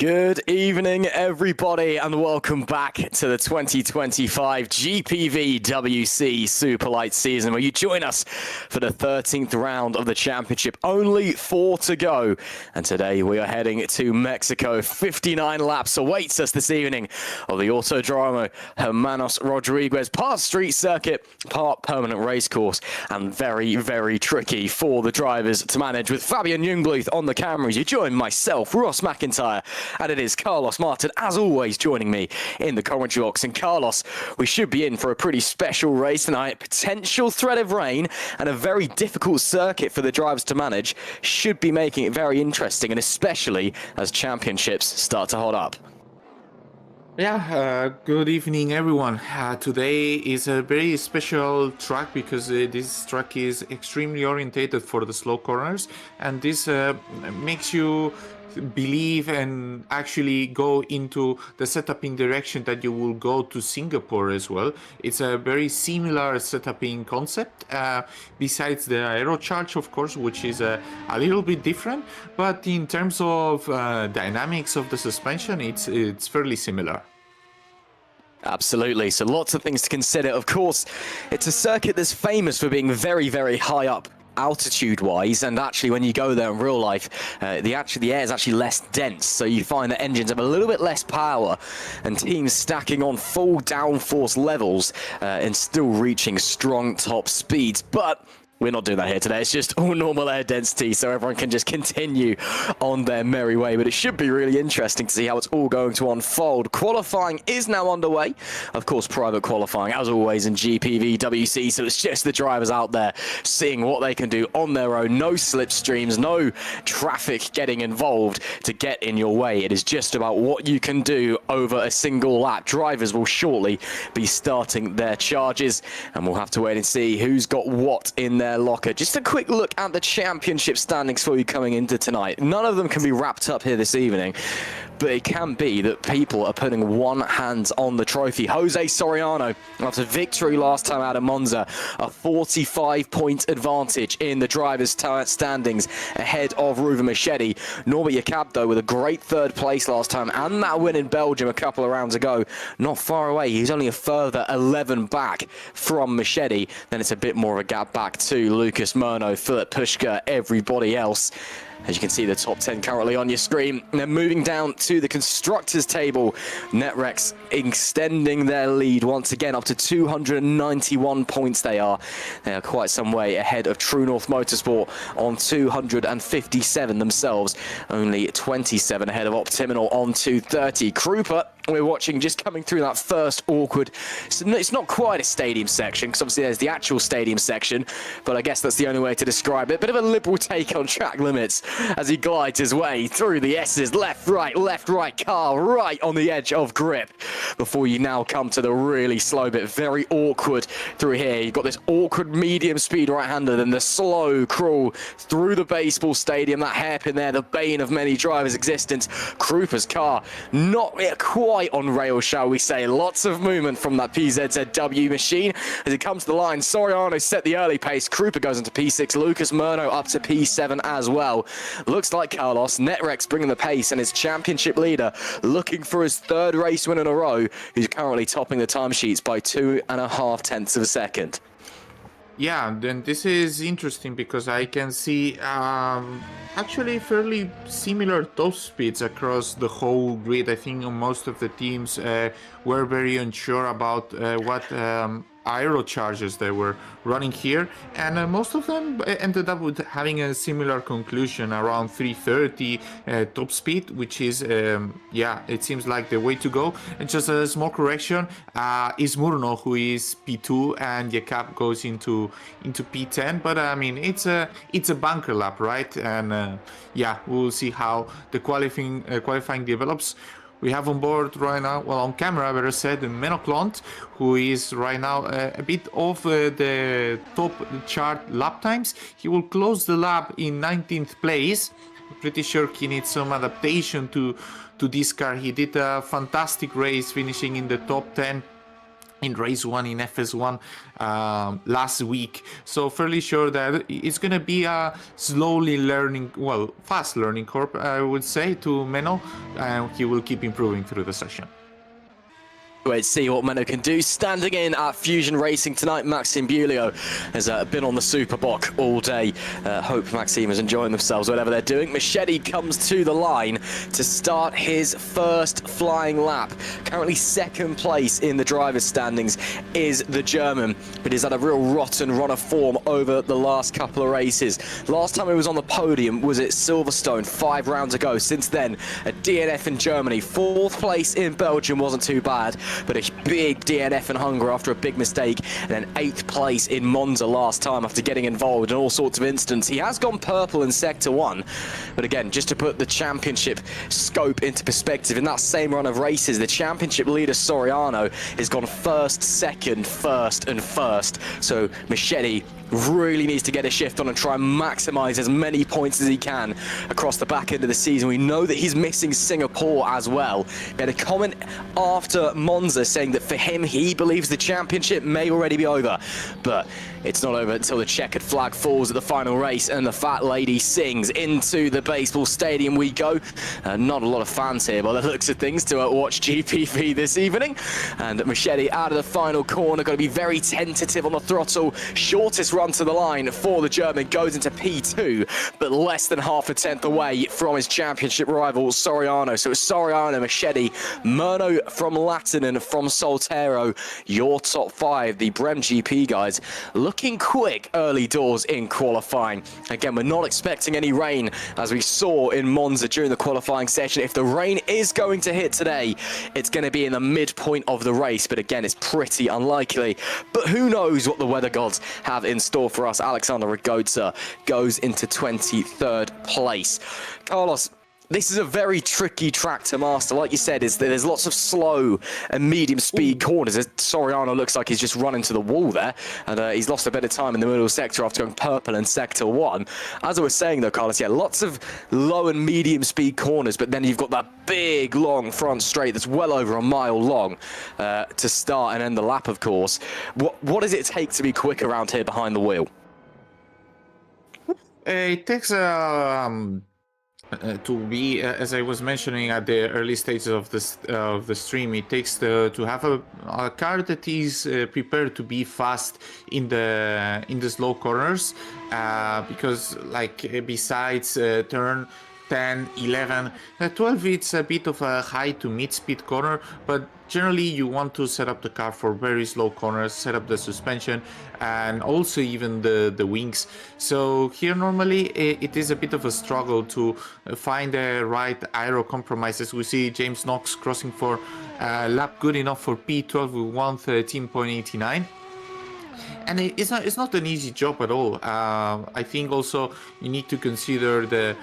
Good evening, everybody, and welcome back to the 2025 GPVWC Superlights season, where you join us for the 13th round of the championship. Only 4 to go, and today we are heading to Mexico. 59 laps awaits us this evening of the Autodromo Hermanos Rodriguez, part street circuit, part permanent racecourse, and very, very tricky for the drivers to manage. With Fabian Jungbluth on the cameras, you join myself, Ross McIntyre, and it is Carlos Martin, as always, joining me in the commentary box. And Carlos, we should be in for a pretty special race tonight. Potential threat of rain and a very difficult circuit for the drivers to manage should be making it very interesting, and especially as championships start to hot up. Yeah, good evening, everyone. Today is a very special track because this track is extremely orientated for the slow corners, and this makes you believe and actually go into the setup in direction that you will go to Singapore as well. It's a very similar setup in concept, besides the aerocharge, of course, which is a little bit different, but in terms of dynamics of the suspension, it's fairly similar. Absolutely, so lots of things to consider. Of course, it's a circuit that's famous for being very, very high up altitude-wise, and actually when you go there in real life, the air is actually less dense, so you find that engines have a little bit less power, and teams stacking on full downforce levels and still reaching strong top speeds. But we're not doing that here today. It's just all normal air density, so everyone can just continue on their merry way. But it should be really interesting to see how it's all going to unfold. Qualifying is now underway. Of course, private qualifying, as always, in GPVWC. So it's just the drivers out there seeing what they can do on their own. No slipstreams, no traffic getting involved to get in your way. It is just about what you can do over a single lap. Drivers will shortly be starting their charges, and we'll have to wait and see who's got what in their locker. Just a quick look at the championship standings for you coming into tonight. None of them can be wrapped up here this evening, but it can be that people are putting one hand on the trophy. Jose Soriano, after victory last time out of Monza, a 45-point advantage in the drivers' standings ahead of Ruven Machete. Norbert Jacob, though, with a great third place last time and that win in Belgium a couple of rounds ago, not far away. He's only a further 11 back from Machete. Then it's a bit more of a gap back to Lucas Murno, Philip Pushka, everybody else. As you can see, the top 10 currently on your screen. And then moving down to the constructors table, Netrex extending their lead once again up to 291 points. They are quite some way ahead of True North Motorsport on 257 themselves, only 27 ahead of Optiminal on 230. Krupa, we're watching just coming through that first awkward, it's not quite a stadium section, because obviously there's the actual stadium section, but I guess that's the only way to describe it. Bit of a liberal take on track limits as he glides his way through the S's, left, right, car right on the edge of grip, before you now come to the really slow bit. Very awkward through here. You've got this awkward medium speed right-hander, then the slow crawl through the baseball stadium, that hairpin there, the bane of many drivers' existence. Krupa's car not quite on rail, shall we say. Lots of movement from that PZZW machine as it comes to the line. Soriano set the early pace. Krupa goes into P6. Lucas Murno up to P7 as well. Looks like Carlos Netrex bringing the pace, and his championship leader looking for his third race win in a row, who's currently topping the timesheets by 2.5 tenths of a second. Yeah, then this is interesting because I can see actually fairly similar top speeds across the whole grid. I think most of the teams were very unsure about what aero charges they were running here, and most of them ended up with having a similar conclusion around 330 top speed, which is yeah, it seems like the way to go. And just a small correction, is Murno who is P2 and Jacob goes into P10, but I mean it's a bunker lap, right? And yeah, we'll see how the qualifying develops. We have on board right now, well, on camera, better said, Menoclont, who is right now a bit off the top chart lap times. He will close the lap in 19th place. I'm pretty sure he needs some adaptation to this car. He did a fantastic race, finishing in the top 10 in race 1 in FS1 last week. So fairly sure that it's going to be a slowly learning, well, fast learning curve, I would say, to Menno, and he will keep improving through the session. Wait to see what Menno can do. Standing in at Fusion Racing tonight, Maxime Bulio has been on the Superboc all day. Hope Maxime is enjoying themselves, whatever they're doing. Machete comes to the line to start his first flying lap. Currently second place in the driver's standings is the German, but he's had a real rotten run of form over the last couple of races. Last time he was on the podium was at Silverstone 5 rounds ago. Since then, a DNF in Germany. 4th place in Belgium wasn't too bad, but a big DNF in Hungary after a big mistake, and then 8th place in Monza last time after getting involved in all sorts of incidents. He has gone purple in Sector 1, but again, just to put the championship scope into perspective, in that same run of races, the championship leader Soriano has gone 1st, 2nd, 1st and 1st. So Machete really needs to get a shift on and try and maximize as many points as he can across the back end of the season. We know that he's missing Singapore as well. He had a comment after Monza saying that for him, he believes the championship may already be over, but it's not over until the checkered flag falls at the final race and the fat lady sings. Into the baseball stadium we go. Not a lot of fans here by the looks of things to watch GPV this evening. And Machete out of the final corner, going to be very tentative on the throttle. Shortest run to the line for the German, goes into P2, but less than half a tenth away from his championship rival Soriano. So it's Soriano, Machete, Murno from Latinen, from Soltero, your top 5, the Brem GP guys. Looking quick early doors in qualifying. Again, we're not expecting any rain, as we saw in Monza during the qualifying session. If the rain is going to hit today, it's going to be in the midpoint of the race, but again, it's pretty unlikely. But who knows what the weather gods have in store for us. Alexander Ragozza goes into 23rd place. Carlos, this is a very tricky track to master. Like you said, there's lots of slow and medium speed corners. Soriano looks like he's just run into the wall there, and he's lost a bit of time in the middle sector after going purple in Sector 1. As I was saying though, Carlos, yeah, lots of low and medium speed corners, but then you've got that big, long front straight that's well over a mile long to start and end the lap, of course. What does it take to be quick around here behind the wheel? It takes to be, as I was mentioning at the early stages of the stream, it takes to have a car that is prepared to be fast in the slow corners, because like besides turn 10, 11, 12, it's a bit of a high to mid-speed corner, but generally you want to set up the car for very slow corners, set up the suspension, and also even the wings. So here normally it is a bit of a struggle to find the right aero compromises. We see James Knox crossing for a lap good enough for P12 with 113.89. And it's not an easy job at all. I think also you need to consider the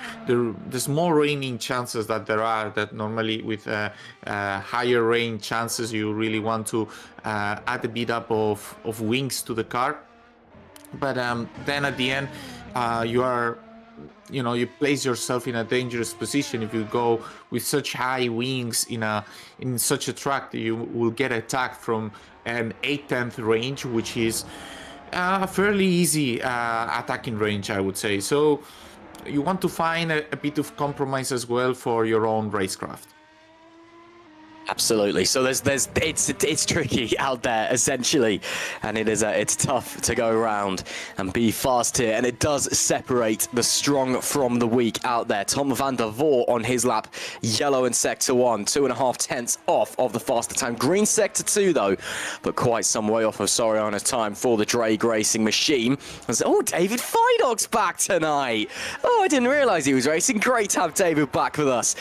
small raining chances that there are, that normally with higher rain chances you really want to add a bit up of wings to the car. But then at the end you place yourself in a dangerous position if you go with such high wings in such a track that you will get attacked from an 8/10 range, which is a fairly easy attacking range, I would say. So you want to find a bit of compromise as well for your own racecraft. Absolutely. So it's tricky out there essentially, and it's tough to go around and be fast here, and it does separate the strong from the weak out there. Tom van der Voort on his lap, yellow in Sector 1, 2.5 tenths off of the faster time. Green Sector 2 though, but quite some way off of Soriano's time for the Drake Racing machine. Oh, David Feidock's back tonight. Oh, I didn't realize he was racing. Great to have David back with us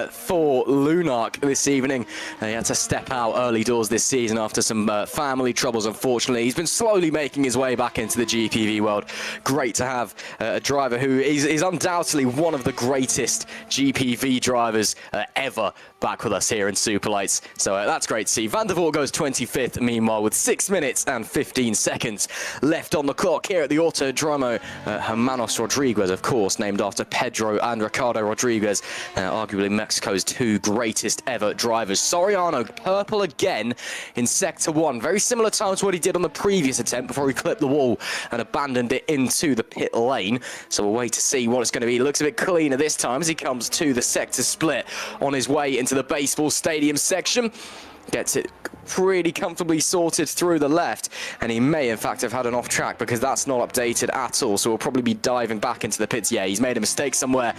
for Lunark this evening. He had to step out early doors this season after some family troubles, unfortunately. He's been slowly making his way back into the GPV world. Great to have a driver who is undoubtedly one of the greatest GPV drivers ever back with us here in Superlights. So that's great to see. Van der Voort goes 25th, meanwhile, with 6 minutes and 15 seconds left on the clock here at the Autodromo. Hermanos Rodriguez, of course, named after Pedro and Ricardo Rodriguez, arguably Mexico's two greatest ever drivers. Soriano, purple again in Sector 1. Very similar time to what he did on the previous attempt before he clipped the wall and abandoned it into the pit lane. So we'll wait to see what it's going to be. It looks a bit cleaner this time as he comes to the sector split on his way into the baseball stadium section. Gets it pretty comfortably sorted through the left, and he may in fact have had an off track because that's not updated at all, so we'll probably be diving back into the pits. Yeah, he's made a mistake somewhere.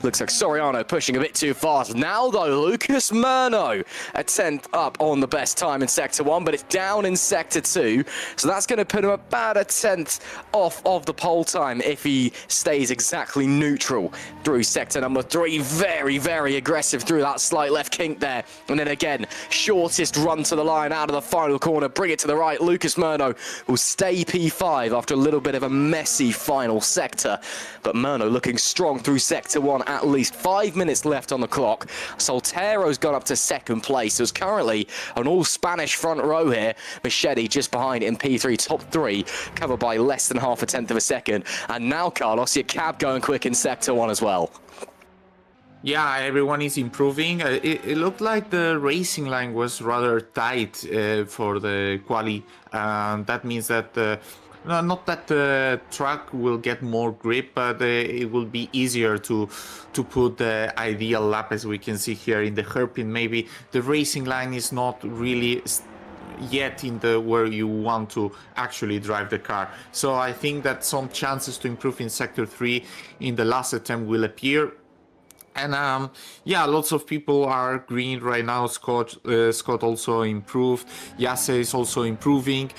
Looks like Soriano pushing a bit too fast. Now though, Lucas Murno, a 10th up on the best time in Sector 1, but it's down in Sector 2, so that's going to put him about a 10th off of the pole time if he stays exactly neutral through Sector number 3. Very, very aggressive through that slight left kink there, and then again, shortest run to the line out of the final corner, bring it to the right. Lucas Murno will stay P5 after a little bit of a messy final sector, but Murno looking strong through Sector 1, at least 5 minutes left on the clock. Soltero's gone up to second place. There's currently an all-Spanish front row here. Machete just behind in P3, top 3, covered by less than half a tenth of a second. And now, Carlos, your cab going quick in Sector 1 as well. Yeah, everyone is improving. It looked like the racing line was rather tight for the quali. That means that not that the track will get more grip, but it will be easier to put the ideal lap, as we can see here in the hairpin. Maybe the racing line is not really yet in the where you want to actually drive the car. So I think that some chances to improve in Sector 3 in the last attempt will appear. And yeah, lots of people are green right now. Scott also improved. Yase is also improving.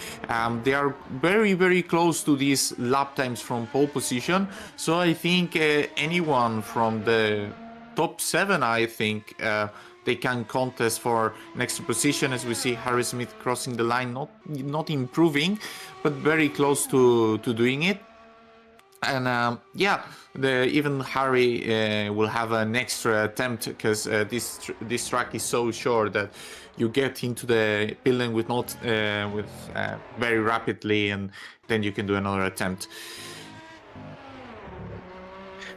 They are very, very close to these lap times from pole position. So I think anyone from the top 7, I think they can contest for next position. As we see Harry Smith crossing the line, not improving, but very close to doing it. And yeah, even Harry will have an extra attempt because this track is so short that you get into the building with very rapidly, and then you can do another attempt.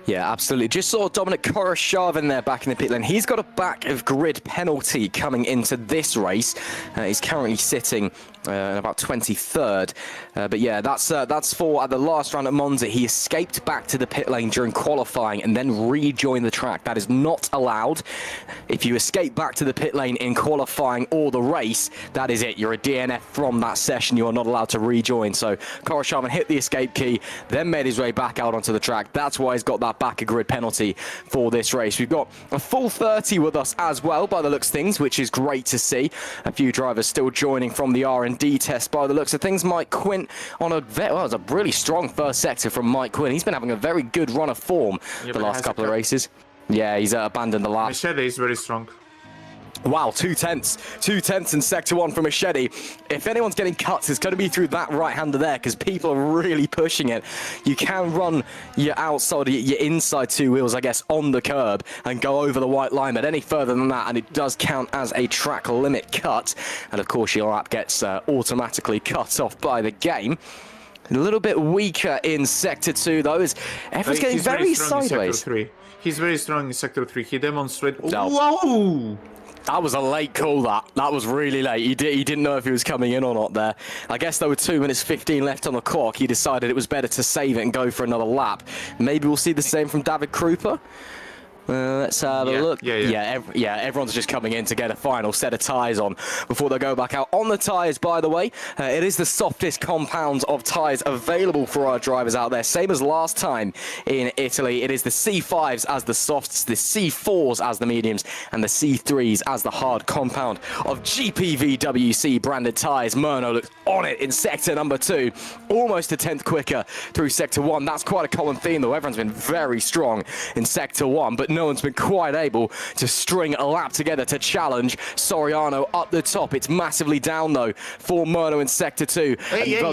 Yeah, absolutely. Just saw Dominic Koroshavin there back in the pit lane. He's got a back of grid penalty coming into this race. He's currently sitting about 23rd. But yeah, that's for at the last round at Monza. He escaped back to the pit lane during qualifying and then rejoined the track. That is not allowed. If you escape back to the pit lane in qualifying or the race, that is it. You're a DNF from that session. You are not allowed to rejoin. So Koroshavin hit the escape key, then made his way back out onto the track. That's why he's got that back a grid penalty for this race. We've got a full 30 with us as well by the looks of things, which is great to see. A few drivers still joining from the R&D test by the looks of things. Mike Quint on it was a really strong first sector from Mike Quint. He's been having a very good run of form the last couple of races. Yeah, he's abandoned the lap. Machete is very strong. Wow, 2 tenths in Sector 1 for Machete. If anyone's getting cuts, it's going to be through that right-hander there because people are really pushing it. You can run your outside, your inside 2 wheels, I guess, on the curb and go over the white line, but any further than that, and it does count as a track limit cut. And of course, your lap gets automatically cut off by the game. A little bit weaker in Sector 2, though, as everyone's getting very sideways. He's very strong in Sector 3. He demonstrated... No. Whoa! That was a late call, that was really late. He didn't know if he was coming in or not there. I guess there were 2 minutes 15 left on the clock. He decided it was better to save it and go for another lap. Maybe we'll see the same from David Krupa. Let's have a look. Yeah, everyone's just coming in to get a final set of tyres on before they go back out. On the tyres, by the way, it is the softest compounds of tyres available for our drivers out there. Same as last time in Italy. It is the C5s as the softs, the C4s as the mediums, and the C3s as the hard compound of GPVWC branded tyres. Murno looks on it in sector number 2. Almost a 10th quicker through sector 1. That's quite a common theme, though. Everyone's been very strong in sector 1, but no one's been quite able to string a lap together to challenge Soriano up the top. It's massively down, though, for Murno in Sector 2.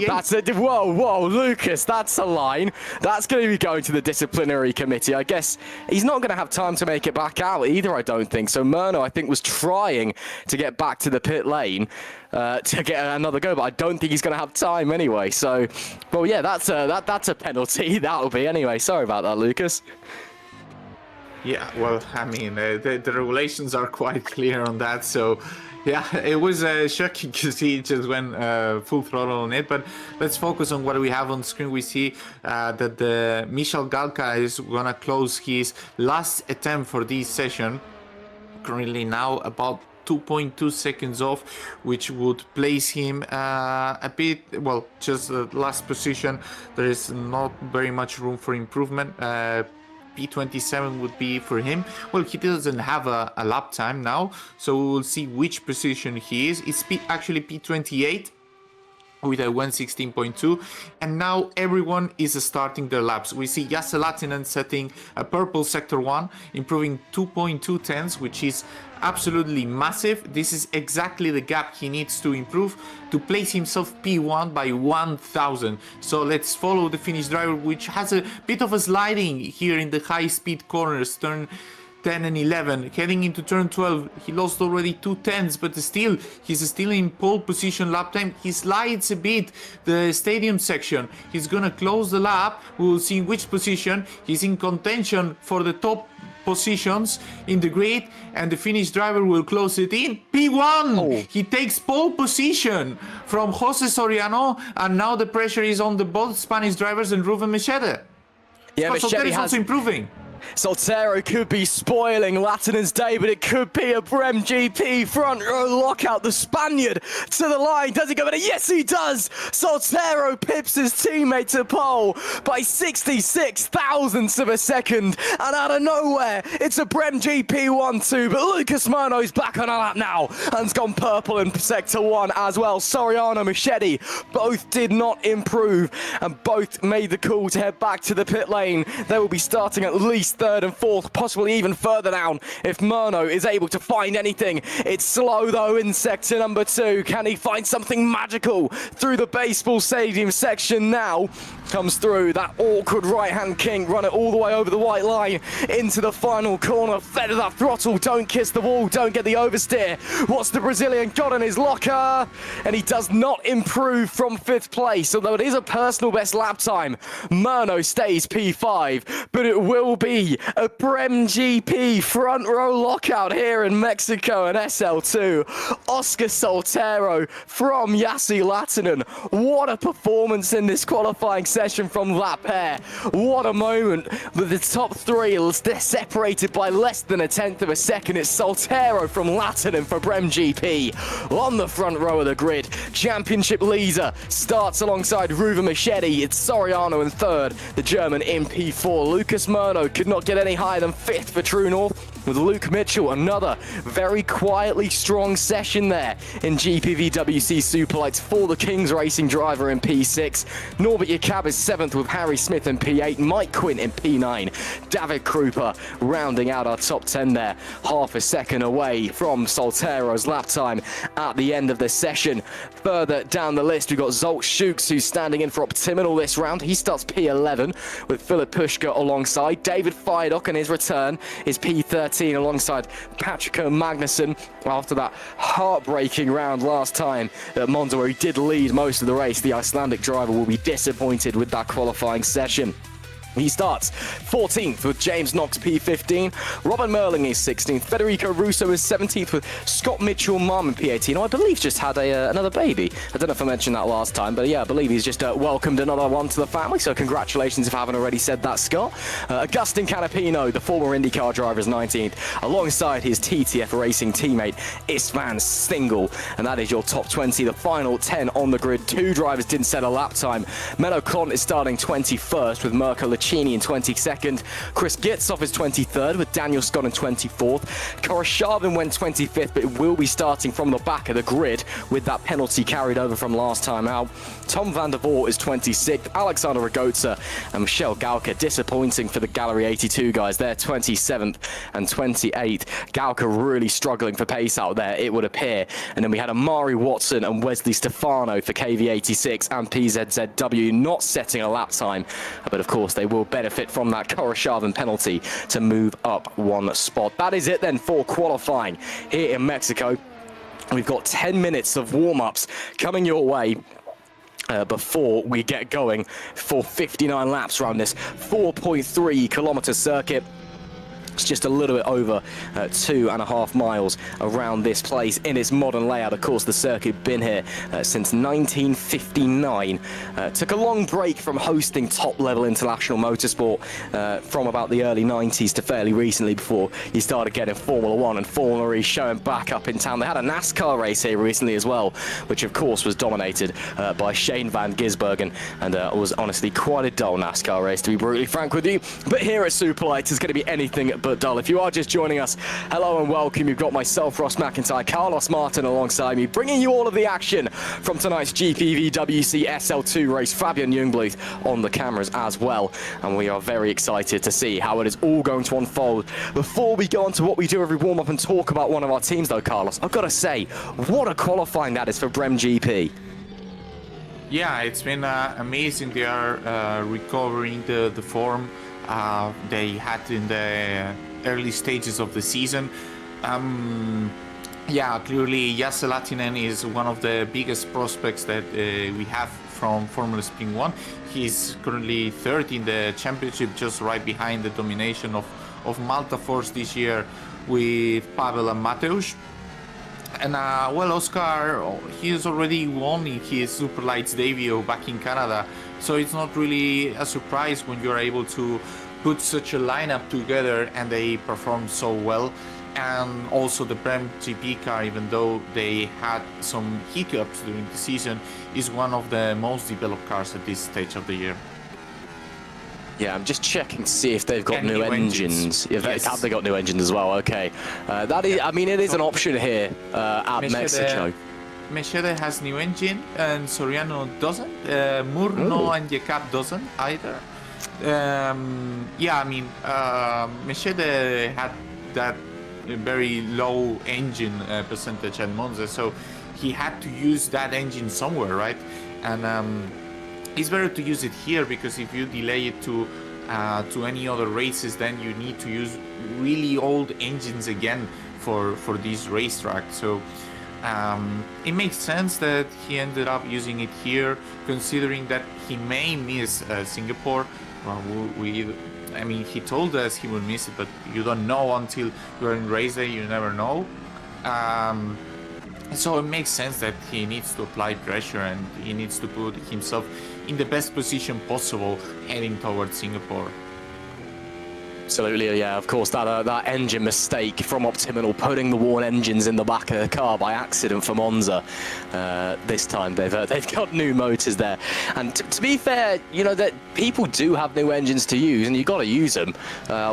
That's whoa, Lucas, that's a line. That's going to be going to the disciplinary committee. I guess he's not going to have time to make it back out either, I don't think. So Murno, I think, was trying to get back to the pit lane to get another go, but I don't think he's going to have time anyway. So, well, yeah, that's a penalty. That'll be anyway. Sorry about that, Lucas. Yeah, well, I mean, the regulations are quite clear on that, so yeah, it was shocking to see it just went full throttle on it. But let's focus on what we have on screen. We see that the Michal Galka is gonna close his last attempt for this session. Currently now about 2.2 seconds off, which would place him a bit, well, just the last position. There is not very much room for improvement. P27 would be for him. Well, he doesn't have a lap time now, so we will see which position he is. It's actually P28 with a 1:16.2, and now everyone is starting their laps. We see Jesse Latinen setting a purple sector 1, improving 2.2 tenths, which is absolutely massive. This is exactly the gap he needs to improve to place himself P1 by 1,000. So let's follow the Finnish driver, which has a bit of a sliding here in the high speed corners, turn 10 and 11. Heading into turn 12, he lost already 2 tenths, but still, he's still in pole position lap time. He slides a bit the stadium section. He's gonna close the lap. We will see in which position. He's in contention for the top positions in the grid, and the Finnish driver will close it in P1. Oh. He takes pole position from Jose Soriano, and now the pressure is on the both Spanish drivers and Ruben Machete. Yeah, Machete is also improving. Soltero could be spoiling Latinen's day, but it could be a Brem GP front row lockout. The Spaniard to the line. Does he go? Yes, he does. Soltero pips his teammate to pole by 66 thousandths of a second. And out of nowhere, it's a Brem GP 1-2. But Lucas Murno's back on a lap now and's gone purple in Sector 1 as well. Soriano, Machete, both did not improve and both made the call to head back to the pit lane. They will be starting at least third and fourth, possibly even further down if Murno is able to find anything. It's slow though in sector number 2. Can he find something magical through the baseball stadium section now? Comes through that awkward right-hand kink, run it all the way over the white line into the final corner. Feather that throttle, don't kiss the wall, don't get the oversteer. What's the Brazilian got in his locker? And he does not improve from 5th place, although it is a personal best lap time. Murno stays P5, but it will be a Brem GP front row lockout here in Mexico and SL2. Oscar Soltero from Yassi Latinen. What a performance in this qualifying session from that pair. What a moment. With the top 3, they're separated by less than a tenth of a second. It's Soltero from Latinen for Brem GP on the front row of the grid. Championship leader starts alongside Ruben Machete. It's Soriano in 3rd, the German in P4. Lucas Murno could not get any higher than 5th for True North, with Luke Mitchell. Another very quietly strong session there in GPVWC Superlights for the Kings Racing driver in P6. Norbert Jakab is 7th with Harry Smith in P8, Mike Quint in P9, David Krupa rounding out our top 10 there, half a second away from Soltero's lap time at the end of the session. Further down the list, we've got Zolt Schukes, who's standing in for Optiminal this round. He starts P11 with Philip Pushka alongside. David Feidock on his return is P13 alongside Patrick Magnussen after that heartbreaking round last time at Monza, where he did lead most of the race. The Icelandic driver will be disappointed with that qualifying session. He starts 14th with James Knox P15, Robin Merling is 16th, Federico Russo is 17th with Scott Mitchell Mom in P18, who I believe just had another baby. I don't know if I mentioned that last time, but yeah, I believe he's just welcomed another one to the family, so congratulations if I haven't already said that, Scott. Agustin Canapino, the former IndyCar driver, is 19th, alongside his TTF Racing teammate Istvan Stingel, and that is your top 20, the final 10 on the grid. 2 drivers didn't set a lap time. Menno Klont is starting 21st with Mirko Piccini in 22nd. Chris Gitzoff is 23rd with Daniel Scott in 24th. Koroshavin went 25th, but it will be starting from the back of the grid with that penalty carried over from last time out. Tom van der Voort is 26th. Alexander Ragotza and Michel Gauka, disappointing for the Gallery 82 guys. They're 27th and 28th. Gauka really struggling for pace out there, it would appear. And then we had Amari Watson and Wesley Stefano for KV86 and PZZW not setting a lap time. But of course, they will benefit from that Koroshavin penalty to move up one spot. That is it then for qualifying here in Mexico. We've got 10 minutes of warm-ups coming your way before we get going for 59 laps around this 4.3 kilometer circuit. It's just a little bit over 2.5 miles around this place in its modern layout. Of course, the circuit been here since 1959. Took a long break from hosting top-level international motorsport from about the early 90s to fairly recently before you started getting Formula 1 and Formula E showing back up in town. They had a NASCAR race here recently as well, which of course was dominated by Shane van Gisbergen, and was honestly quite a dull NASCAR race, to be brutally frank with you. But here at Superlights, it's going to be anything but dull. If you are just joining us, hello and welcome. You've got myself, Ross McIntyre, Carlos Martin alongside me, bringing you all of the action from tonight's GPVWC SL2 race. Fabian Jungbluth on the cameras as well, and we are very excited to see how it is all going to unfold. Before we go on to what we do every warm-up and talk about one of our teams though, Carlos, I've got to say, what a qualifying that is for Brem GP. Yeah, it's been amazing. They are recovering the form they had in the early stages of the season. Yeah, clearly Jesse Lahtinen is one of the biggest prospects that we have from Formula Spring 1. He's currently third in the championship, just right behind the domination of Malta Force this year with Pavel and Mateusz. And well, Oscar, he's already won in his Superlights debut back in Canada, so it's not really a surprise when you're able to put such a lineup together and they perform so well. And also the Brem GP car, even though they had some hiccups during the season, is one of the most developed cars at this stage of the year. Yeah, I'm just checking to see if they've got And new engines. If Yes. have they got new engines as well? Okay, that is. I mean, it is an option here at Mecixo. Machete has new engine and Soriano doesn't. Murno and Jekab doesn't either. Yeah, I mean, Machete had that very low engine percentage at Monza, so he had to use that engine somewhere, right? And it's better to use it here, because if you delay it to any other races, then you need to use really old engines again for these racetracks. So it makes sense that he ended up using it here, considering that he may miss Singapore. I mean, he told us he will miss it, but you don't know until you're in race day. You never know. So it makes sense that he needs to apply pressure and he needs to put himself in the best position possible heading towards Singapore. Absolutely, yeah. Of course, that engine mistake from Optimal, putting the worn engines in the back of the car by accident for Monza. This time they've got new motors there, and to be fair, you know that people do have new engines to use, and you got to use them.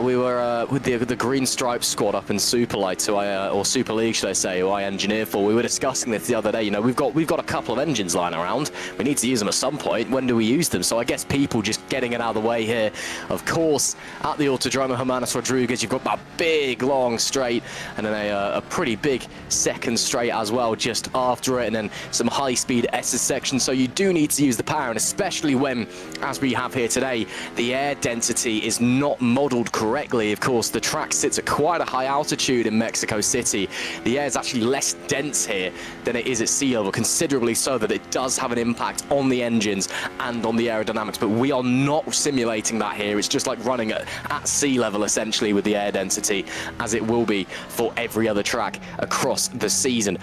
We were with the Green Stripes squad up in Superlights, or Super League, should I say, who I engineer for. We were discussing this the other day. You know, we've got a couple of engines lying around. We need to use them at some point. When do we use them? So I guess people just getting it out of the way here. Of course, at the Autodromo Hermanos Rodriguez, you've got that big long straight, and then a pretty big second straight as well just after it, and then some high-speed S's section. So you do need to use the power, and especially when, as we have here today, the air density is not modeled correctly. Of course, the track sits at quite a high altitude in Mecixo City. The air is actually less dense here than it is at sea level, considerably so that it does have an impact on the engines and on the aerodynamics, but we are not simulating that here. It's just like running at sea level, essentially, with the air density, as it will be for every other track across the season.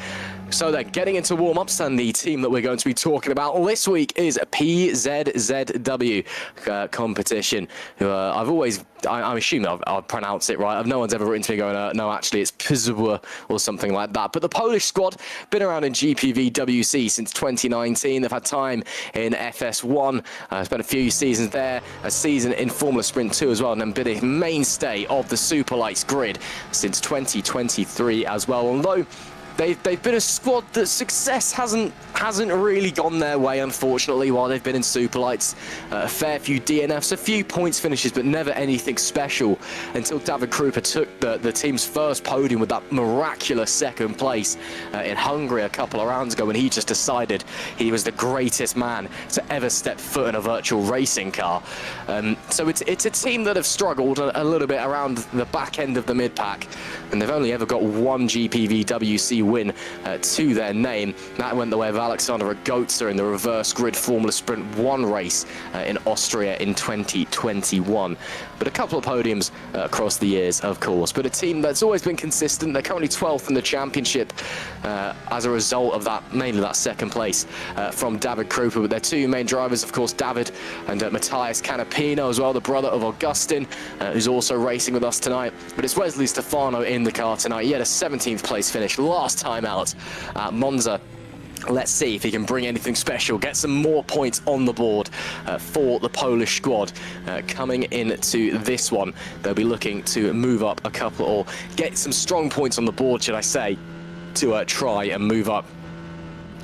So then, getting into warm-ups, and the team that we're going to be talking about this week is PZZW competition. Who I'm assuming I'll pronounce it right. No one's ever written to me going, no, actually, it's PZW or something like that. But the Polish squad, been around in GPVWC since 2019. They've had time in FS1, spent a few seasons there, a season in Formula Sprint 2 as well, and then been a mainstay of the Superlights grid since 2023 as well. Although they've been a squad that success hasn't really gone their way, unfortunately, while they've been in Superlights. A fair few DNFs, a few points finishes, but never anything special until David Krupa took the team's first podium with that miraculous second place in Hungary a couple of rounds ago, when he just decided he was the greatest man to ever step foot in a virtual racing car. So it's a team that have struggled a little bit around the back end of the mid-pack, and they've only ever got one GPVWC win to their name. That went the way of Alexander Rogotza in the reverse grid Formula Sprint 1 race in Austria in 2021. But a couple of podiums across the years, of course. But a team that's always been consistent. They're currently 12th in the championship as a result of that, mainly that second place from David Krupa. But their two main drivers, of course, David and Matthias Canapino as well, the brother of Augustin, who's also racing with us tonight. But it's Wesley Stefano in the car tonight. He had a 17th place finish last time out at Monza. Let's see if he can bring anything special, get some more points on the board for the Polish squad coming into this one. They'll be looking to move up a couple, or get some strong points on the board, should I say, to try and move up,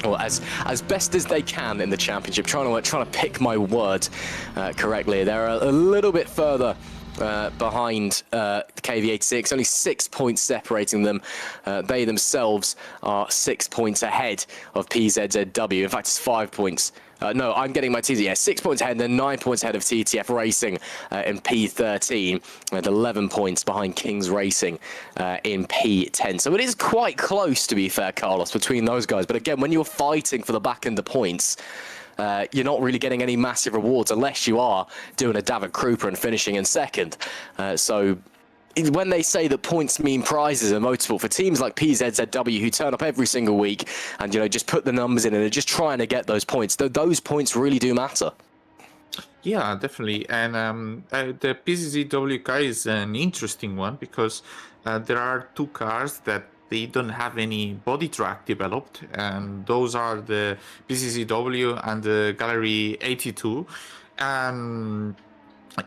or as best as they can in the championship. Trying to pick my words correctly. They're a little bit further behind KV86, only 6 points separating them. They themselves are 6 points ahead of PZZW. In fact, it's 5 points. No, I'm getting my T's. Yeah, 6 points ahead, and then 9 points ahead of TTF Racing in P13, and 11 points behind Kings Racing in P10. So it is quite close, to be fair, Carlos, between those guys. But again, when you're fighting for the back end of points, you're not really getting any massive rewards unless you are doing a David Krupa and finishing in second. So when they say that points mean prizes in motorsport, for teams like PZZW who turn up every single week and, you know, just put the numbers in and they're just trying to get those points, those points really do matter. Yeah, definitely. And the PZZW car is an interesting one because there are two cars that they don't have any body track developed, and those are the PZZW and the Gallery 82. And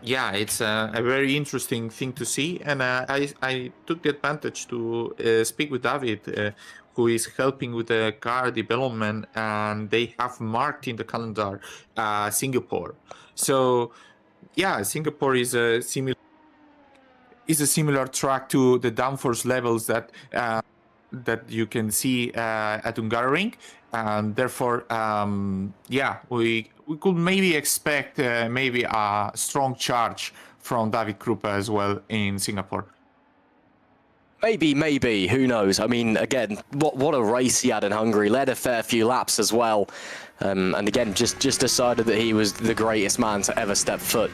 yeah, it's a very interesting thing to see. And I took the advantage to speak with David, who is helping with the car development, and they have marked in the calendar Singapore. So yeah, Singapore is a similar track to the downforce levels that you can see at Hungaroring, and therefore, yeah, we could maybe expect maybe a strong charge from David Krupa as well in Singapore. Maybe, who knows? I mean, again, what a race he had in Hungary. Led a fair few laps as well. And again, just decided that he was the greatest man to ever step foot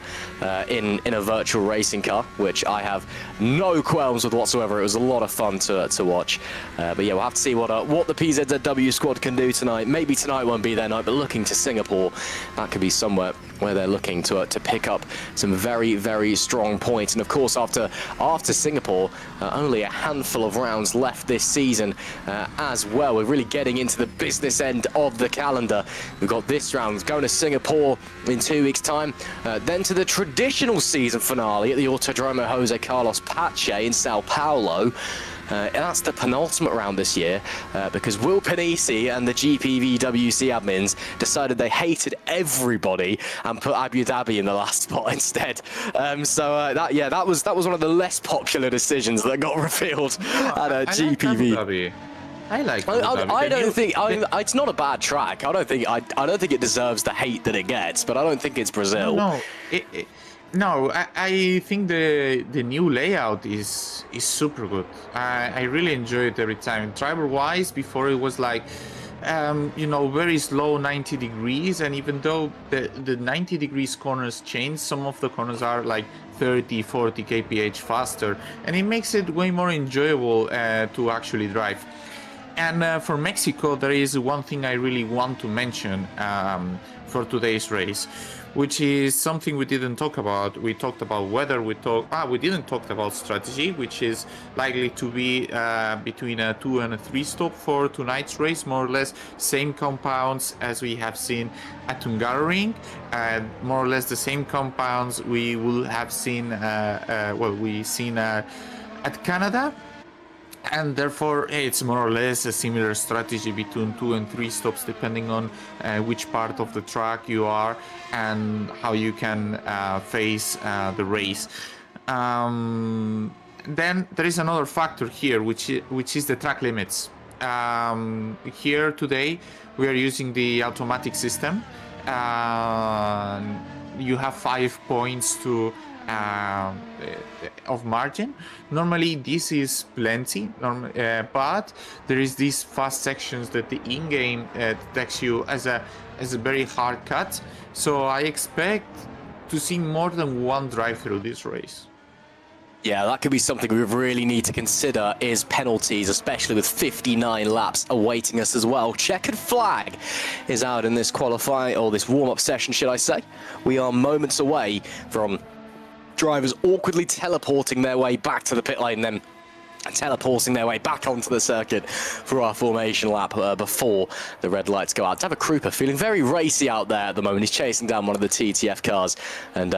in a virtual racing car, which I have no qualms with whatsoever. It was a lot of fun to watch. But yeah, we'll have to see what the PZZW squad can do tonight. Maybe tonight won't be their night, but looking to Singapore, that could be somewhere where they're looking to pick up some very, very strong points. And of course, after Singapore, only a handful of rounds left this season as well. We're really getting into the business end of the calendar. We've got this round going to Singapore in 2 weeks' time, then to the traditional season finale at the Autodromo Jose Carlos Pache in Sao Paulo. And that's the penultimate round this year because Will Panisi and the GPVWC admins decided they hated everybody and put Abu Dhabi in the last spot instead. That was one of the less popular decisions that got revealed at GPV. I like Abu Dhabi. I don't think it's not a bad track. I don't think it deserves the hate that it gets, but I don't think it's Brazil. No, I think the new layout is super good. I really enjoy it every time. Driver-wise, before it was like, very slow 90 degrees, and even though the 90 degrees corners change, some of the corners are like 30, 40 kph faster, and it makes it way more enjoyable to actually drive. And for Mexico, there is one thing I really want to mention for today's race, which is something we didn't talk about. We talked about weather. We didn't talk about strategy, which is likely to be between a 2 and a 3 stop for tonight's race, more or less same compounds as we have seen at Hungaroring, and more or less the same compounds we will have seen. We've seen at Canada. And therefore, it's more or less a similar strategy between 2 and 3 stops, depending on which part of the track you are and how you can face the race. Then there is another factor here, which is the track limits. Here today, we are using the automatic system. You have 5 points to of margin. Normally this is plenty, but there is these fast sections that the in-game detects you as a very hard cut. So I expect to see more than one drive through this race. Yeah, that could be something we really need to consider, is penalties, especially with 59 laps awaiting us as well. Checkered flag is out in this qualifying, or this warm-up session, should I say. We are moments away from drivers awkwardly teleporting their way back to the pit lane, then teleporting their way back onto the circuit for our formation lap before the red lights go out. To have a Krupa feeling very racy out there at the moment. He's chasing down one of the TTF cars and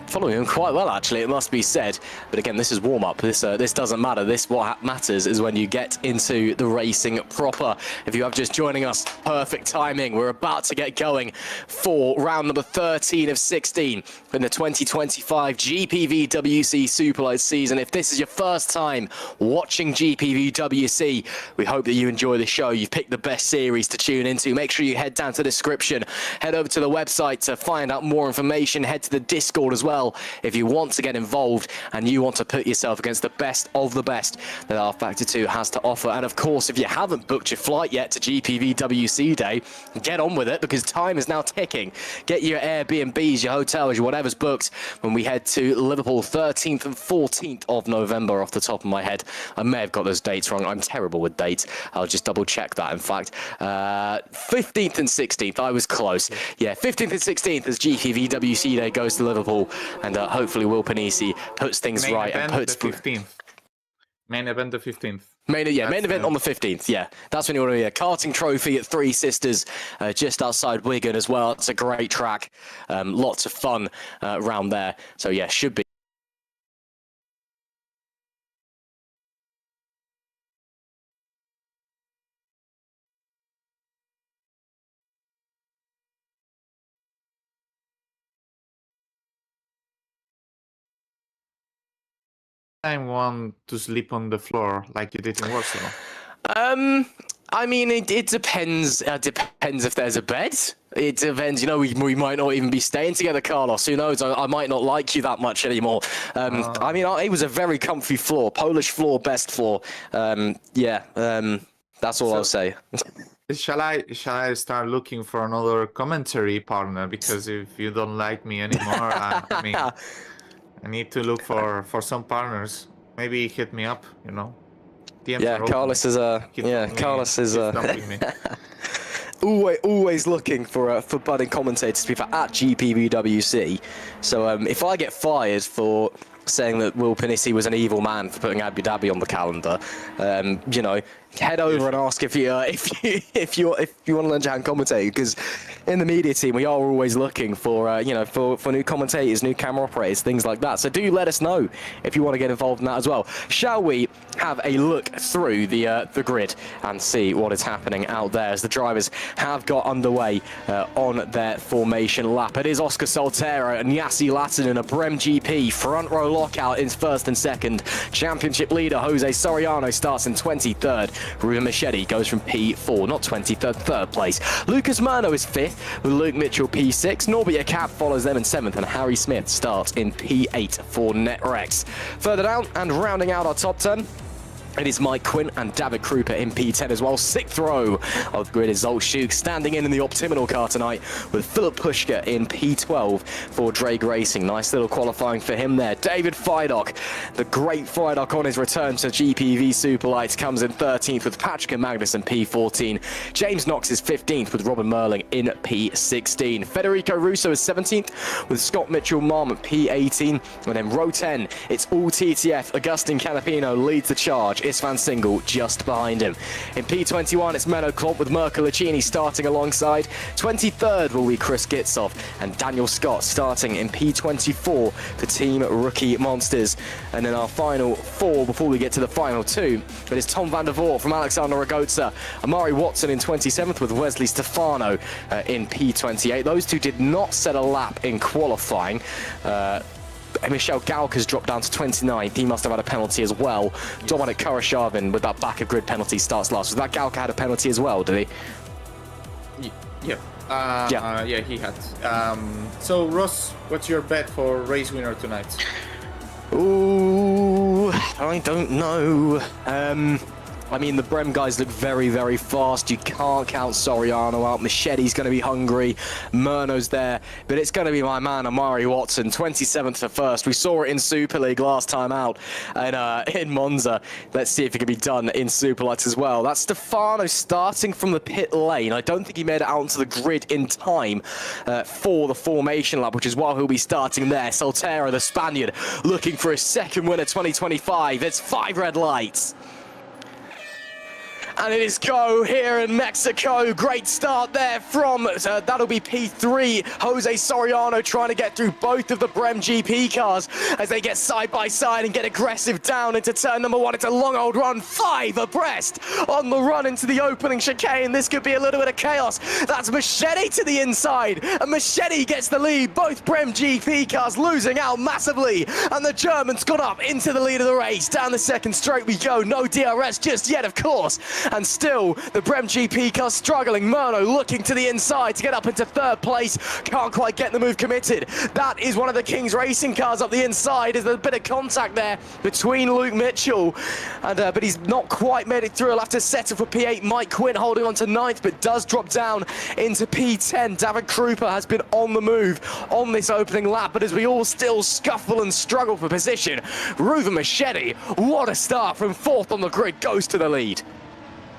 following him quite well, actually, it must be said. But again, this is warm-up. This doesn't matter. What matters is when you get into the racing proper. If you have just joining us, perfect timing. We're about to get going for round number 13 of 16 in the 2025 GPVWC Superlights season. If this is your first time watching GPVWC, we hope that you enjoy the show. You've picked the best series to tune into. Make sure you head down to the description, head over to the website to find out more information, head to the Discord as well if you want to get involved and you want to put yourself against the best of the best that R Factor 2 has to offer. And of course, if you haven't booked your flight yet to GPVWC Day, get on with it, because time is now ticking. Get your Airbnbs, your hotels, your whatever's booked when we head to Liverpool 13th and 14th of November off the top of my head. I may have got those dates wrong. I'm terrible with dates. I'll just double check that, in fact. 15th and 16th, I was close. Yeah, 15th and 16th as GPVWC Day goes to Liverpool. And hopefully Will Panisi puts things right and puts... the 15th. Main event the 15th. Main event on the 15th, yeah. That's when you want to be a karting trophy at Three Sisters, just outside Wigan as well. It's a great track. Lots of fun around there. So yeah, should be. I want to sleep on the floor like you did in Warsaw. I mean, it depends. Depends if there's a bed. It depends. You know, we might not even be staying together, Carlos. Who knows? I might not like you that much anymore. I mean, it was a very comfy floor. Polish floor, best floor. That's all I'll say. Shall I start looking for another commentary partner? Because if you don't like me anymore, I mean, I need to look for some partners. Maybe hit me up, you know. DMs yeah, Carlos is Carlos is always looking for budding commentators to be at GPVWC. So if I get fired for saying that Will Panisi was an evil man for putting Abu Dhabi on the calendar, you know, head over and ask if you want to learn to hand commentate, because in the media team we are always looking for you know, for new commentators, new camera operators, things like that. So do let us know if you want to get involved in that as well. Shall we have a look through the grid and see what is happening out there as the drivers have got underway on their formation lap? It is Oscar Soltero and Yassi Latin in a Brem GP front row lockout in first and second. Championship leader Jose Soriano starts in 23rd. Ruben Machete goes from P4, not 23rd, third place. Lucas Murno is 5th, with Luke Mitchell P6. Norbert Cap follows them in 7th, and Harry Smith starts in P8 for NetRex. Further down and rounding out our top 10, It is Mike Quint and David Krupa in P10 as well. Sixth row of the grid is Zoltschuk standing in the Optiminal car tonight with Philip Pushka in P12 for Drake Racing. Nice little qualifying for him there. David Frydock, the great Frydock on his return to GPV Superlights, comes in 13th with Patrick and Magnus in P14. James Knox is 15th with Robin Merling in P16. Federico Russo is 17th with Scott Mitchell-Marm at P18. And then row 10, it's all TTF. Augustin Canapino leads the charge. Isvan Single just behind him. In P21, it's Menno Klomp with Mirko Lucchini starting alongside. 23rd will be Chris Gitsoff and Daniel Scott starting in P24 for Team Rookie Monsters. And then our final four, before we get to the final two, it is Tom van der Voort from Alexander Ragozza, Amari Watson in 27th with Wesley Stefano in P28. Those two did not set a lap in qualifying. Michel Gauk has dropped down to 29th. He must have had a penalty as well. Dominic Kurashavin with that back of grid penalty starts last. Was that Gauk had a penalty as well, did he? Yeah, he had. So Ross, what's your bet for race winner tonight? Ooh, I don't know. I mean, the Brem guys look very, very fast. You can't count Soriano out. Machete's going to be hungry. Murno's there. But it's going to be my man, Amari Watson, 27th for first. We saw it in Super League last time out and in Monza. Let's see if it can be done in Superlights as well. That's Stefano starting from the pit lane. I don't think he made it out onto the grid in time for the formation lap, which is why he'll be starting there. Soltero, the Spaniard, looking for his second winner 2025. It's 5 red lights. And it is go here in Mexico. Great start there from, that'll be P3. Jose Soriano trying to get through both of the Brem GP cars as they get side by side and get aggressive down into turn number 1. It's a long old run, 5 abreast on the run into the opening chicane. This could be a little bit of chaos. That's Machete to the inside, and Machete gets the lead. Both Brem GP cars losing out massively, and the German's got up into the lead of the race. Down the second straight we go. No DRS just yet, of course. And still, the Brem GP car struggling. Murno looking to the inside to get up into third place. Can't quite get the move committed. That is one of the King's Racing cars up the inside. There's a bit of contact there between Luke Mitchell. And but he's not quite made it through. He'll have to settle for P8. Mike Quinn holding on to 9th, but does drop down into P10. David Krupa has been on the move on this opening lap, but as we all still scuffle and struggle for position, Ruven Machete, what a start from 4th on the grid, goes to the lead.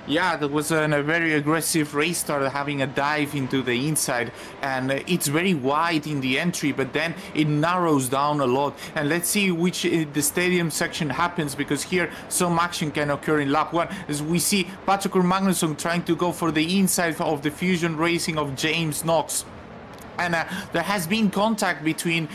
Yeah, that was a very aggressive race start, having a dive into the inside, and it's very wide in the entry, but then it narrows down a lot. And let's see which the stadium section happens, because here some action can occur in lap 1, as we see Patrick Magnusson trying to go for the inside of the Fusion Racing of James Knox. And there has been contact between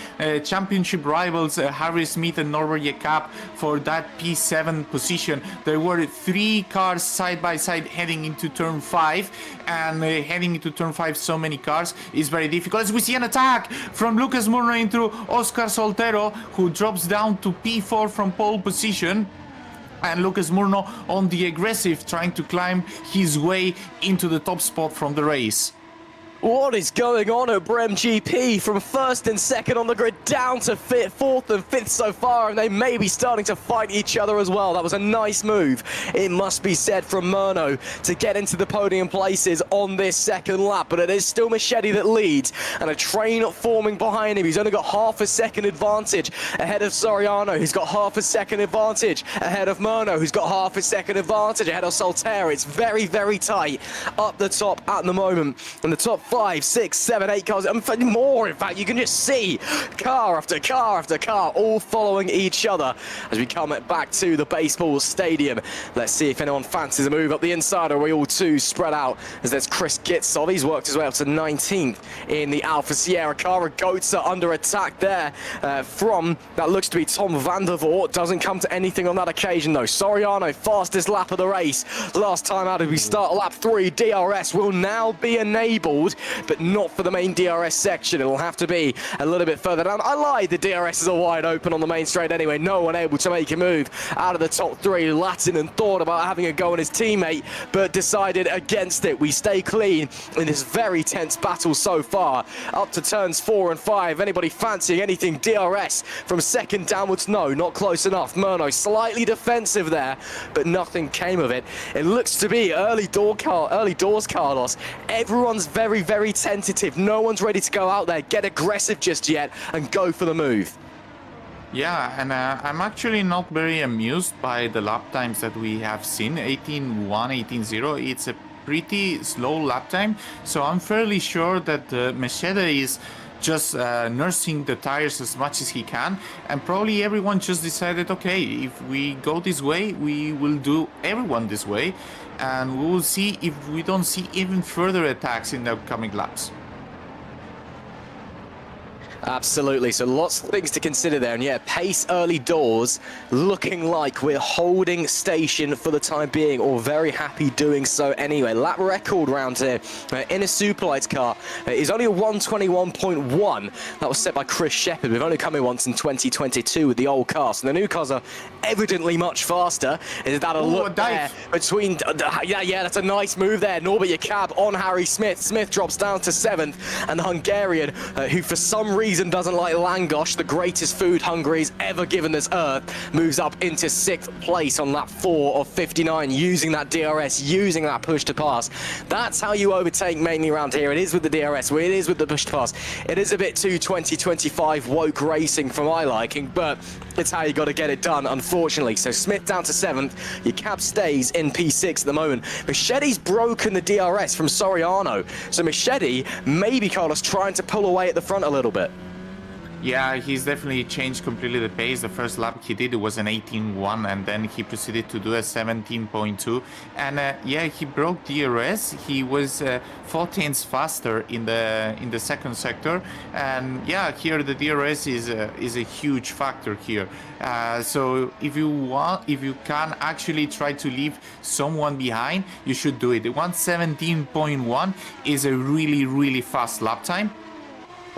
championship rivals Harry Smith and Norbert Jakob for that P7 position. There were 3 cars side by side heading into turn 5, and heading into turn 5 so many cars is very difficult. As we see an attack from Lucas Murno into Oscar Soltero, who drops down to P4 from pole position. And Lucas Murno on the aggressive, trying to climb his way into the top spot from the race. What is going on at Brem GP? From 1st and 2nd on the grid down to 4th and 5th so far, and they may be starting to fight each other as well. That was a nice move, it must be said, from Murno to get into the podium places on this second lap, but it is still Machete that leads, and a train forming behind him. He's only got half a second advantage ahead of Soriano, who's got half a second advantage ahead of Murno, who's got half a second advantage ahead of Solterra. It's very, very tight up the top at the moment, and the top 5, 6, 7, 8 cars, and more, in fact. You can just see car after car after car all following each other as we come back to the baseball stadium. Let's see if anyone fancies a move up the inside, or are we all too spread out? As there's Chris Gitsoff, he's worked his way up to 19th in the Alpha Sierra car. Goats are under attack there from, that looks to be Tom van der Voort. Doesn't come to anything on that occasion though. Soriano, fastest lap of the race. Last time out, as we start lap 3, DRS will now be enabled. field, but not for the main DRS section. It'll have to be a little bit further down. I lied, the DRS are wide open on the main straight anyway. No one able to make a move out of the top three. Latin thought about having a go on his teammate, but decided against it. We stay clean in this very tense battle so far. Up to turns 4 and 5. Anybody fancying anything DRS from second downwards? No, not close enough. Murno slightly defensive there, but nothing came of it. It looks to be early doors, Carlos. Everyone's very, very tentative. No one's ready to go out there, get aggressive just yet, and go for the move. Yeah, and I'm actually not very amused by the lap times that we have seen. 18.1, 18.0. It's a pretty slow lap time, so I'm fairly sure that Machete is just nursing the tires as much as he can, and probably everyone just decided, okay, if we go this way, we will do everyone this way, and we will see if we don't see even further attacks in the upcoming laps. Absolutely, so lots of things to consider there, and yeah, pace early doors, looking like we're holding station for the time being, or very happy doing so anyway. Lap record round here in a Superlights car is only a 121.1. That was set by Chris Shepherd. We've only come in once in 2022 with the old cars, and the new cars are evidently much faster. Is that a look there between... yeah, that's a nice move there. Norbert Jakab on Harry Smith. Smith drops down to 7th, and the Hungarian, who for some reason doesn't like Langosh, the greatest food Hungary's ever given this earth, moves up into 6th place on lap 4 of 59, using that DRS, using that push to pass. That's how you overtake mainly around here. It is with the DRS, it is with the push to pass. It is a bit too 2025 woke racing for my liking, but it's how you got to get it done, unfortunately. So Smith down to 7th, your cab stays in P6 at the moment. Machete's broken the DRS from Soriano, so Machete maybe, Carlos, trying to pull away at the front a little bit. Yeah, he's definitely changed completely the pace. The first lap he did, it was an 18.1, and then he proceeded to do a 17.2. And yeah, he broke DRS. He was 4 tenths faster in the second sector. And yeah, here the DRS is a huge factor here. So if you can actually try to leave someone behind, you should do it. The 117.1 is a really, really fast lap time.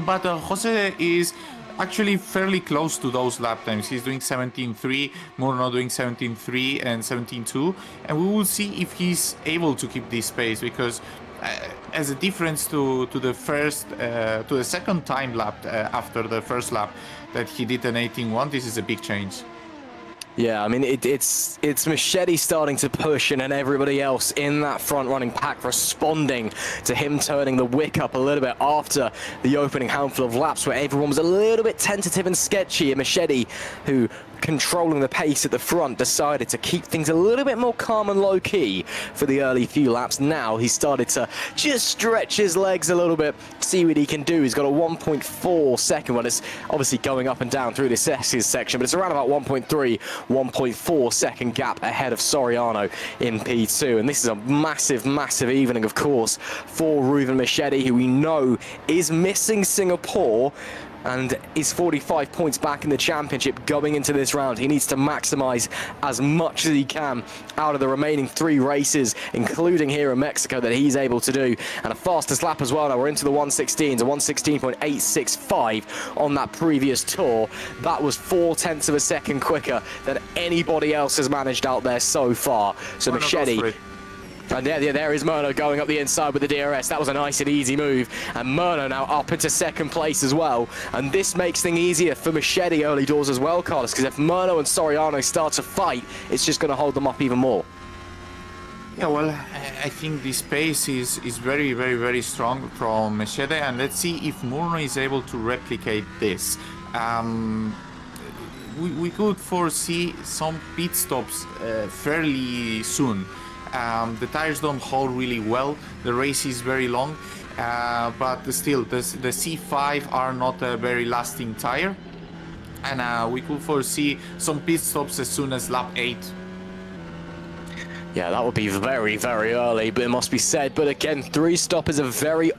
But Jose is actually fairly close to those lap times. He's doing 17.3, Murno doing 17.3 and 17.2, and we will see if he's able to keep this pace, because as a difference to the second time lap after the first lap that he did an 18.1, this is a big change. Yeah, I mean, it's Machete starting to push, and then everybody else in that front-running pack responding to him turning the wick up a little bit after the opening handful of laps where everyone was a little bit tentative and sketchy. And Machete, who controlling the pace at the front, decided to keep things a little bit more calm and low-key for the early few laps. Now he started to just stretch his legs a little bit, see what he can do. He's got a 1.4 second one. It's obviously going up and down through this section, but it's around about 1.3, 1.4 second gap ahead of Soriano in P2. And this is a massive, massive evening, of course, for Ruben Machete, who we know is missing Singapore and is 45 points back in the championship going into this round. He needs to maximize as much as he can out of the remaining 3 races, including here in Mexico, that he's able to do. And a fastest lap as well. Now we're into the 116s, a 116.865 on that previous tour. That was 4 tenths of a second quicker than anybody else has managed out there so far. So Machete... And there is Murno going up the inside with the DRS. That was a nice and easy move. And Murno now up into second place as well. And this makes things easier for Machete early doors as well, Carlos, because if Murno and Soriano start to fight, it's just going to hold them up even more. Yeah, well, I think this pace is very, very, very strong from Machete. And let's see if Murno is able to replicate this. We could foresee some pit stops fairly soon. The tires don't hold really well, the race is very long, but still the C5 are not a very lasting tire, and we could foresee some pit stops as soon as lap 8. Yeah, that would be very, very early, but it must be said. But again, 3-stop is a very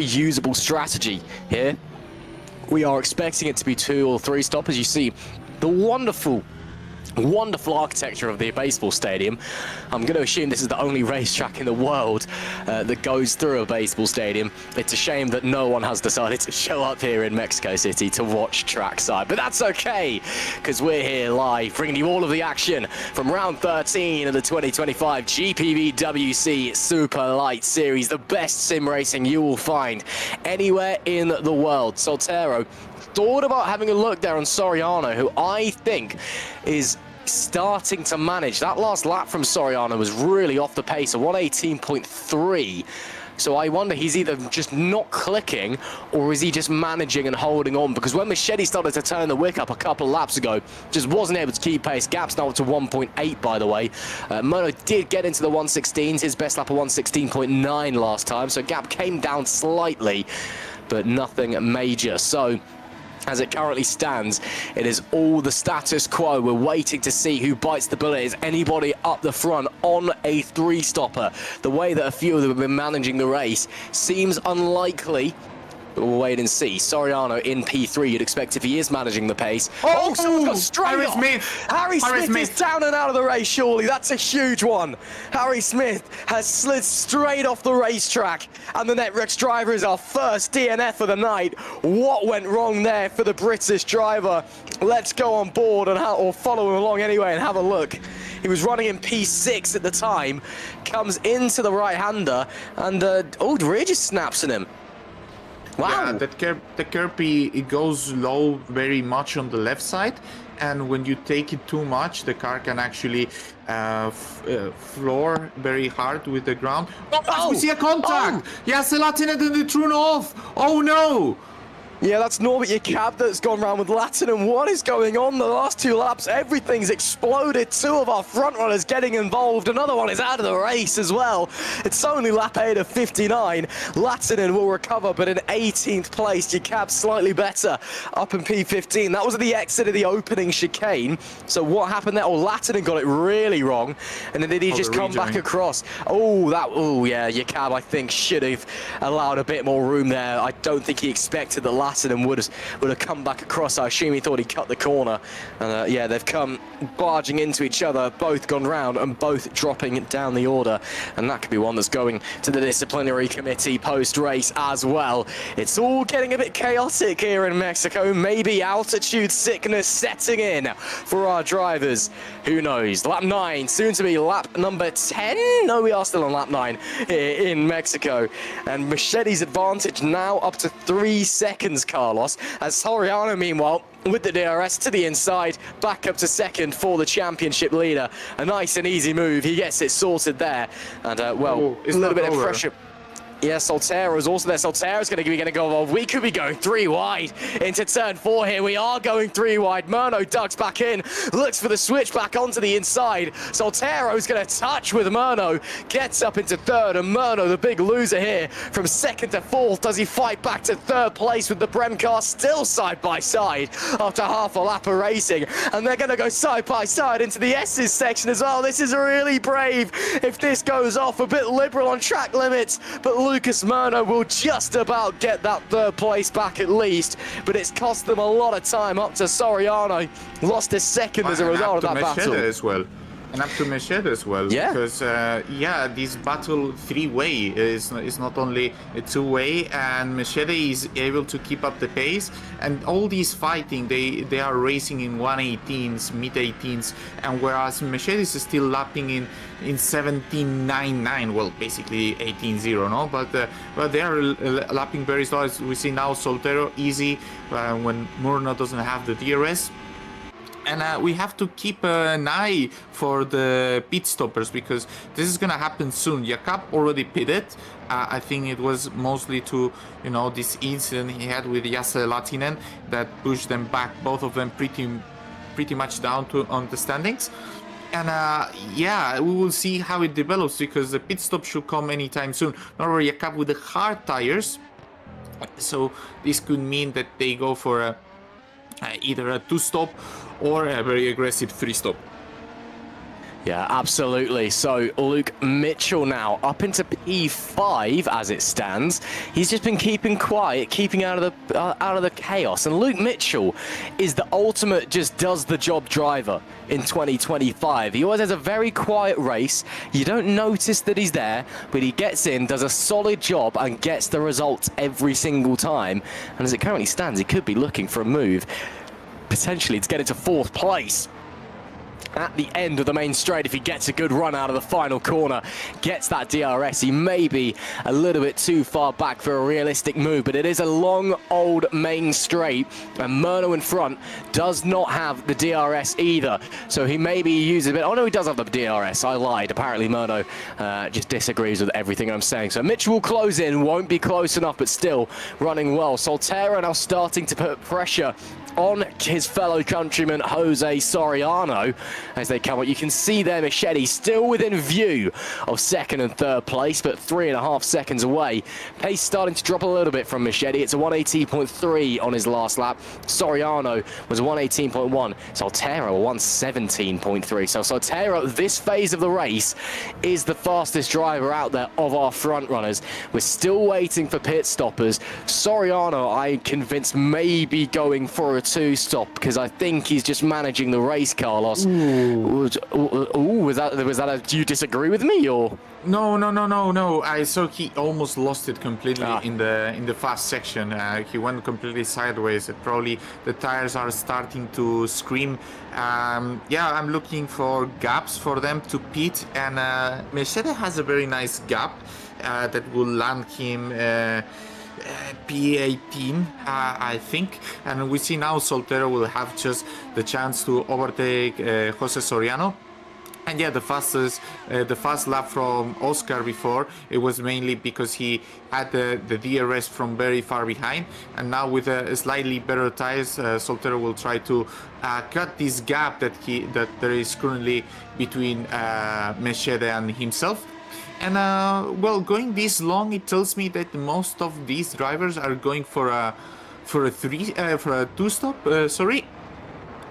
usable strategy here. We are expecting it to be 2 or 3 stop, as you see the wonderful Wonderful architecture of the baseball stadium. I'm going to assume this is the only racetrack in the world that goes through a baseball stadium. It's a shame that no one has decided to show up here in Mecixo City to watch trackside, but that's okay, because we're here live, bringing you all of the action from round 13 of the 2025 GPVWC Superlights Series, the best sim racing you will find anywhere in the world. Soltero thought about having a look there on Soriano, who I think is starting to manage. That last lap from Soriano was really off the pace, a 118.3. So I wonder, he's either just not clicking, or is he just managing and holding on? Because when Machete started to turn the wick up a couple of laps ago, just wasn't able to keep pace. Gap's now up to 1.8, by the way. Mono did get into the 116s, his best lap of 116.9 last time, so Gap came down slightly, but nothing major. So as it currently stands, it is all the status quo. We're waiting to see who bites the bullet. Is anybody up the front on a three-stopper? The way that a few of them have been managing the race seems unlikely, but we'll wait and see. Soriano in P3, you'd expect if he is managing the pace. Oh, someone's got straight Harry off. Smith. Harry Smith is down and out of the race, surely. That's a huge one. Harry Smith has slid straight off the racetrack, and the Netrex driver is our first DNF of the night. What went wrong there for the British driver? Let's go on board and or follow him along anyway and have a look. He was running in P6 at the time, comes into the right-hander, and oh, the rear just snaps at him. Wow. Yeah, the curb, it goes low very much on the left side, and when you take it too much, the car can actually floor very hard with the ground. Oh, we see a contact! Yeah, Selatinen and the Trun off! Oh no! Yeah, that's Norbert Jakab that's gone round with Latin, and what is going on the last two laps? Everything's exploded. Two of our front runners getting involved. Another one is out of the race as well. It's only lap 8 of 59. Latinen will recover, but in 18th place. Jakab slightly better up in P15. That was at the exit of the opening chicane. So what happened there? Oh, Latinen got it really wrong. And then did he just come back across? Oh, yeah, Jakab, I think, should have allowed a bit more room there. I don't think he expected that Latinen would have come back across. I assume he thought he cut the corner, and yeah, they've come barging into each other, both gone round and both dropping down the order, and that could be one that's going to the disciplinary committee post-race as well. It's all getting a bit chaotic here in Mexico. Maybe altitude sickness setting in for our drivers. Who knows? Lap 9, soon to be lap number 10? No, we are still on lap 9 here in Mexico, and Machete's advantage now up to 3 seconds, Carlos, as Soriano, meanwhile, with the DRS to the inside, back up to second for the championship leader. A nice and easy move. He gets it sorted there. And, well, a little bit of pressure. Yeah, Soltero is also there. Soltero's going to go involved. We could be going 3 wide into turn 4 here. We are going 3 wide. Murno ducks back in, looks for the switch back onto the inside. Soltero's going to touch with Murno, gets up into third, and Murno, the big loser here, from second to fourth. Does he fight back to third place with the Brem car still side by side after half a lap of racing? And they're going to go side by side into the S's section as well. This is really brave if this goes off, a bit liberal on track limits, but Lucas Murno will just about get that third place back at least, but it's cost them a lot of time up to Soriano. Lost a second as a result of that battle. As well. And up to Machete as well, yeah. Because yeah, this battle 3-way is not only a 2-way, and Machete is able to keep up the pace. And all these fighting, they are racing in 118s, mid 18s, and whereas Machete is still lapping in 17.99, well, basically 18.0, no? But they are lapping very slow. As we see now, Soltero easy when Murno doesn't have the DRS. And we have to keep an eye for the pit stoppers, because this is gonna happen soon. Jakab already pitted. I think it was mostly to, you know, this incident he had with Jase Latinen that pushed them back, both of them pretty much down to on the standings. And yeah, we will see how it develops, because the pit stop should come anytime soon. However, Jakab with the hard tires, so this could mean that they go for either a 2-stop or a very aggressive 3-stop. Yeah, absolutely. So Luke Mitchell now up into P5 as it stands. He's just been keeping quiet, keeping out of the chaos. And Luke Mitchell is the ultimate just does the job driver in 2025. He always has a very quiet race. You don't notice that he's there, but he gets in, does a solid job, and gets the results every single time. And as it currently stands, he could be looking for a move, potentially to get into 4th place at the end of the main straight. If he gets a good run out of the final corner, gets that DRS, he may be a little bit too far back for a realistic move, but it is a long old main straight, and Murno in front does not have the DRS either, so he maybe uses a bit. Oh no, he does have the DRS, I lied. Apparently Murno just disagrees with everything I'm saying. So Mitchell will close in, won't be close enough, but still running well. Soltero now starting to put pressure on his fellow countryman Jose Soriano as they come up. You can see there Machete still within view of 2nd and 3rd place, but 3.5 seconds away. Pace starting to drop a little bit from Machete. It's a 118.3 on his last lap. Soriano was 118.1. Soltero 117.3. So Soltero, this phase of the race, is the fastest driver out there of our front runners. We're still waiting for pit stoppers. Soriano, I'm convinced, may be going for a 2-stop, because I think he's just managing the race, Carlos. Ooh, was that do you disagree with me, or? No. I saw he almost lost it completely in the fast section. He went completely sideways. Probably the tires are starting to scream. Yeah, I'm looking for gaps for them to pit, and Machete has a very nice gap that will land him P18, I think, and we see now Soltero will have just the chance to overtake Jose Soriano. And yeah, the fast lap from Oscar before, it was mainly because he had the DRS from very far behind, and now with a slightly better tires, Soltero will try to cut this gap that there is currently between Machete and himself. And well, going this long, it tells me that most of these drivers are going for a 2-stop. Sorry.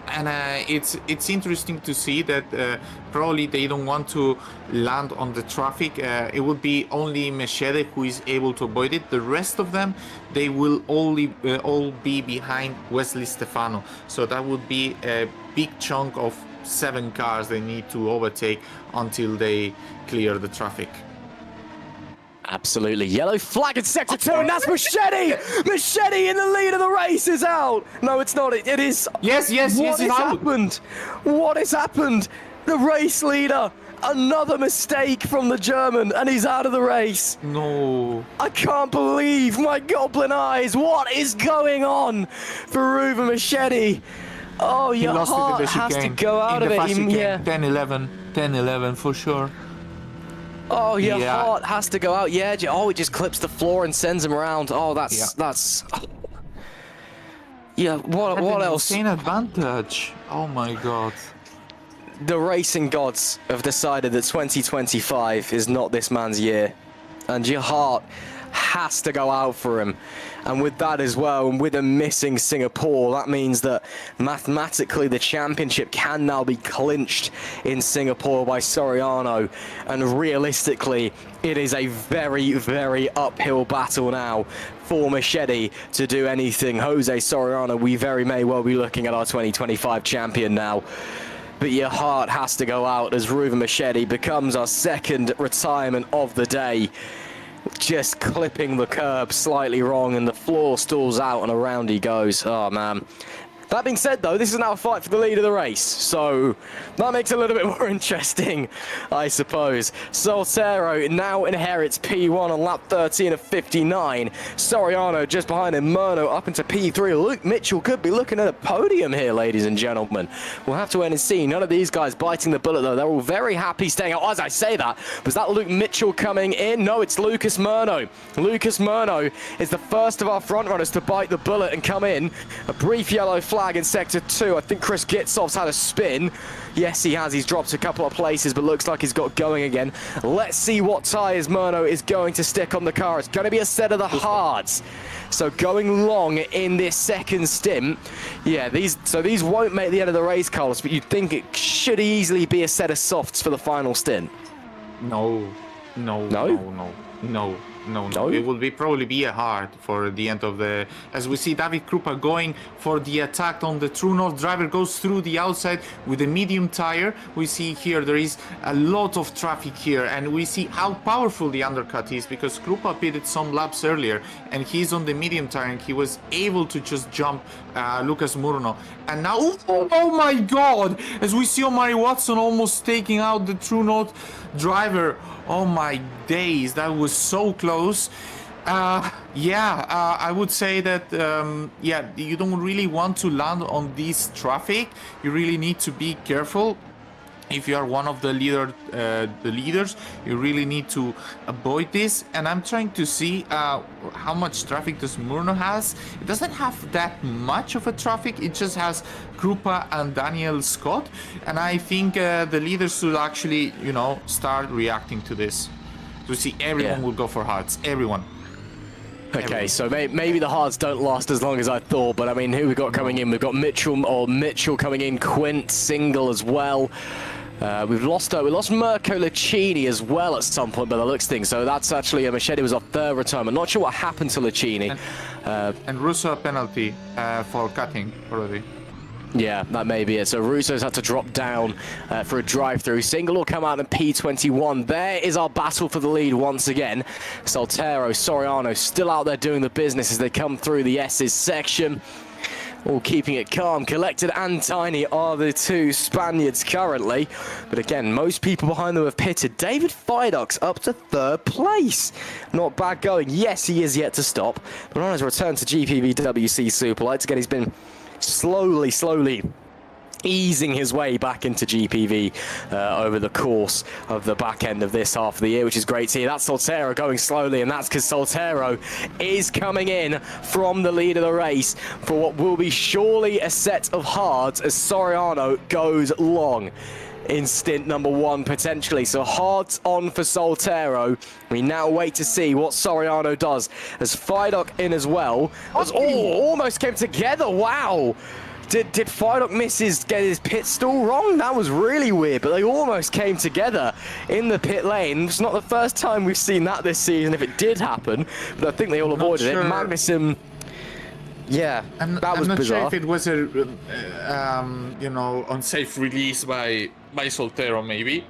And it's interesting to see that probably they don't want to land on the traffic. It will be only Machete who is able to avoid it. The rest of them, they will all be behind Wesley Stefano. So that would be a big chunk of 7 cars they need to overtake until they clear the traffic. Absolutely. Yellow flag in sector 2, and that's Machete! Machete in the lead of the race is out! No, it's not. It is. Yes, what has happened? What has happened? The race leader. Another mistake from the German, and he's out of the race. No. I can't believe my goblin eyes. What is going on for Ruben Machete? Oh, your heart has to go out of it. 10-11 for sure. Oh, your heart has to go out. Yeah. Oh, it just clips the floor and sends him around. Oh, that's. Yeah. What else? Insane advantage. Oh my God. The racing gods have decided that 2025 is not this man's year, and your heart has to go out for him. And with that as well, and with him missing Singapore, that means that mathematically the championship can now be clinched in Singapore by Soriano, and realistically it is a very, very uphill battle now for Machete to do anything. Jose Soriano, we very may well be looking at our 2025 champion now. But your heart has to go out as Ruben Machete becomes our 2nd retirement of the day. Just clipping the curb slightly wrong, and the floor stalls out, and around he goes. Oh, man. That being said, though, this is now a fight for the lead of the race, so that makes it a little bit more interesting, I suppose. Soltero now inherits P1 on lap 13 of 59. Soriano just behind him. Murno up into P3. Luke Mitchell could be looking at a podium here, ladies and gentlemen. We'll have to wait and see. None of these guys biting the bullet, though. They're all very happy staying out. As I say that, was that Luke Mitchell coming in? No, it's Lucas Murno. Lucas Murno is the first of our front runners to bite the bullet and come in. A brief yellow flag flag in Sector 2. I think Chris Gitsov's had a spin. Yes, he has. He's dropped a couple of places, but looks like he's got going again. Let's see what tyres Murno is going to stick on the car. It's going to be a set of the hards. So going long in this second stint. Yeah, these won't make the end of the race, Carlos, but you'd think it should easily be a set of softs for the final stint. No. It will probably be a hard for the end of the... As we see David Krupa going for the attack on the True North. Driver goes through the outside with a medium tire. We see here there is a lot of traffic here, and we see how powerful the undercut is, because Krupa pitted some laps earlier and he's on the medium tire and he was able to just jump Lucas Murno. And now, oh my god, as we see Omari Watson almost taking out the True North driver. Oh my days, that was so close. I would say that you don't really want to land on this traffic. You really need to be careful. If you are one of the leaders, you really need to avoid this. And I'm trying to see how much traffic does Murno has. It doesn't have that much of a traffic. It just has Krupa and Daniel Scott. And I think the leaders should actually, start reacting to this. To see everyone will go for hearts. Everyone. Okay, so maybe the hards don't last as long as I thought, but I mean, who we got coming in? We've got Mitchell coming in, Quint single as well. We lost Mirko Lucchini as well at some point by the looks of things. So that's actually Machete was our third return. I'm not sure what happened to Lucchini. And Russo a penalty for cutting already. Yeah, that may be it. So Russo's had to drop down for a drive-through. Single will come out in P21. There is our battle for the lead once again. Soltero, Soriano still out there doing the business as they come through the S's section. All keeping it calm, collected and tiny are the two Spaniards currently. But again, most people behind them have pitted. David Fidok's up to third place. Not bad going. Yes, he is yet to stop. But on his return to GPVWC Superlights, again, he's been slowly easing his way back into GPV over the course of the back end of this half of the year, which is great to see. That's Soltero going slowly, and that's because Soltero is coming in from the lead of the race for what will be surely a set of hards as Soriano goes long in stint number 1 potentially. So hards on for Soltero. We now wait to see what Soriano does as Fidok in as well. Almost came together. Wow. Did Fidok get his pit stall wrong? That was really weird, but they almost came together in the pit lane. It's not the first time we've seen that this season, if it did happen, but I think they all avoided it. Magnussen, yeah, that was bizarre. I'm not sure if it was a, unsafe release by Soltero, maybe.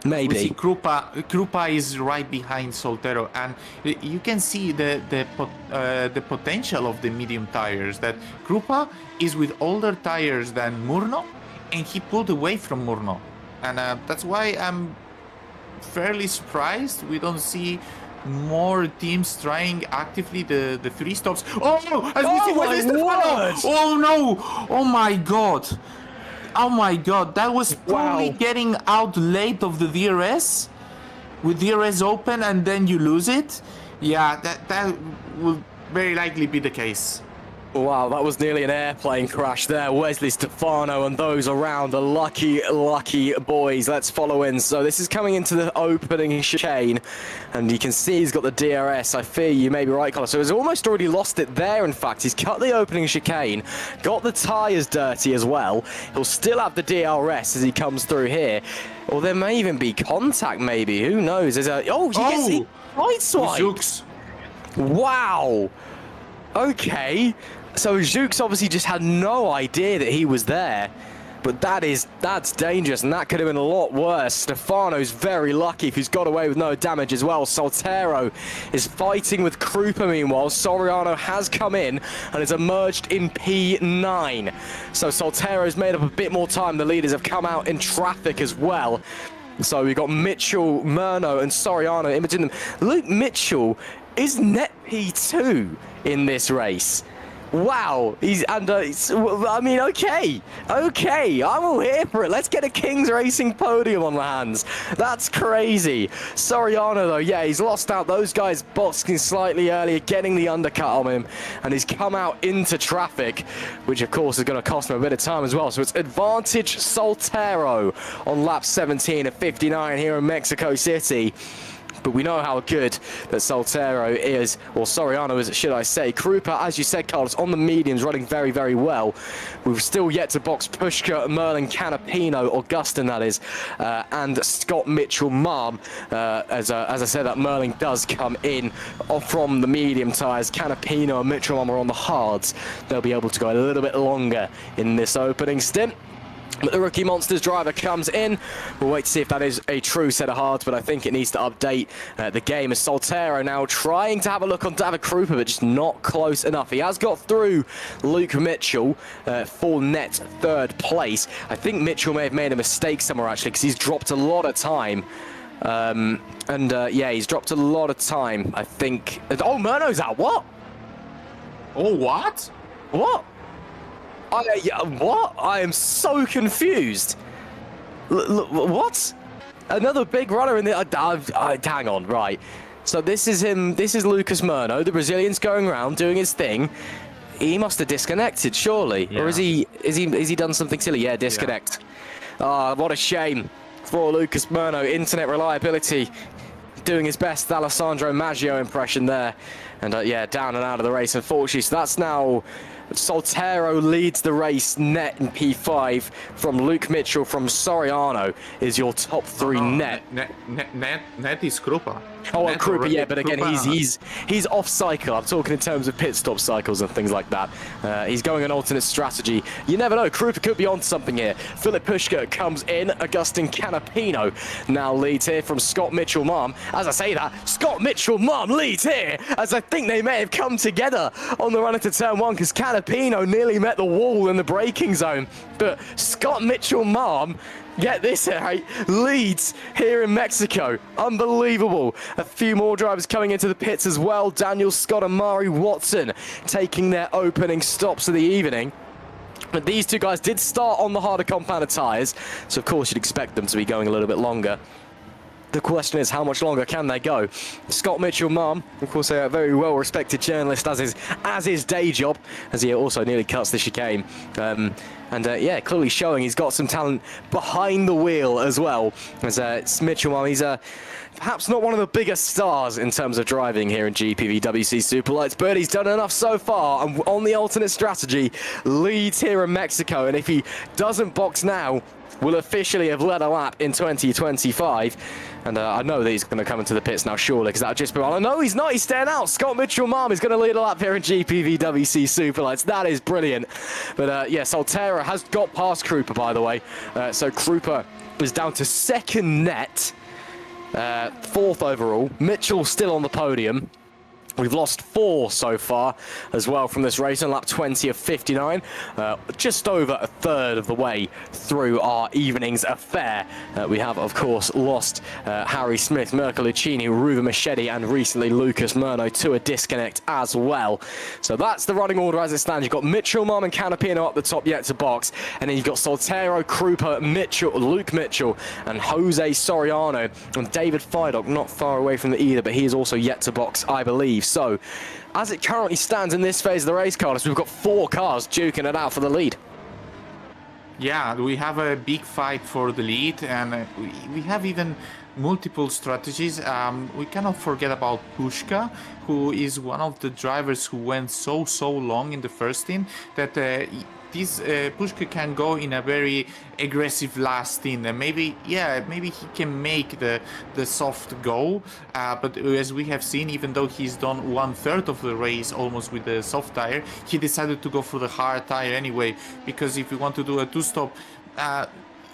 Maybe. We see Krupa is right behind Soltero, and you can see the potential of the medium tires. That Krupa is with older tires than Murno, and he pulled away from Murno, and that's why I'm fairly surprised we don't see more teams trying actively the 3 stops. Oh no! Oh my god! Oh my god, that was probably getting out late of the DRS, with DRS open and then you lose it. Yeah, that will very likely be the case. Wow, that was nearly an airplane crash there. Wesley Stefano and those around the lucky boys. Let's follow in. So this is coming into the opening chicane, and you can see he's got the DRS. I fear you may be right, Carlos. So he's almost already lost it there, in fact. He's cut the opening chicane, got the tyres dirty as well. He'll still have the DRS as he comes through here. Or there may even be contact, maybe. Who knows? There's a... he gets the right swipe. Wow. Okay. So Zooks obviously just had no idea that he was there, but that's dangerous, and that could have been a lot worse. Stefano's very lucky if he's got away with no damage as well. Soltero is fighting with Krupa meanwhile. Soriano has come in and has emerged in P9. So Soltero's made up a bit more time. The leaders have come out in traffic as well. So we've got Mitchell, Murno, and Soriano in between them. Luke Mitchell is net P2 in this race. Wow, I mean, okay, I'm all here for it. Let's get a Kings Racing podium on the hands. That's crazy. Soriano, though, yeah, he's lost out. Those guys boxing slightly earlier, getting the undercut on him, and he's come out into traffic, which, of course, is going to cost him a bit of time as well. So it's advantage Soltero on lap 17 of 59 here in Mexico City. But we know how good that Soltero is, or Soriano is, should I say. Krupa, as you said, Carlos, on the mediums, running very, very well. We've still yet to box Pushka, Merlin, Canapino, Augustin, that is, and Scott Mitchell-Marm. As I said, that Merlin does come in from the medium tyres. Canapino and Mitchell-Marm are on the hards. They'll be able to go a little bit longer in this opening stint. But the Rookie Monsters driver comes in. We'll wait to see if that is a true set of hards, but I think it needs to update the game. As Soltero now trying to have a look on David Krupa, but just not close enough. He has got through Luke Mitchell for net third place. I think Mitchell may have made a mistake somewhere, actually, because he's dropped a lot of time. Yeah, he's dropped a lot of time, I think. Oh, Murno's out. What? Oh, what? What? What? I am so confused. What? Another big runner in the... hang on, right. So this is him. This is Lucas Murno. The Brazilian's going around doing his thing. He must have disconnected, surely. Yeah. Or is he done something silly? Yeah, disconnect. Yeah. What a shame for Lucas Murno. Internet reliability doing his best Alessandro Maggio impression there. And yeah, down and out of the race, unfortunately. So that's now... Soltero leads the race net in P5 from Luke Mitchell from Soriano is your top three net. Net is Krupa. Oh, well, Krupa, yeah, but again, he's off cycle. I'm talking in terms of pit stop cycles and things like that. He's going an alternate strategy. You never know. Krupa could be on something here. Philip Pushka comes in. Augustin Canapino now leads here from Scott Mitchell-Marm. As I say that, Scott Mitchell-Marm leads here, as I think they may have come together on the run into turn one, because Canapino nearly met the wall in the braking zone. But Scott Mitchell-Marm, get this right, leads here in Mexico. Unbelievable. A few more drivers coming into the pits as well. Daniel Scott and Mari Watson taking their opening stops of the evening. But these two guys did start on the harder compounded tyres, so of course you'd expect them to be going a little bit longer. The question is, how much longer can they go? Scott Mitchell-Marm, of course, a very well-respected journalist, as his day job, as he also nearly cuts the chicane. Yeah, clearly showing he's got some talent behind the wheel as well. As Mitchell-Marm, he's perhaps not one of the biggest stars in terms of driving here in GPVWC Superlights, but he's done enough so far, and on the alternate strategy, leads here in Mexico. And if he doesn't box now, will officially have led a lap in 2025. And I know that he's going to come into the pits now, surely, because that'll just be on. No, he's not. He's staying out. Scott Mitchell-Marm is going to lead a lap here in GPVWC Superlights. That is brilliant. But yeah, Soltero has got past Krupa, by the way. So Krupa is down to second net, fourth overall. Mitchell still on the podium. We've lost 4 so far as well from this race on lap 20 of 59. Just over a third of the way through our evening's affair. We have, of course, lost Harry Smith, Mirko Lucchini, Ruva Machete, and recently Lucas Murno to a disconnect as well. So that's the running order as it stands. You've got Mitchell-Marm and Canapino up the top yet to box. And then you've got Soltero, Krupa, Mitchell, Luke Mitchell, and Jose Soriano. And David Fidok not far away from the either, but he is also yet to box, I believe. So, as it currently stands in this phase of the race, Carlos, we've got 4 cars duking it out for the lead. Yeah, we have a big fight for the lead, and we have even multiple strategies. We cannot forget about Pushka, who is one of the drivers who went so long in the first stint that this Pushka can go in a very aggressive last stint, and maybe he can make the soft go, but as we have seen, even though he's done 1/3 of the race almost with the soft tire, he decided to go for the hard tire anyway, because if you want to do a 2-stop,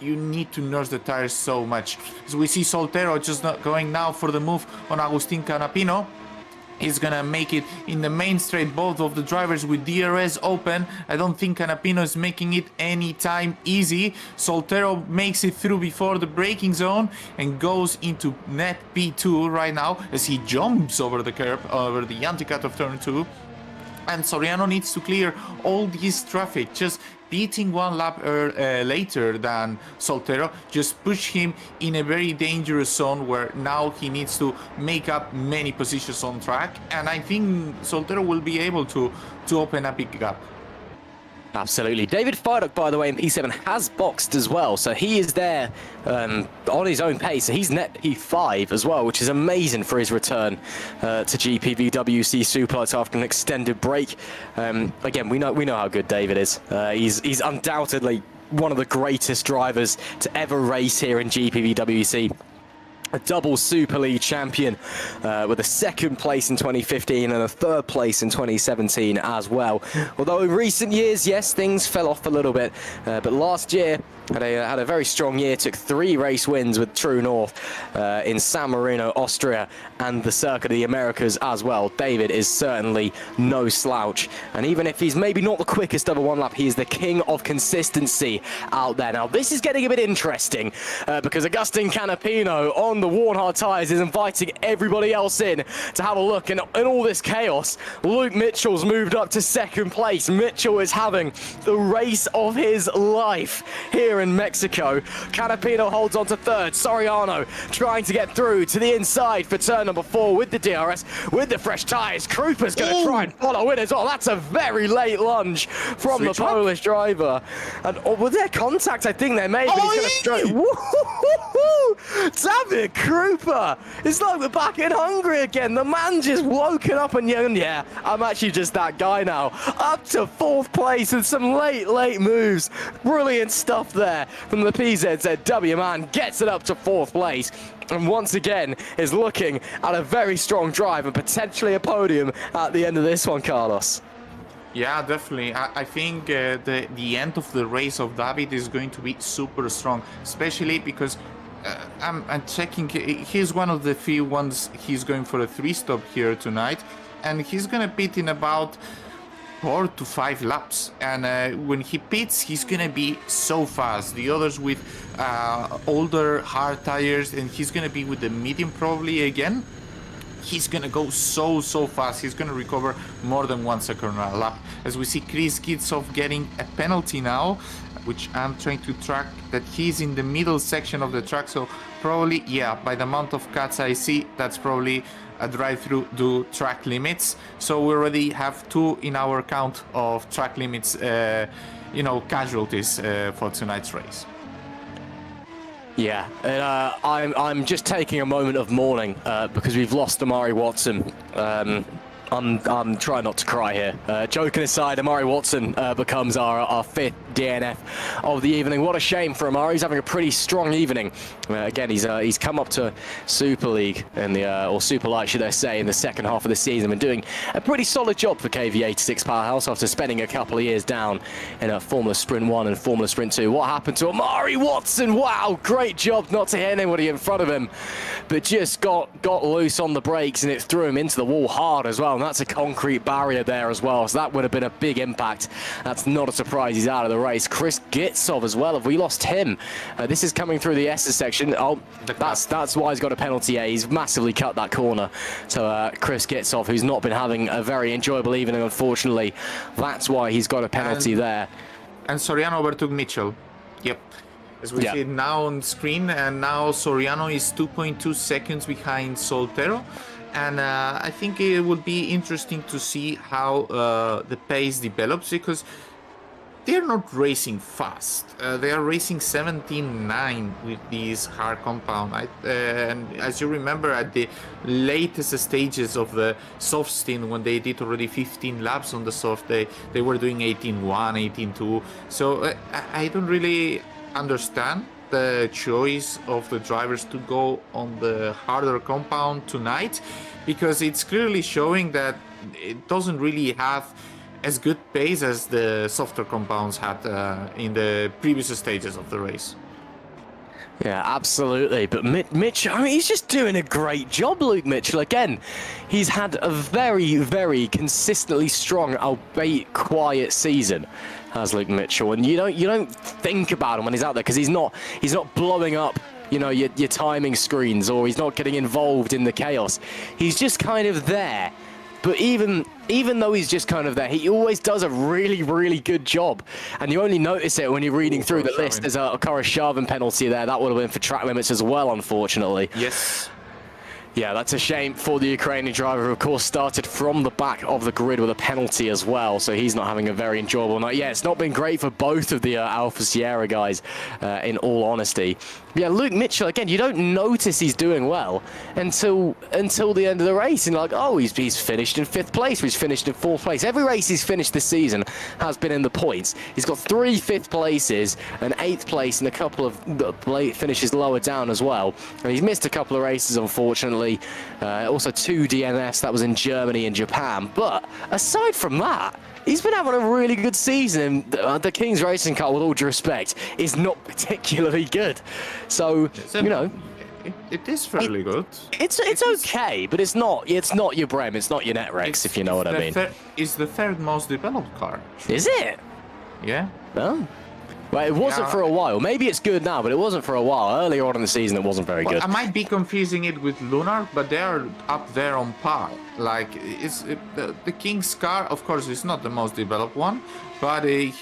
you need to nurse the tires so much. So we see Soltero just not going now for the move on Agustin Canapino. He's gonna make it in the main straight, both of the drivers with DRS open. I don't think Canapino is making it anytime easy. Soltero makes it through before the braking zone and goes into net P2 right now as he jumps over the curb, over the anti-cut of turn 2. And Soriano needs to clear all this traffic. Just beating one lap later than Soltero just push him in a very dangerous zone where now he needs to make up many positions on track. And I think Soltero will be able to open a big gap. Absolutely. David Fiduk, by the way, in P7 has boxed as well, so he is there on his own pace. So he's net P5 as well, which is amazing for his return to GPVWC Superlights after an extended break. Again, we know how good David is. He's undoubtedly one of the greatest drivers to ever race here in GPVWC. A double Super League champion with a second place in 2015 and a third place in 2017 as well. Although in recent years, yes, things fell off a little bit, but last year had a very strong year, took 3 race wins with True North in San Marino, Austria, and the Circuit of the Americas as well. David is certainly no slouch, and even if he's maybe not the quickest over one lap, he is the king of consistency out there. Now this is getting a bit interesting because Agustin Canapino on the worn hard tyres is inviting everybody else in to have a look, and in all this chaos, Luke Mitchell's moved up to second place. Mitchell is having the race of his life here in Mexico. Canapino holds on to third. Soriano trying to get through to the inside for turn number 4 with the DRS, with the fresh tyres. Krupa's going to try and follow in as well. That's a very late lunge from the Polish driver. And with their contact, I think they made, but he's going to straight. David Krupa! It's like we're back in Hungary again. The man just woken up and yeah, I'm actually just that guy now. Up to 4th place with some late moves. Brilliant stuff there from the PZZW man. Gets it up to 4th place. And once again is looking at a very strong drive and potentially a podium at the end of this one, Carlos. Yeah, definitely. I think the end of the race of David is going to be super strong, especially because I'm checking. He's one of the few ones. He's going for a 3-stop here tonight, and he's gonna pit in about 4 to 5 laps. And when he pits, he's gonna be so fast. The others with older hard tires, and he's gonna be with the medium probably again. He's gonna go so fast. He's gonna recover more than 1 second a lap. As we see Chris Gitsov getting a penalty now, which I'm trying to track that he's in the middle section of the track. So probably, yeah, by the amount of cuts I see, that's probably a drive-through do track limits. So we already have 2 in our count of track limits, casualties for tonight's race. Yeah, and I'm just taking a moment of mourning because we've lost Amari Watson. I'm trying not to cry here. Joking aside, Amari Watson becomes our 5th DNF of the evening. What a shame for Amari. He's having a pretty strong evening. Again, he's come up to Super League in the or Super Light, should I say, in the second half of the season, and doing a pretty solid job for KV86 Powerhouse after spending a couple of years down in Formula Sprint 1 and Formula Sprint 2. What happened to Amari Watson? Wow, great job not to hit anybody in front of him, but just got loose on the brakes, and it threw him into the wall hard as well. And that's a concrete barrier there as well, so that would have been a big impact. That's not a surprise. He's out of the race. Chris Gitsov as well. Have we lost him? This is coming through the S's section. Oh, that's why he's got a penalty. He's massively cut that corner. So Chris Gitsov, who's not been having a very enjoyable evening, unfortunately, that's why he's got a penalty there. And Soriano overtook Mitchell. Yep. As we see it now on screen, and now Soriano is 2.2 seconds behind Soltero. And I think it would be interesting to see how the pace develops, because they're not racing fast. They are racing 17.9 with this hard compound. And as you remember, at the latest stages of the soft stint, when they did already 15 laps on the soft, they were doing 18.1, 18.2. So I don't really understand the choice of the drivers to go on the harder compound tonight, because it's clearly showing that it doesn't really have as good pace as the softer compounds had in the previous stages of the race. Yeah, absolutely. But Mitchell, I mean, he's just doing a great job, Luke Mitchell. Again, he's had a very consistently strong, albeit quiet season, has Luke Mitchell. And you don't think about him when he's out there, because he's not blowing up, your timing screens, or he's not getting involved in the chaos. He's just kind of there, but even though he's just kind of there, he always does a really good job. And you only notice it when you're reading through the list. There's a Koroshavin penalty there. That would have been for track limits as well, unfortunately. Yes. Yeah, that's a shame for the Ukrainian driver, who of course started from the back of the grid with a penalty as well, so he's not having a very enjoyable night. Yeah, it's not been great for both of the Alfa Sierra guys, in all honesty. Yeah, Luke Mitchell, again, you don't notice he's doing well until the end of the race, and like, oh, he's finished in 5th place, or he's finished in 4th place. Every race he's finished this season has been in the points. He's got 3 5th places, an 8th place, and a couple of finishes lower down as well. And he's missed a couple of races, unfortunately. Also 2 DNFs, that was in Germany and Japan. But aside from that, he's been having a really good season. The King's Racing car, with all due respect, is not particularly good. So, you know, it is fairly good. It's okay, but it's not your Brem, it's not your Netrex, if you know what I mean. It's the 3rd most developed car. Is it? Yeah. Oh. Well, it wasn't for a while. Maybe it's good now, but it wasn't for a while. Earlier on in the season, it wasn't very good. I might be confusing it with Lunar, but they are up there on par. Like, the King's car, of course, is not the most developed one, but they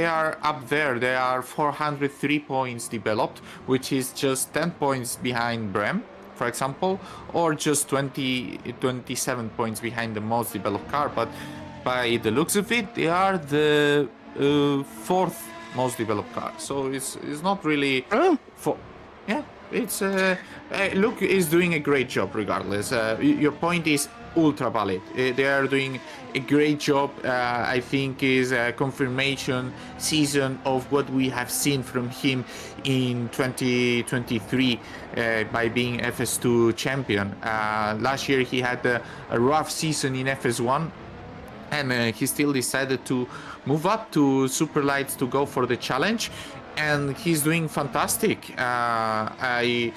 are up there. They are 403 points developed, which is just 10 points behind Brem, for example, or just 27 points behind the most developed car. But by the looks of it, they are the 4th most developed car, so it's not really it's Luke is doing a great job regardless. Your point is ultra valid. They are doing a great job. I think is a confirmation season of what we have seen from him in 2023 by being FS2 champion. Last year he had a rough season in FS1, and he still decided to move up to Superlights to go for the challenge, and he's doing fantastic. I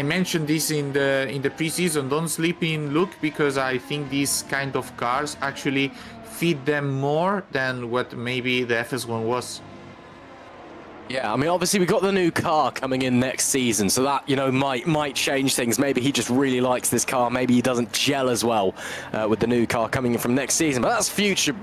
mentioned this in the preseason. Don't sleep in Luke, because I think these kind of cars actually feed them more than what maybe the FS1 was. Yeah, I mean, obviously we got the new car coming in next season, so that, you know, might change things. Maybe he just really likes this car. Maybe he doesn't gel as well with the new car coming in from next season. But that's future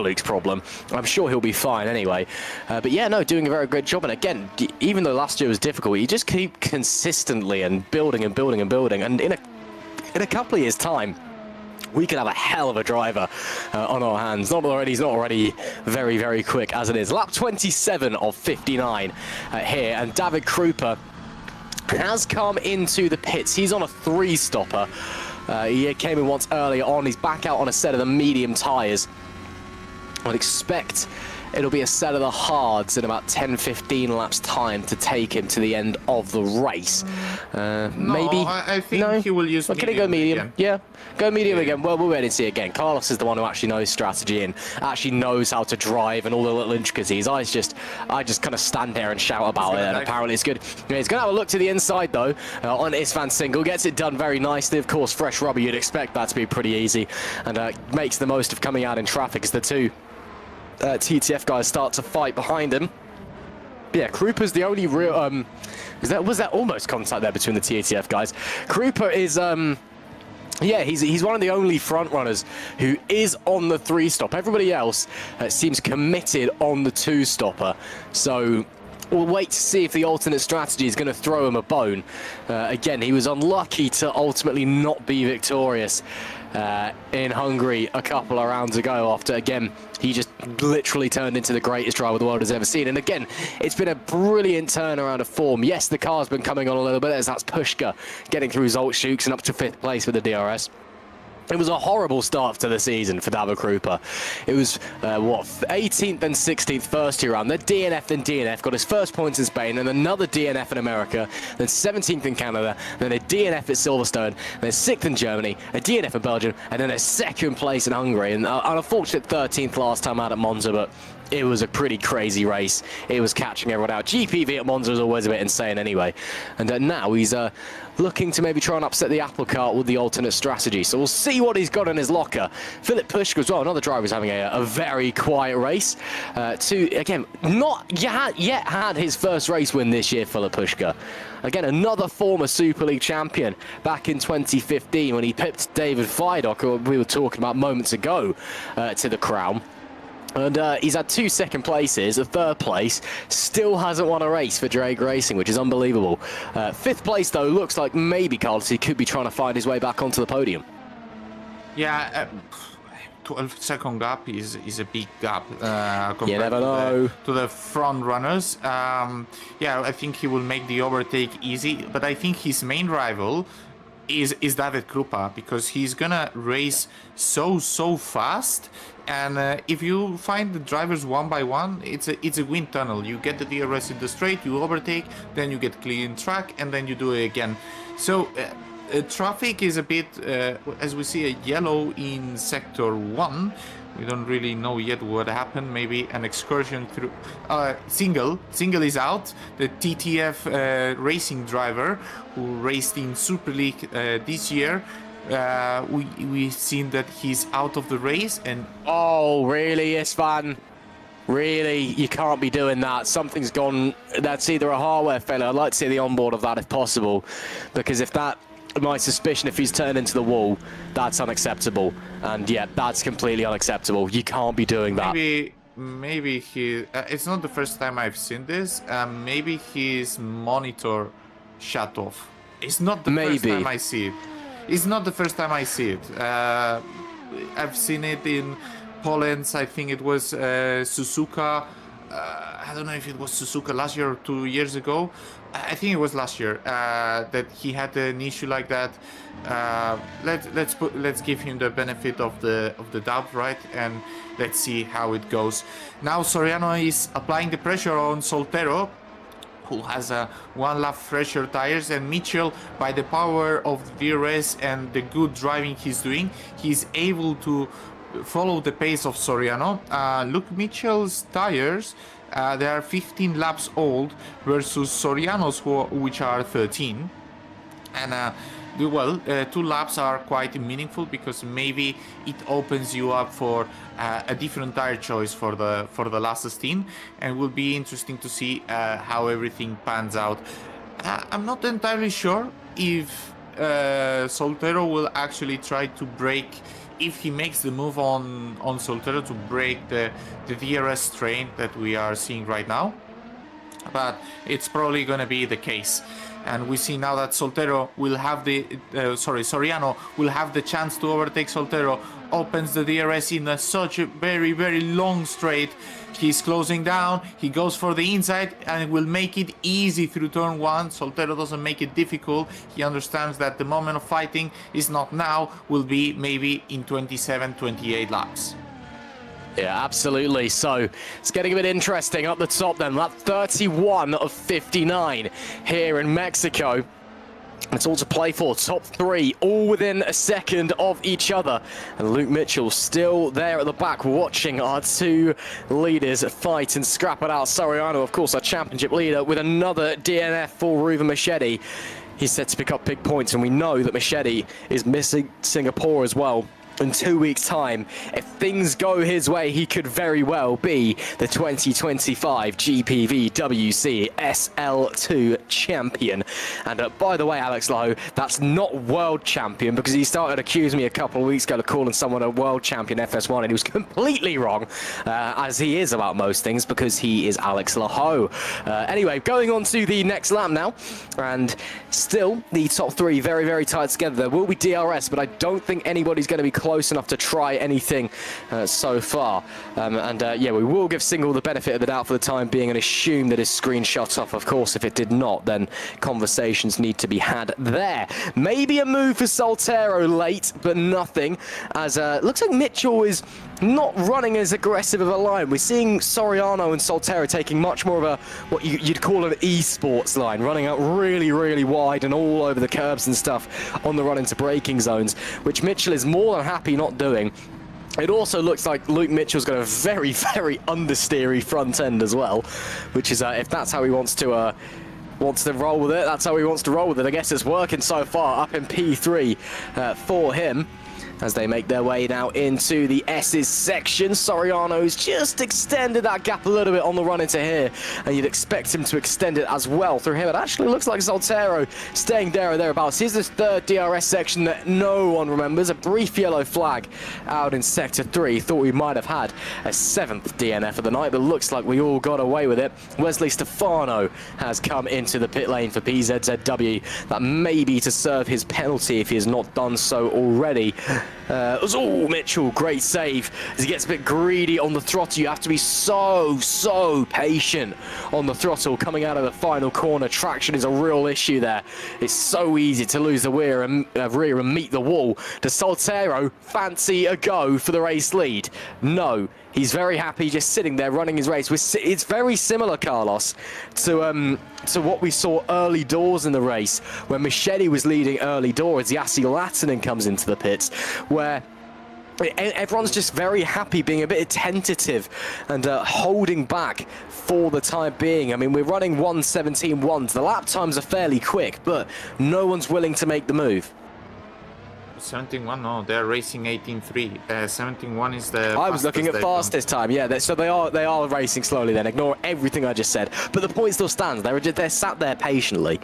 Luke's problem. I'm sure he'll be fine anyway. But yeah, no, doing a very good job. And again, even though last year was difficult, you just keep consistently and building and building and building. And in a couple of years' time, we could have a hell of a driver on our hands. He's not already very quick as it is. Lap 27 of 59 here, and David Krupa has come into the pits. He's on a 3-stopper. He came in once earlier on. He's back out on a set of the medium tyres. I'd expect it'll be a set of the hards in about 10-15 laps time to take him to the end of the race. Maybe. I think he will use medium. Can he go medium? Again. Yeah, go medium again. Well, we'll wait and see again. Carlos is the one who actually knows strategy and actually knows how to drive and all the little intricacies. I just kind of stand there and shout about it, and apparently it's good. Yeah, he's going to have a look to the inside though on Istvan Single. Gets it done very nicely. Of course, fresh rubber, you'd expect that to be pretty easy, and makes the most of coming out in traffic as the two TTF guys start to fight behind him. Yeah, Krupa's the only real was that almost contact there between the TTF guys. Krupa is yeah, he's one of the only front runners who is on the 3-stop. Everybody else seems committed on the 2-stopper. So we'll wait to see if the alternate strategy is going to throw him a bone. Again, he was unlucky to ultimately not be victorious in Hungary a couple of rounds ago, after, again, he just literally turned into the greatest driver the world has ever seen. And again, it's been a brilliant turnaround of form. Yes, the car's been coming on a little bit, as that's Pushka getting through Zoltschuk's and up to 5th place with the DRS. It was a horrible start to the season for David Krupa. It was, 18th and 16th first year round, then DNF, got his first points in Spain, and another DNF in America, then 17th in Canada, then a DNF at Silverstone, then 6th in Germany, a DNF in Belgium, and then a 2nd place in Hungary, and an unfortunate 13th last time out at Monza, but It was a pretty crazy race. It was catching everyone out. GPV at Monza was always a bit insane anyway. And now he's looking to maybe try and upset the apple cart with the alternate strategy. So we'll see what he's got in his locker. Philip Pushka as well, another driver who's having a very quiet race. Again, not yet had his first race win this year, Philip Pushka. Again, another former Super League champion back in 2015 when he pipped David Feidock, who we were talking about moments ago, to the crown. And he's had 2 second places, a third place, still hasn't won a race for Drake Racing, which is unbelievable. 5th place, though, looks like maybe Carlos, he could be trying to find his way back onto the podium. Yeah, 12-second gap is a big gap never compared know. To the front runners. Yeah, I think he will make the overtake easy, but I think his main rival is David Krupa, because he's gonna race so fast, and if you find the drivers one by one, it's a wind tunnel. You get the DRS in the straight, you overtake, then you get clean track, and then you do it again. So traffic is a bit, as we see, a yellow in sector 1. We don't really know yet what happened. Maybe an excursion through. Single is out. The TTF racing driver who raced in Super League this year. We've seen that he's out of the race. And oh, really, Istvan? Really, you can't be doing that. Something's gone. That's either a hardware failure. I'd like to see the onboard of that if possible, because if that. My suspicion, if he's turned into the wall, that's unacceptable. And yeah, that's completely unacceptable. You can't be doing that. Maybe he. It's not the first time I've seen this. Maybe his monitor shut off. It's not the first time I see it. It's not the first time I see it. I've seen it in Poland. I think it was Suzuka. I don't know if it was Suzuka last year or 2 years ago. I think it was last year that he had an issue like that. Let's give him the benefit of the doubt, right? And let's see how it goes. Now Soriano is applying the pressure on Soltero, who has a 1 lap fresher tires, and Mitchell, by the power of the DRS and the good driving he's doing, he's able to follow the pace of Soriano. Look, Mitchell's tires, they are 15 laps old versus Soriano's, which are 13. And well, 2 laps are quite meaningful, because maybe it opens you up for a different tire choice for the last stint, and it will be interesting to see how everything pans out. I'm not entirely sure if Soltero will actually try to break, if he makes the move on Soltero to break the DRS train that we are seeing right now, but it's probably going to be the case. And we see now that Soltero will have Soriano will have the chance to overtake Soltero. Opens the DRS in such a very long straight. He's closing down. He goes for the inside and will make it easy through turn 1. Soltero doesn't make it difficult. He understands that the moment of fighting is not now, will be maybe in 27-28 laps. Yeah, absolutely. So it's getting a bit interesting up the top then. Lap 31 of 59 here in Mexico. It's all to play for. Top 3, all within a second of each other. And Luke Mitchell still there at the back watching our 2 leaders fight and scrap it out. Soriano, of course, our championship leader, with another DNF for Ruven Machete. He's set to pick up big points, and we know that Machete is missing Singapore as well. In 2 weeks' time, if things go his way, he could very well be the 2025 GPVWC SL2 champion. And by the way, Alex Lowe, that's not world champion, because he started accusing me a couple of weeks ago of calling someone a world champion FS1, and he was completely wrong, as he is about most things, because he is Alex Lowe. Anyway, going on to the next lap now, and still the top 3 very tight together. There will be DRS, but I don't think anybody's going to be close enough to try anything so far. Yeah, we will give Single the benefit of the doubt for the time being and assume that his screen shut off. Of course, if it did not, then conversations need to be had there. Maybe a move for Soltero late, but nothing, as looks like Mitchell is not running as aggressive of a line. We're seeing Soriano and Soltero taking much more of a, what you'd call an esports line, running out really wide and all over the curbs and stuff on the run into braking zones, which Mitchell is more than happy not doing. It also looks like Luke Mitchell's got a very, very understeery front end as well, which is, if that's how he wants to roll with it, that's how he wants to roll with it. I guess it's working so far up in P3 for him. As they make their way now into the S's section. Soriano's just extended that gap a little bit on the run into here, and you'd expect him to extend it as well through here. It actually looks like Soltero staying there or thereabouts. Here's this third DRS section that no one remembers. A brief yellow flag out in Sector 3. Thought we might have had a 7th DNF of the night, but looks like we all got away with it. Wesley Stefano has come into the pit lane for PZZW. That may be to serve his penalty if he has not done so already. Mitchell, great save. As he gets a bit greedy on the throttle, you have to be so patient on the throttle coming out of the final corner. Traction is a real issue there. It's so easy to lose the rear and meet the wall. Does Soltero fancy a go for the race lead? No. He's very happy just sitting there running his race. It's very similar, Carlos, to what we saw early doors in the race when Machete was leading early doors. Yassi Latinen comes into the pits where everyone's just very happy, being a bit tentative and holding back for the time being. I mean, we're running 1:17.1. The lap times are fairly quick, but no one's willing to make the move. 17.1, no, they're racing 18.3. 17.1 is the I was looking at fastest time, yeah. So they are racing slowly then. Ignore everything I just said. But the point still stands. They're sat there patiently.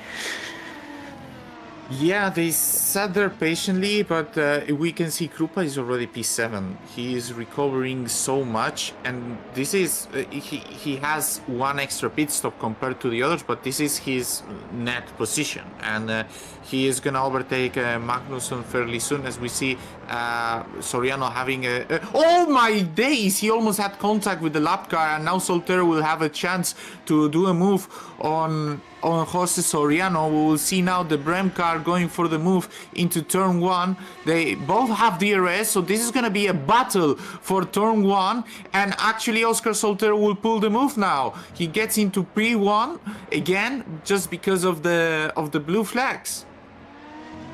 Yeah, they sat there patiently, but we can see Krupa is already P7. He is recovering so much, and this is he has one extra pit stop compared to the others, but this is his net position, and he is gonna overtake Magnusson fairly soon, as we see Soriano having oh my days! He almost had contact with the lap car, and now Soltero will have a chance to do a move on Jose Soriano. We will see now the Brem car going for the move into turn 1. They both have DRS, so this is going to be a battle for turn 1, and actually Oscar Soltero will pull the move now. He gets into P1 again just because of the blue flags.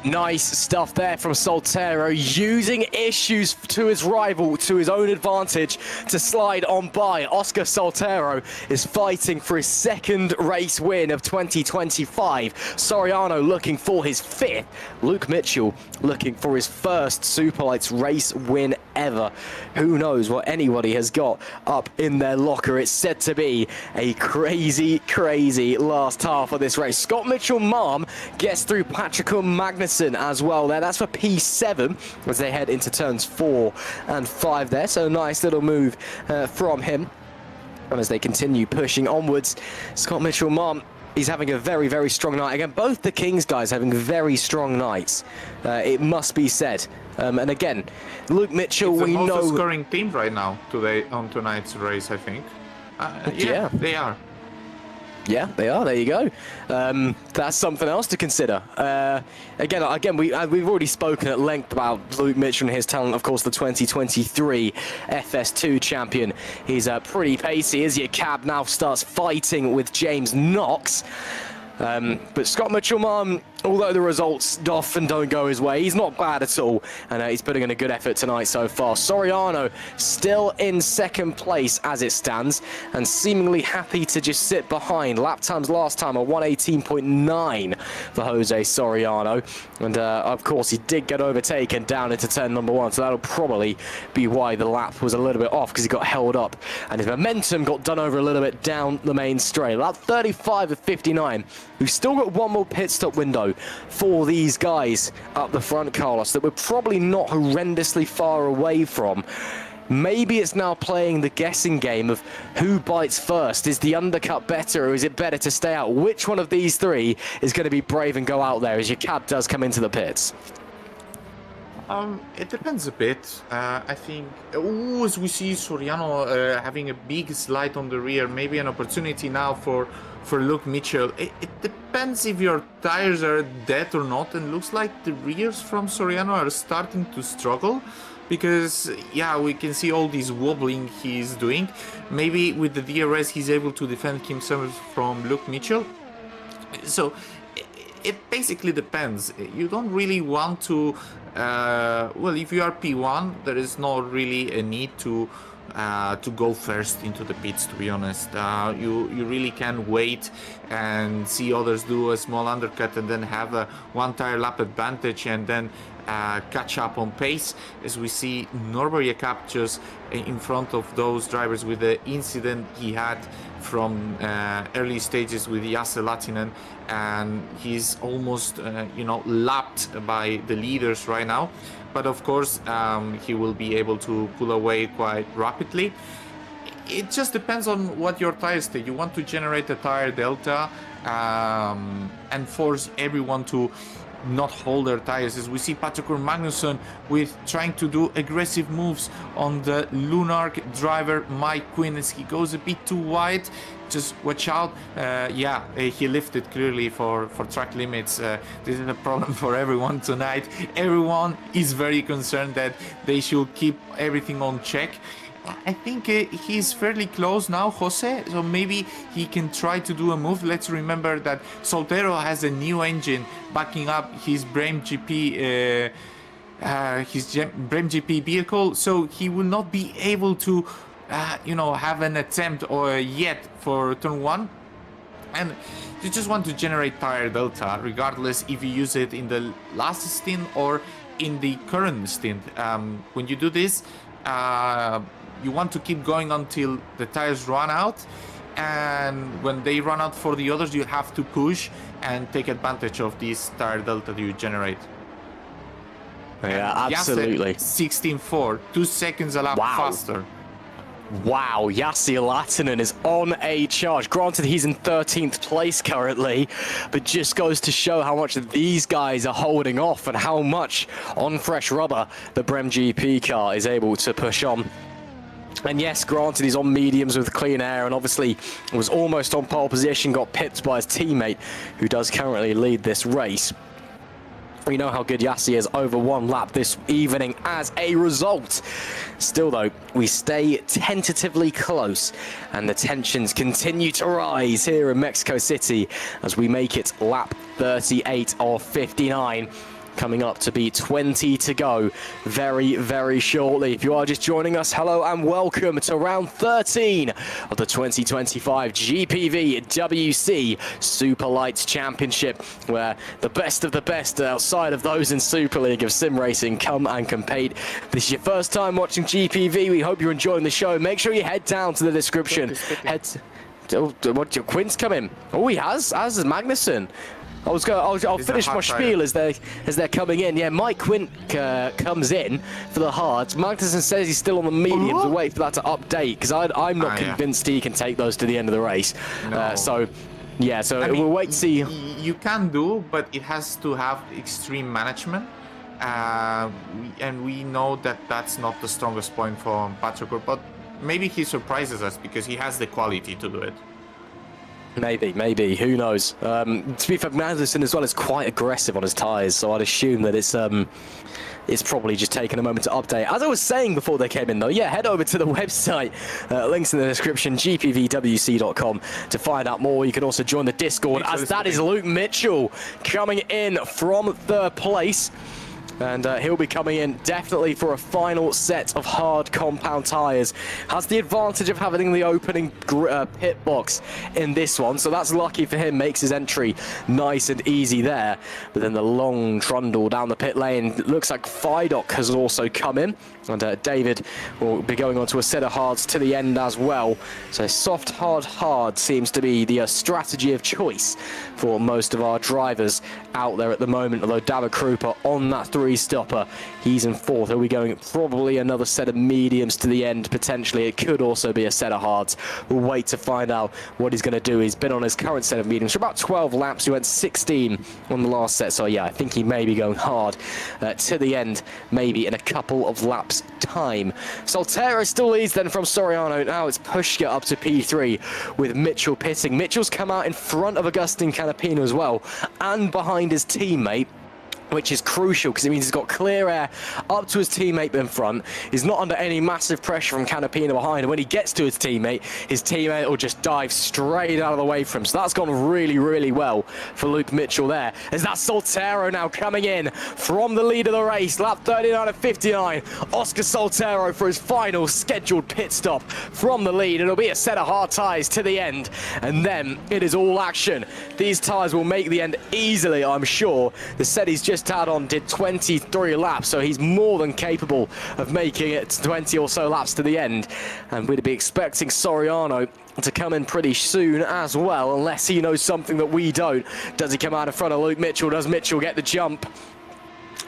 Nice stuff there from Soltero, using issues to his rival to his own advantage to slide on by. Oscar Soltero is fighting for his 2nd race win of 2025. Soriano looking for his 5th. Luke Mitchell looking for his 1st Superlights race win ever. Who knows what anybody has got up in their locker. It's said to be a crazy last half of this race. Scott Mitchell-Marm gets through Patrick Magnus as well there. That's for P7 as they head into turns 4 and 5 there. So nice little move from him. And as they continue pushing onwards, Scott Mitchell-Marm, he's having a very strong night. Again, both the Kings guys having very strong nights. It must be said. And again, Luke Mitchell, it's we know... It's the most scoring team right now on tonight's race, I think. Yeah, they are. Yeah, they are. There you go. That's something else to consider. Again, we've already spoken at length about Luke Mitchell and his talent. Of course, the 2023 FS2 champion. He's pretty pacey. As your cab now starts fighting with James Knox. But Scott Mitchell-Marm, although the results often don't go his way, he's not bad at all, and he's putting in a good effort tonight so far. Soriano still in 2nd place as it stands, and seemingly happy to just sit behind. Lap times last time are 1:18.9 for Jose Soriano, and of course he did get overtaken down into turn number 1, so that'll probably be why the lap was a little bit off, because he got held up, and his momentum got done over a little bit down the main straight. Lap 35 of 59. We've still got one more pit stop window for these guys up the front, Carlos, that we're probably not horrendously far away from. Maybe it's now playing the guessing game of who bites first. Is the undercut better, or is it better to stay out? Which one of these 3 is going to be brave and go out there as your cab does come into the pits? It depends a bit. I think, as we see Soriano having a big slide on the rear, maybe an opportunity now for Luke Mitchell. It depends if your tires are dead or not, and looks like the rears from Soriano are starting to struggle, because yeah, we can see all this wobbling he's doing. Maybe with the DRS he's able to defend himself from Luke Mitchell. So it basically depends. You don't really want to well, if you are P1, there is not really a need to go first into the pits, to be honest. You really can wait and see others do a small undercut and then have a one tire lap advantage and then catch up on pace, as we see Norbert Jakob just in front of those drivers with the incident he had from early stages with Jasse Lahtinen, and he's almost lapped by the leaders right now. But of course he will be able to pull away quite rapidly. It just depends on what your tires take. You want to generate a tire delta and force everyone to not hold their tires, as we see Patrick Magnusson with trying to do aggressive moves on the Lunark driver Mike Quinn as he goes a bit too wide. Just watch out. He lifted clearly for track limits. This is a problem for everyone tonight. Everyone is very concerned that they should keep everything on check. I think he's fairly close now, Jose, so maybe he can try to do a move. Let's remember that Soltero has a new engine backing up his Brem GP vehicle, so he will not be able to have an attempt yet for turn 1. And you just want to generate tire delta regardless if you use it in the last stint or in the current stint. When you do this, you want to keep going until the tires run out, and when they run out for the others, you have to push and take advantage of this tire delta that you generate. Yeah, absolutely. 16.4, 2 seconds a lap faster. Wow, Jasse Lahtinen is on a charge. Granted, he's in 13th place currently, but just goes to show how much these guys are holding off and how much on fresh rubber the Brem GP car is able to push on. And yes, granted, he's on mediums with clean air and obviously was almost on pole position, got pipped by his teammate, who does currently lead this race. We know how good Jasse is over one lap this evening as a result. Still though, we stay tentatively close and the tensions continue to rise here in Mecixo City as we make it lap 38 of 59. Coming up to be 20 to go very, very shortly. If you are just joining us, hello and welcome to round 13 of the 2025 GPVWC Superlights Championship, where the best of the best outside of those in Super League of Sim Racing come and compete. This is your first time watching GPV. We hope you're enjoying the show. Make sure you head down to the description. Quinn's coming. Oh, he has, as is Magnusson. I'll finish my spiel as they're coming in. Yeah, Mike Quinn comes in for the hards. Magnusson says he's still on the mediums. We'll wait for that to update because I'm not convinced he can take those to the end of the race. No. So we'll wait to see. You can do, but it has to have extreme management. And we know that that's not the strongest point for Patrick, but maybe he surprises us because he has the quality to do it. Maybe. Who knows? To be fair, Magnusson as well is quite aggressive on his tyres, so I'd assume that it's probably just taking a moment to update. As I was saying before they came in, though, yeah, head over to the website. Links in the description, gpvwc.com, to find out more. You can also join the Discord, as that is Luke Mitchell coming in from third place. And he'll be coming in definitely for a final set of hard compound tyres. Has the advantage of having the opening pit box in this one, so that's lucky for him. Makes his entry nice and easy there. But then the long trundle down the pit lane. Looks like Fidok has also come in. And David will be going on to a set of hards to the end as well. So soft, hard seems to be the strategy of choice for most of our drivers out there at the moment. Although David Krupa on that 3-stopper, he's in 4th. He'll be going probably another set of mediums to the end, potentially. It could also be a set of hards. We'll wait to find out what he's going to do. He's been on his current set of mediums for about 12 laps. He went 16 on the last set. So yeah, I think he may be going hard to the end, maybe in a couple of laps time. Soltero still leads then from Soriano. Now it's Pushka up to P3 with Mitchell pitting. Mitchell's come out in front of Agustin Canapino as well, and behind his teammate. which is crucial because it means he's got clear air up to his teammate in front. He's not under any massive pressure from Canapino behind, and when he gets to his teammate will just dive straight out of the way from him. So that's gone really, really well for Luke Mitchell there. As that Soltero now coming in from the lead of the race, lap 39 of 59. Oscar Soltero for his final scheduled pit stop from the lead. It'll be a set of hard tyres to the end, and then it is all action. These tyres will make the end easily, I'm sure. The set he's just had on did 23 laps, so he's more than capable of making it 20 or so laps to the end. And we'd be expecting Soriano to come in pretty soon as well, unless he knows something that we don't. Does he come out in front of Luke Mitchell? Does Mitchell get the jump?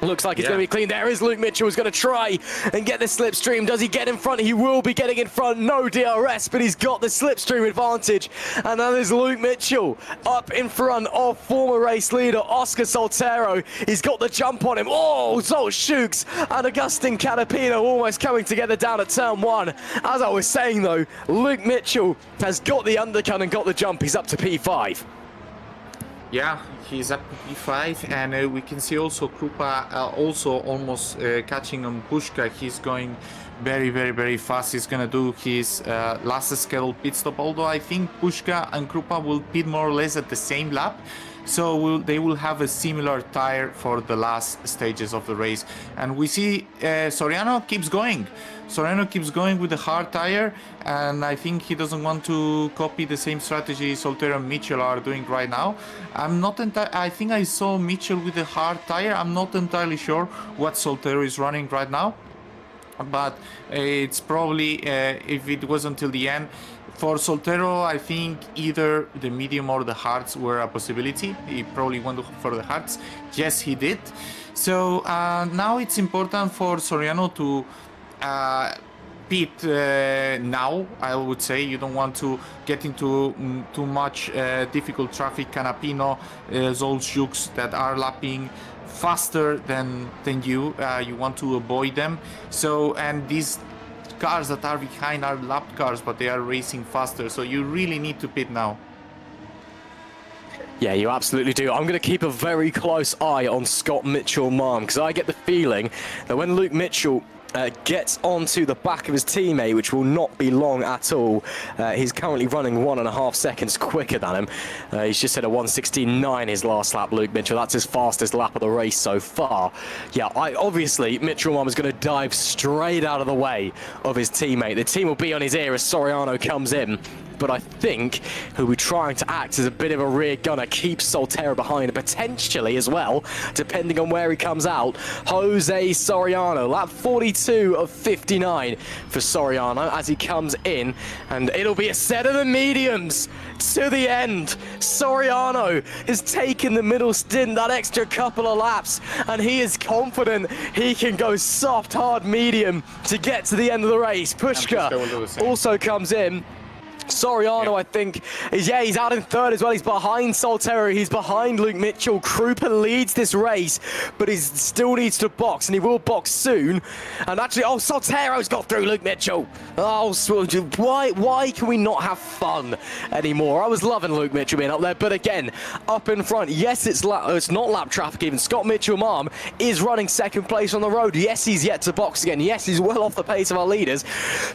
Looks like it's going to be clean. There is Luke Mitchell, who's going to try and get the slipstream. Does he get in front? He will be getting in front. No DRS, but he's got the slipstream advantage. And that is Luke Mitchell up in front of former race leader Oscar Soltero. He's got the jump on him. Oh, Zolt Shooks and Augustin Canapino almost coming together down at turn 1. As I was saying, though, Luke Mitchell has got the undercut and got the jump. He's up to P5. Yeah, he's up to P5, and we can see also Krupa also almost catching on Pushka. He's going very, very, very fast. He's gonna do his last scheduled pit stop, although I think Pushka and Krupa will pit more or less at the same lap. So they will have a similar tire for the last stages of the race. And we see Soriano keeps going. Soriano keeps going with the hard tire, and I think he doesn't want to copy the same strategy Soltero and Mitchell are doing right now. I think I saw Mitchell with the hard tire. I'm not entirely sure what Soltero is running right now, but it's probably, if it was until the end, for Soltero, I think either the medium or the hards were a possibility. He probably went for the hards. Yes, he did. So now it's important for Soriano to pit now. I would say you don't want to get into too much difficult traffic. Canapino, Zolt Shooks that are lapping faster than you. You want to avoid them. So, and these cars that are behind are lap cars, but they are racing faster, so you really need to pit now. Yeah, you absolutely do. I'm going to keep a very close eye on Scott Mitchell-Marm, because I get the feeling that when Luke Mitchell gets onto the back of his teammate, which will not be long at all. He's currently running 1.5 seconds quicker than him. He's just hit a 1:16.9 his last lap, Luke Mitchell. That's his fastest lap of the race so far. Yeah, obviously, Mitchell-Marm is going to dive straight out of the way of his teammate. The team will be on his ear as Soriano comes in. But I think he'll be trying to act as a bit of a rear gunner, keep Soltero behind, and potentially as well, depending on where he comes out, Jose Soriano, lap 42 of 59 for Soriano as he comes in, and it'll be a set of the mediums to the end. Soriano has taken the middle stint, that extra couple of laps, and he is confident he can go soft, hard, medium to get to the end of the race. Pushka also comes in. Soriano, I think, he's out in third as well. He's behind Soltero. He's behind Luke Mitchell. Krupa leads this race, but he still needs to box, and he will box soon. And actually, Soltero's got through Luke Mitchell. Oh, why can we not have fun anymore? I was loving Luke Mitchell being up there, but again, up in front. Yes, it's not lap traffic even. Scott Mitchell-Marm is running second place on the road. Yes, he's yet to box again. Yes, he's well off the pace of our leaders,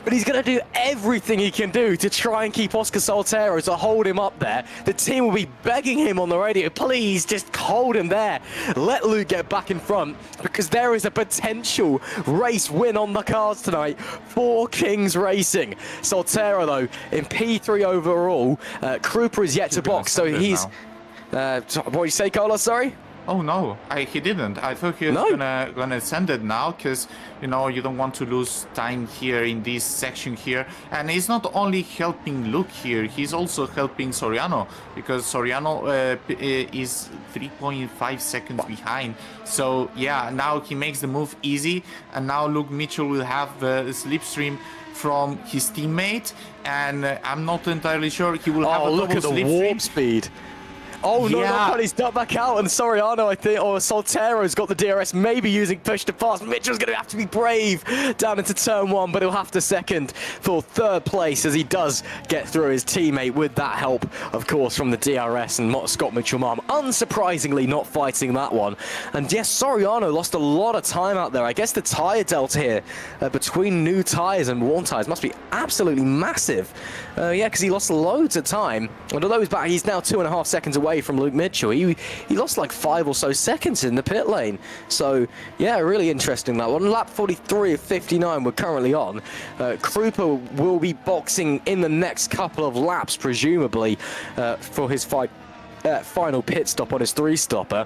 but he's going to do everything he can do to try and keep Oscar Soltero to hold him up there. The team will be begging him on the radio, please just hold him there. Let Luke get back in front, because there is a potential race win on the cards tonight for Kings Racing. Soltero, though, in P3 overall. Krupa is yet to box, so he's... what did you say, Carlos? Sorry? Oh no, he didn't. I thought he was gonna send it now, because you don't want to lose time here in this section here. And he's not only helping Luke here, he's also helping Soriano, because Soriano is 3.5 seconds behind. So yeah, now he makes the move easy, and now Luke Mitchell will have the slipstream from his teammate, and I'm not entirely sure he will have a look double at the slipstream. warp speed. Oh, no, Yeah. not quite. He's ducked back out. And Soriano, I think, or Soltero's got the DRS, maybe using push to pass. Mitchell's going to have to be brave down into turn 1, but he'll have to second for 3rd place as he does get through his teammate with that help, of course, from the DRS and Scott Mitchell-Marm. Unsurprisingly, not fighting that one. And yes, Soriano lost a lot of time out there. I guess the tyre delta here between new tyres and worn tyres must be absolutely massive. Yeah, because he lost loads of time. And although he's back, he's now 2.5 seconds away from Luke Mitchell. He lost like 5 or so seconds in the pit lane. So, yeah, really interesting that one. Lap 43 of 59 we're currently on. Krupa will be boxing in the next couple of laps, presumably, for his final pit stop on his 3-stopper.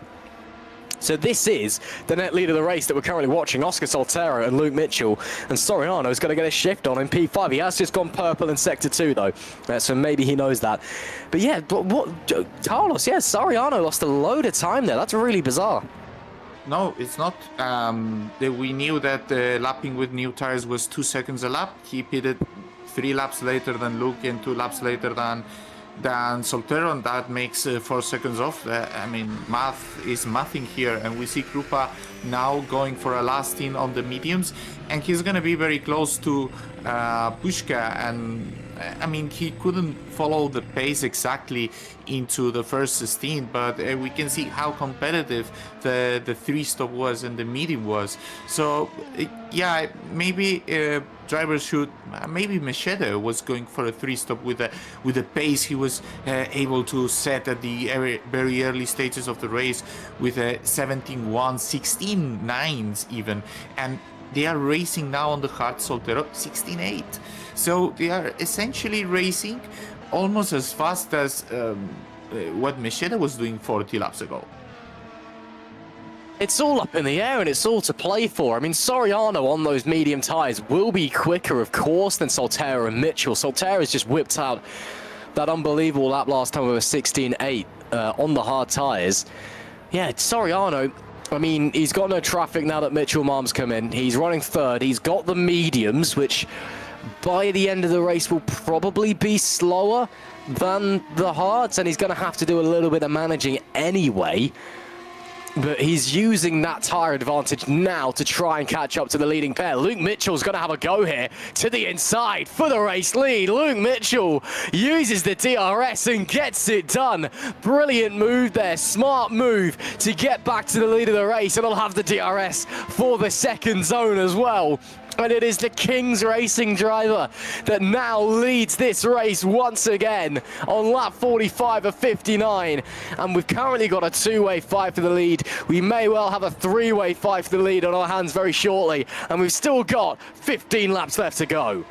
So this is the net lead of the race that we're currently watching, Oscar Soltero and Luke Mitchell. And Soriano's going to get a shift on in P5. He has just gone purple in Sector 2, though, so maybe he knows that. But yeah, Carlos, yeah, Soriano lost a load of time there. That's really bizarre. No, it's not. We knew that lapping with new tires was 2 seconds a lap. He pitted 3 laps later than Luke and 2 laps later than Soltero, and that makes 4 seconds off. I mean, math is mathing here, and we see Krupa now going for a last in on the mediums, and he's going to be very close to Pushka, and I mean, he couldn't follow the pace exactly into the first 16, but we can see how competitive the 3-stop was and the medium was. So yeah, maybe drivers should, maybe Machete was going for a 3-stop with the pace he was able to set at the very early stages of the race with a 17-1, 16-9s even, and they are racing now on the hard Soltero 16-8. So they are essentially racing almost as fast as what Machete was doing 40 laps ago. It's all up in the air and it's all to play for. I mean, Soriano on those medium tyres will be quicker, of course, than Soltero and Mitchell. Soltero's just whipped out that unbelievable lap last time with a 16-8 on the hard tyres. Yeah, Soriano, I mean, he's got no traffic now that Mitchell-Marm's come in. He's running 3rd. He's got the mediums, which by the end of the race will probably be slower than the hards, and he's going to have to do a little bit of managing anyway. But he's using that tyre advantage now to try and catch up to the leading pair. Luke Mitchell's going to have a go here to the inside for the race lead. Luke Mitchell uses the DRS and gets it done. Brilliant move there. Smart move to get back to the lead of the race. And he'll have the DRS for the second zone as well. And it is the King's Racing driver that now leads this race once again on lap 45 of 59. And we've currently got a 2-way fight for the lead. We may well have a 3-way fight for the lead on our hands very shortly. And we've still got 15 laps left to go.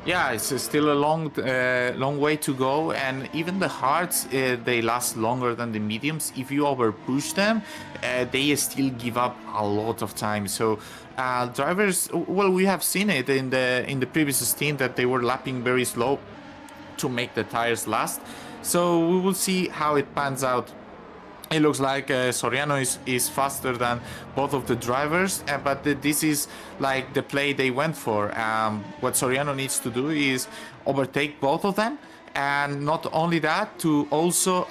Yeah, it's still a long way to go, and even the hards, they last longer than the mediums. If you over push them, they still give up a lot of time. So drivers, well, we have seen it in the previous stint that they were lapping very slow to make the tires last. So we will see how it pans out. It looks like Soriano is faster than both of the drivers, but this is like the play they went for. What Soriano needs to do is overtake both of them, and not only that, to also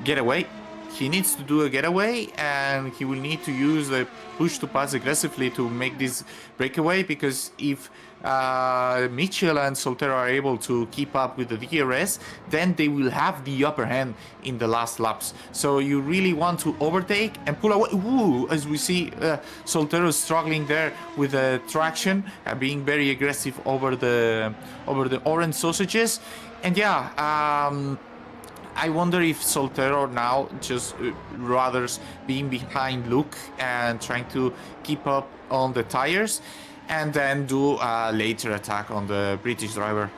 get away. He needs to do a getaway, and he will need to use the push to pass aggressively to make this breakaway, because if Mitchell and Soltero are able to keep up with the DRS, then they will have the upper hand in the last laps. So you really want to overtake and pull away. Ooh, as we see Soltero struggling there with the traction, being very aggressive over the orange sausages. And yeah, I wonder if Soltero now just rather being behind Luke and trying to keep up on the tires, and then do a later attack on the British driver.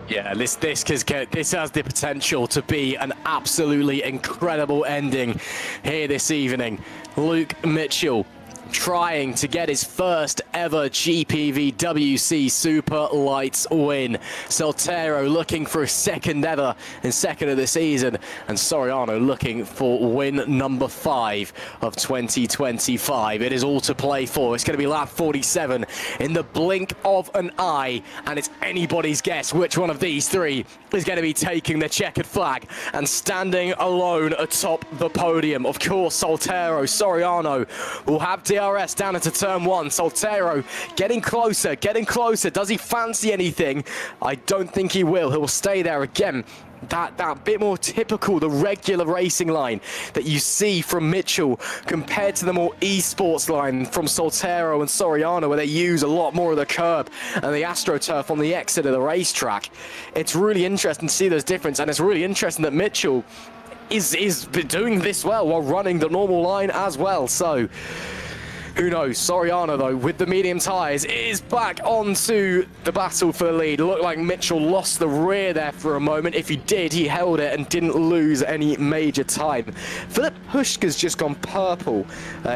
Yeah, this has the potential to be an absolutely incredible ending here this evening. Luke Mitchell trying to get his first ever GPVWC Superlights win. Soltero looking for a second ever and second of the season, and Soriano looking for win number 5 of 2025. It is all to play for. It's going to be lap 47 in the blink of an eye, and it's anybody's guess which one of these three is going to be taking the checkered flag and standing alone atop the podium. Of course, Soltero, Soriano will have DRS down into turn 1. Soltero getting closer, getting closer. Does he fancy anything? I don't think he will. He'll stay there again. That bit more typical, the regular racing line that you see from Mitchell compared to the more esports line from Soltero and Soriano, where they use a lot more of the curb and the AstroTurf on the exit of the racetrack. It's really interesting to see those differences, and it's really interesting that Mitchell is doing this well while running the normal line as well. So who knows? Soriano, though, with the medium tyres, is back onto the battle for the lead. Looked like Mitchell lost the rear there for a moment. If he did, he held it and didn't lose any major time. Philip Hushka's just gone purple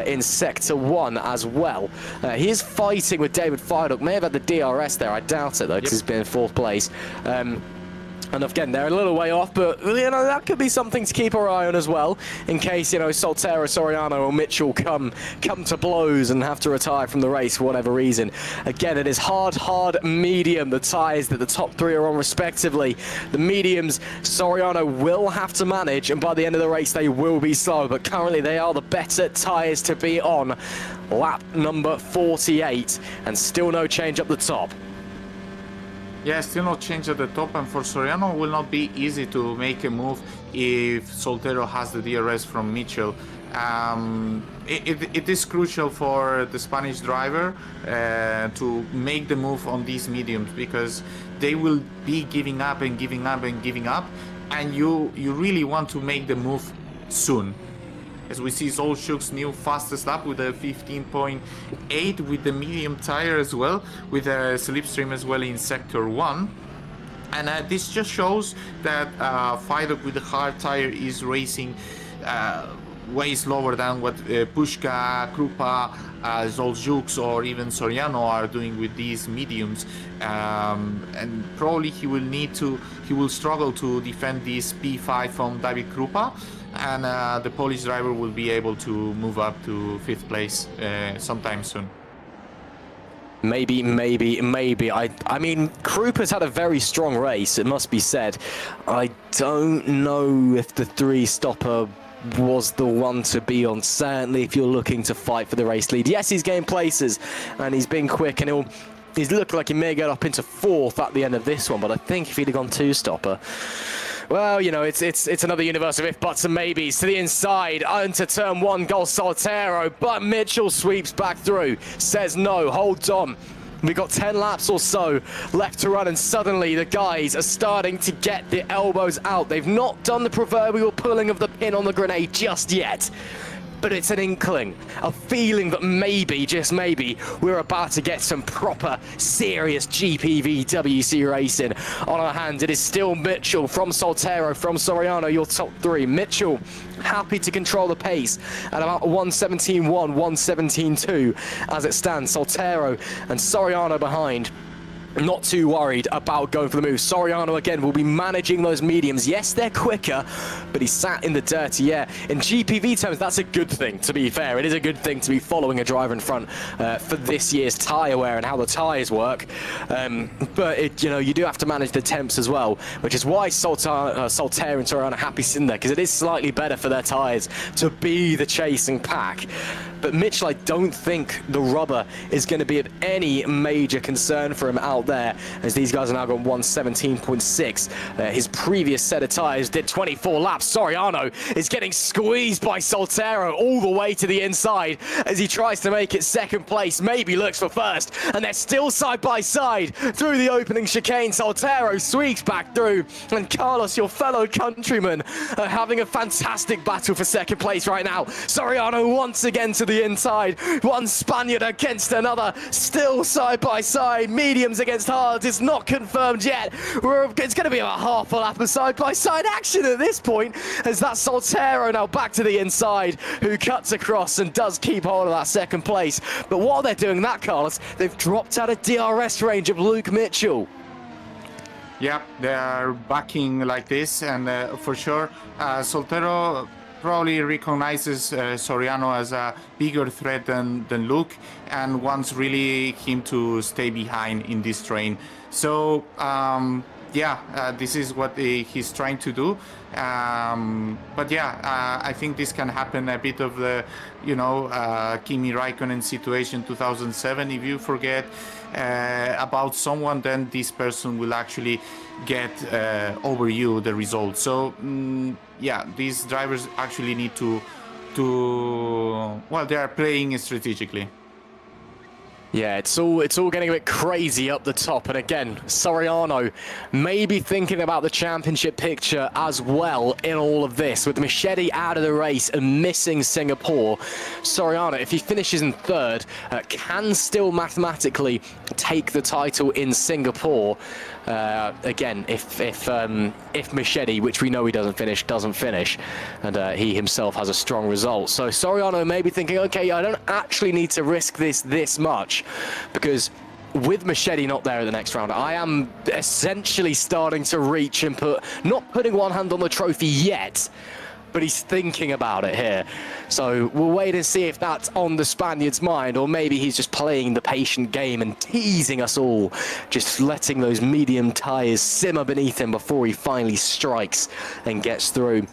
in Sector 1 as well. He is fighting with David Fiduk. May have had the DRS there. I doubt it, though, because he's been in 4th place. And again, they're a little way off, but, you know, that could be something to keep our eye on as well, in case, you know, Soltero, Soriano or Mitchell come to blows and have to retire from the race for whatever reason. Again, it is hard, medium, the tyres that the top 3 are on respectively. The mediums, Soriano will have to manage, and by the end of the race, they will be slow, but currently they are the better tyres to be on. Lap number 48, and still no change up the top. Yeah, still no change at the top, and for Soriano will not be easy to make a move if Soltero has the DRS from Mitchell. It is crucial for the Spanish driver to make the move on these mediums, because they will be giving up and giving up and giving up, and you really want to make the move soon. As we see, Solchuk's new fastest lap with a 15.8 with the medium tire as well, with a slipstream as well in Sector 1. And this just shows that Fiduk with the hard tire is racing way slower than what Pushka, Krupa, Zoljuk or even Soriano are doing with these mediums. And probably he will struggle to defend this P5 from David Krupa. And the Polish driver will be able to move up to 5th place sometime soon. Maybe. I mean, Krupa's had a very strong race, it must be said. I don't know if the 3-stopper was the one to be on. Certainly, if you're looking to fight for the race lead. Yes, he's gained places, and he's been quick, and he's looked like he may get up into 4th at the end of this one, but I think if he'd have gone 2-stopper... Well, you know, it's another universe of if, buts and maybes. To the inside, into turn 1, goal Soltero, but Mitchell sweeps back through, says no, holds on. We've got 10 laps or so left to run, and suddenly the guys are starting to get the elbows out. They've not done the proverbial pulling of the pin on the grenade just yet, but it's an inkling, a feeling that maybe, just maybe, we're about to get some proper, serious GPVWC racing on our hands. It is still Mitchell from Soltero, from Soriano, your top 3. Mitchell happy to control the pace at about 117.1, 117.2 as it stands. Soltero and Soriano behind. Not too worried about going for the move. Soriano again will be managing those mediums. Yes, they're quicker, but he sat in the dirty air. In GPV terms, that's a good thing, to be fair. It is a good thing to be following a driver in front for this year's tyre wear and how the tyres work. But, you know, you do have to manage the temps as well, which is why Soltero and Soriano are happy sitting there, because it is slightly better for their tyres to be the chasing pack. But Mitchell, I don't think the rubber is going to be of any major concern for him out there, as these guys are now going 117.6. His previous set of tyres did 24 laps. Soriano is getting squeezed by Soltero all the way to the inside as he tries to make it 2nd place. Maybe looks for 1st, and they're still side by side through the opening chicane. Soltero sweeps back through, and Carlos, your fellow countryman, are having a fantastic battle for 2nd place right now. Soriano once again to the inside. One Spaniard against another, still side by side. Mediums against hards. It's not confirmed yet. It's going to be about half a lap of side by side action at this point, as that Soltero now back to the inside, who cuts across and does keep hold of that second place. But while they're doing that, Carlos, they've dropped out of DRS range of Luke Mitchell. Yeah, they are backing like this, and for sure, Soltero probably recognizes Soriano as a bigger threat than Luke, and wants really him to stay behind in this train. So this is what he's trying to do. But yeah, I think this can happen a bit of the, Kimi Raikkonen situation 2007. If you forget about someone, then this person will actually get over you the result. So these drivers actually need to they are playing strategically. Yeah, it's all getting a bit crazy up the top, and again, Soriano maybe thinking about the championship picture as well in all of this. With Machete out of the race and missing Singapore, Soriano, if he finishes in third, can still mathematically take the title in Singapore. Again, if Machete, which we know he doesn't finish, and he himself has a strong result. So Soriano may be thinking, okay, I don't actually need to risk this much, because with Machete not there at the next round, I am essentially starting to reach and not putting one hand on the trophy yet, but he's thinking about it here. So we'll wait and see if that's on the Spaniard's mind, or maybe he's just playing the patient game and teasing us all, just letting those medium tyres simmer beneath him before he finally strikes and gets through.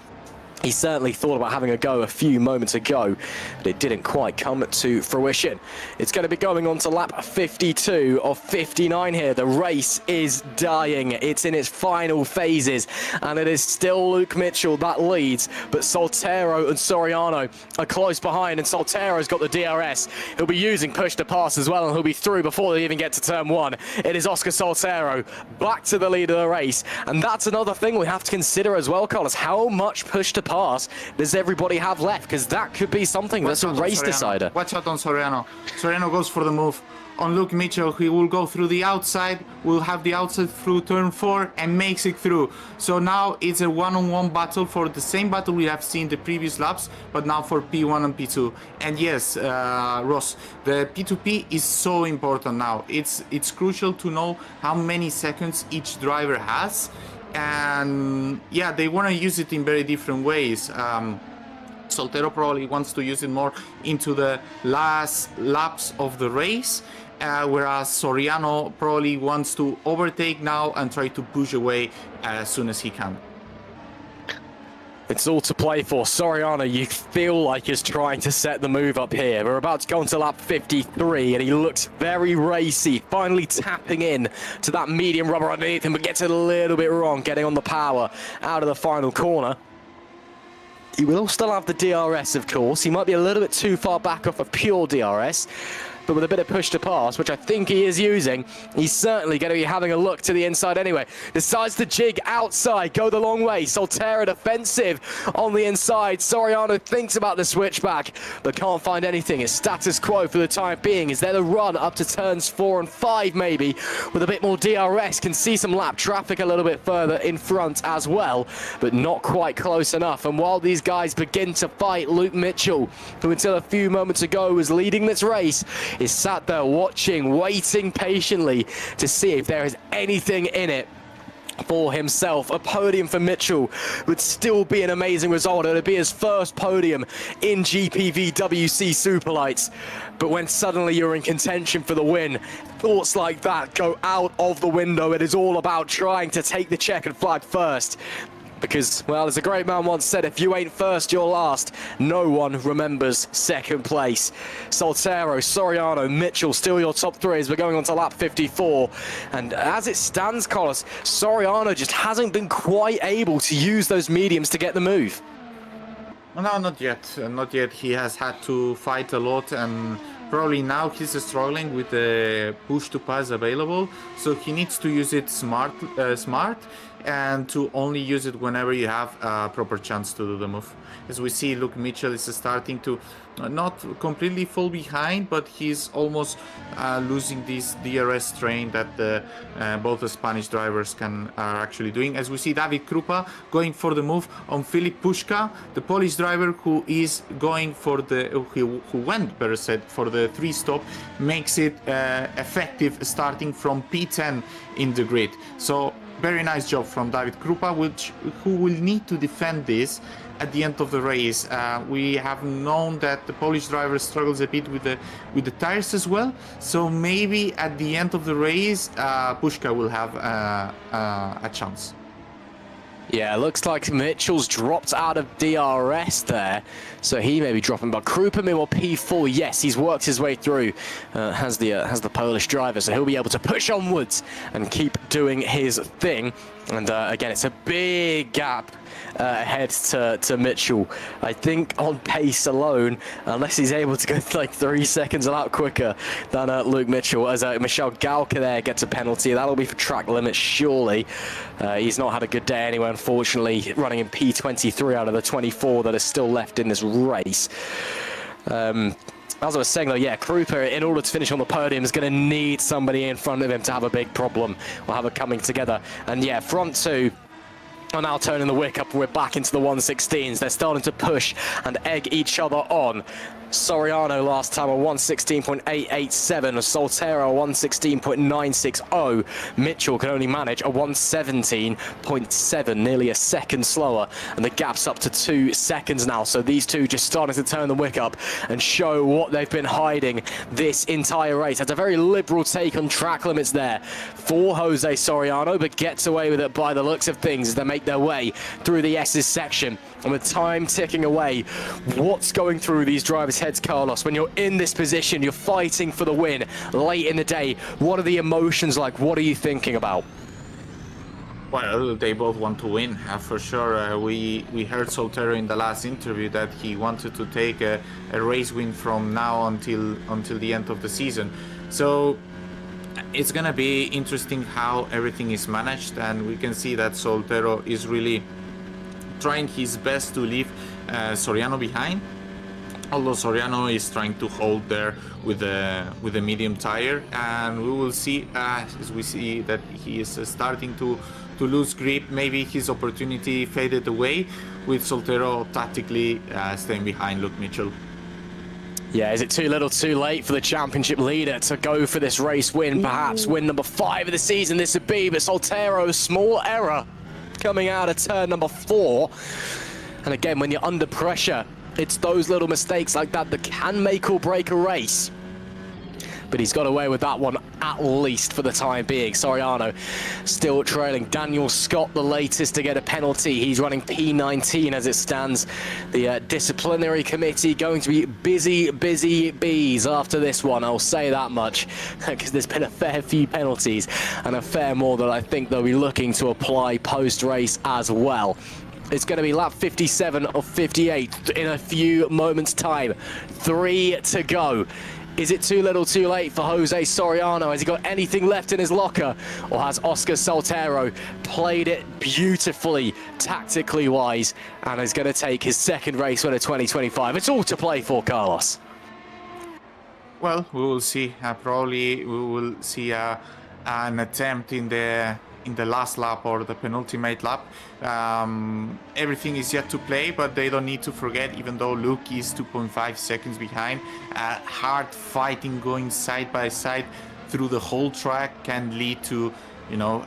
He certainly thought about having a go a few moments ago, but it didn't quite come to fruition. It's going to be going on to lap 52 of 59 here. The race is dying. It's in its final phases, and it is still Luke Mitchell that leads, but Soltero and Soriano are close behind, and Soltero's got the DRS. He'll be using push to pass as well, and he'll be through before they even get to turn one. It is Oscar Soltero back to the lead of the race, and that's another thing we have to consider as well, Carlos. How much push to pass does everybody have left? Because that could be something that's a race decider. Watch out on Soriano. Soriano goes for the move. On Luke Mitchell, he will go through the outside, will have the outside through turn 4 and makes it through. So now it's a one-on-one battle for the same battle we have seen the previous laps, but now for P1 and P2. And yes, Ross, the P2P is so important now. It's crucial to know how many seconds each driver has. And yeah, they want to use it in very different ways. Soltero probably wants to use it more into the last laps of the race, whereas Soriano probably wants to overtake now and try to push away as soon as he can. It's all to play for. Soriano, you feel like he's trying to set the move up here. We're about to go into lap 53, and he looks very racy, finally tapping in to that medium rubber underneath him, but gets it a little bit wrong, getting on the power out of the final corner. He will still have the DRS, of course. He might be a little bit too far back off of pure DRS, but with a bit of push to pass, which I think he is using, he's certainly going to be having a look to the inside anyway. Decides to jig outside, go the long way. Soltero defensive on the inside. Soriano thinks about the switchback, but can't find anything. It's status quo for the time being. Is there the run up to turns 4 and 5 maybe, with a bit more DRS? Can see some lap traffic a little bit further in front as well, but not quite close enough. And while these guys begin to fight, Luke Mitchell, who until a few moments ago was leading this race, is sat there watching, waiting patiently to see if there is anything in it for himself. A podium for Mitchell would still be an amazing result. It would be his first podium in GPVWC Superlights. But when suddenly you're in contention for the win, thoughts like that go out of the window. It is all about trying to take the checkered flag first. Because, well, as a great man once said, if you ain't first, you're last. No one remembers second place. Soltero, Soriano, Mitchell, still your top three as we're going on to lap 54. And as it stands, Carlos, Soriano just hasn't been quite able to use those mediums to get the move. No, not yet. Not yet. He has had to fight a lot, and Probably now he's struggling with the push to pass available, so he needs to use it smart, and to only use it whenever you have a proper chance to do the move. As we see, Luke Mitchell is starting to not completely fall behind, but he's almost losing this DRS train that both the Spanish drivers are actually doing. As we see David Krupa going for the move on Filip Puška, the Polish driver who is going for who went, better said, for the 3-stop, makes it effective starting from P10 in the grid. So very nice job from David Krupa, who will need to defend this at the end of the race. We have known that the Polish driver struggles a bit with the tires as well, so maybe at the end of the race Puška will have a chance. Yeah, looks like Mitchell's dropped out of DRS there, so he may be dropping. But Krupa, meanwhile, P4, yes, he's worked his way through, has the Polish driver, so he'll be able to push onwards and keep doing his thing. And again, it's a big gap ahead to Mitchell. I think on pace alone, unless he's able to go like 3 seconds a lap quicker than Luke Mitchell, as Michel Galka there gets a penalty. That'll be for track limits, surely. He's not had a good day anyway, unfortunately, running in P23 out of the 24 that is still left in this race. As I was saying though, yeah, Krupa, in order to finish on the podium, is going to need somebody in front of him to have a big problem, or have it coming together. And yeah, front two are now turning the wick up. We're back into the 116s. They're starting to push and egg each other on. Soriano last time a 116.887, Soltero 116.960. Mitchell can only manage a 117.7, nearly a second slower, and the gap's up to 2 seconds now. So these two just starting to turn the wick up and show what they've been hiding this entire race. That's a very liberal take on track limits there for Jose Soriano, but gets away with it by the looks of things as they make their way through the S's section. And with time ticking away, what's going through these drivers' heads, Carlos? When you're in this position, you're fighting for the win late in the day. What are the emotions like? What are you thinking about? Well, they both want to win, for sure. We heard Soltero in the last interview that he wanted to take a race win from now until the end of the season. So it's gonna be interesting how everything is managed, and we can see that Soltero is really trying his best to leave Soriano behind, although Soriano is trying to hold there with a medium tire, and we will see as we see that he is starting to lose grip. Maybe his opportunity faded away, with Soltero tactically staying behind Luke Mitchell. Yeah, is it too little too late for the championship leader to go for this race win? Perhaps win number 5 of the season this would be, but Soltero, small error coming out of turn number 4. And again, when you're under pressure, it's those little mistakes like that that can make or break a race. But he's got away with that one, at least for the time being. Soriano still trailing. Daniel Scott, the latest to get a penalty. He's running P19 as it stands. The disciplinary committee going to be busy bees after this one. I'll say that much, because there's been a fair few penalties and a fair more that I think they'll be looking to apply post-race as well. It's going to be lap 57 of 58 in a few moments' time. 3 to go. Is it too little too late for Jose Soriano? Has he got anything left in his locker? Or has Oscar Soltero played it beautifully, tactically wise, and is going to take his second race win of 2025? It's all to play for, Carlos. Well, we will see. Probably we will see an attempt in the last lap or the penultimate lap. Everything is yet to play, but they don't need to forget, even though Luke is 2.5 seconds behind, hard fighting going side by side through the whole track can lead to, you know,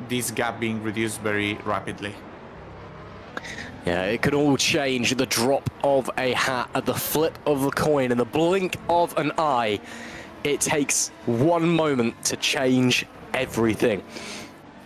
this gap being reduced very rapidly. Yeah, it could all change. The drop of a hat, at the flip of a coin, in the blink of an eye. It takes one moment to change everything.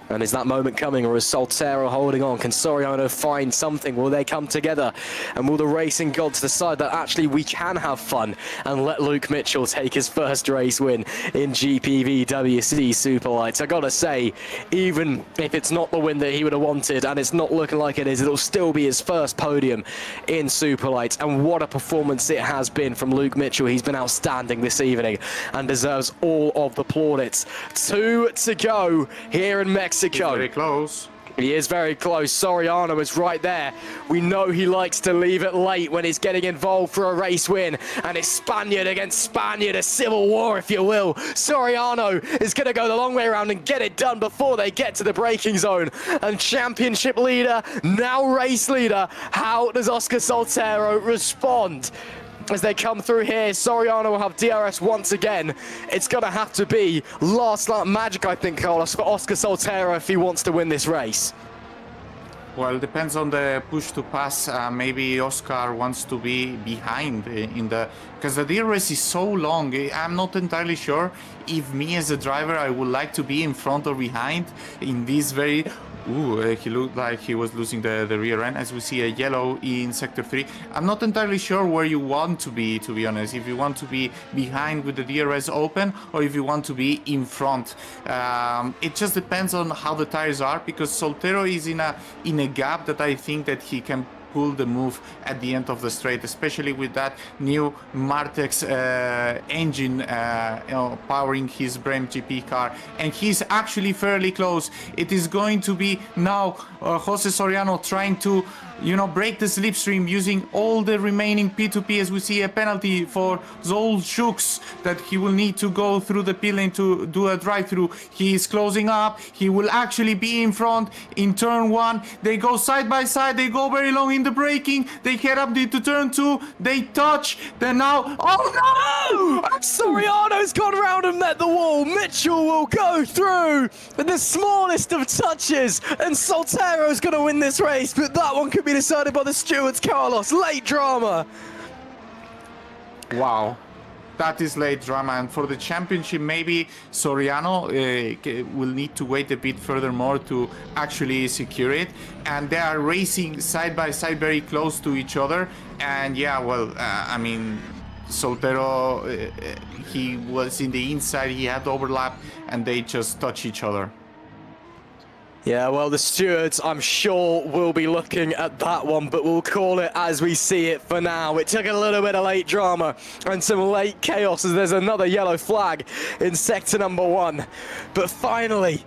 And is that moment coming, or is Soltero holding on? Can Soriano find something? Will they come together? And will the racing gods decide that actually we can have fun and let Luke Mitchell take his first race win in GPVWC Superlights? I gotta say, even if it's not the win that he would have wanted, and it's not looking like it is, it'll still be his first podium in Superlights. And what a performance it has been from Luke Mitchell. He's been outstanding this evening and deserves all of the plaudits. 2 to go here in Mexico. He's very close. He is very close. Soriano is right there. We know he likes to leave it late when he's getting involved for a race win. And it's Spaniard against Spaniard, a civil war, if you will. Soriano is going to go the long way around and get it done before they get to the braking zone. And championship leader, now race leader. How does Oscar Soltero respond as they come through here? Soriano will have DRS once again. It's going to have to be last lap magic, I think, Carlos, for Oscar Soltero if he wants to win this race. Well, it depends on the push to pass. Maybe Oscar wants to be behind in the... Because the DRS is so long, I'm not entirely sure if me as a driver, I would like to be in front or behind in this very... Ooh, he looked like he was losing the rear end, as we see a yellow in Sector 3. I'm not entirely sure where you want to be honest. If you want to be behind with the DRS open, or if you want to be in front. It just depends on how the tires are, because Soltero is in a gap that I think that he can pull the move at the end of the straight, especially with that new Martex engine powering his Brem GP car, and he's actually fairly close. It is going to be now Jose Soriano trying to break the slipstream using all the remaining P2P, as we see a penalty for Zol Shooks that he will need to go through the pit lane to do a drive-through. He is closing up. He will actually be in front in turn 1. They go side by side. They go very long in the braking. They head up into turn 2. They touch. Then now... Oh no! Soriano's gone around and met the wall. Mitchell will go through with the smallest of touches, and Soltero's going to win this race, but that one could be decided by the stewards, Carlos. Late drama. Wow. That is late drama, and for the championship, maybe Soriano will need to wait a bit furthermore to actually secure it. And they are racing side by side, very close to each other. And yeah, well, I mean, Soltero, he was in the inside, he had overlap, and they just touch each other. Yeah, well, the stewards, I'm sure, will be looking at that one, but we'll call it as we see it for now. It took a little bit of late drama and some late chaos as there's another yellow flag in sector number 1. But finally,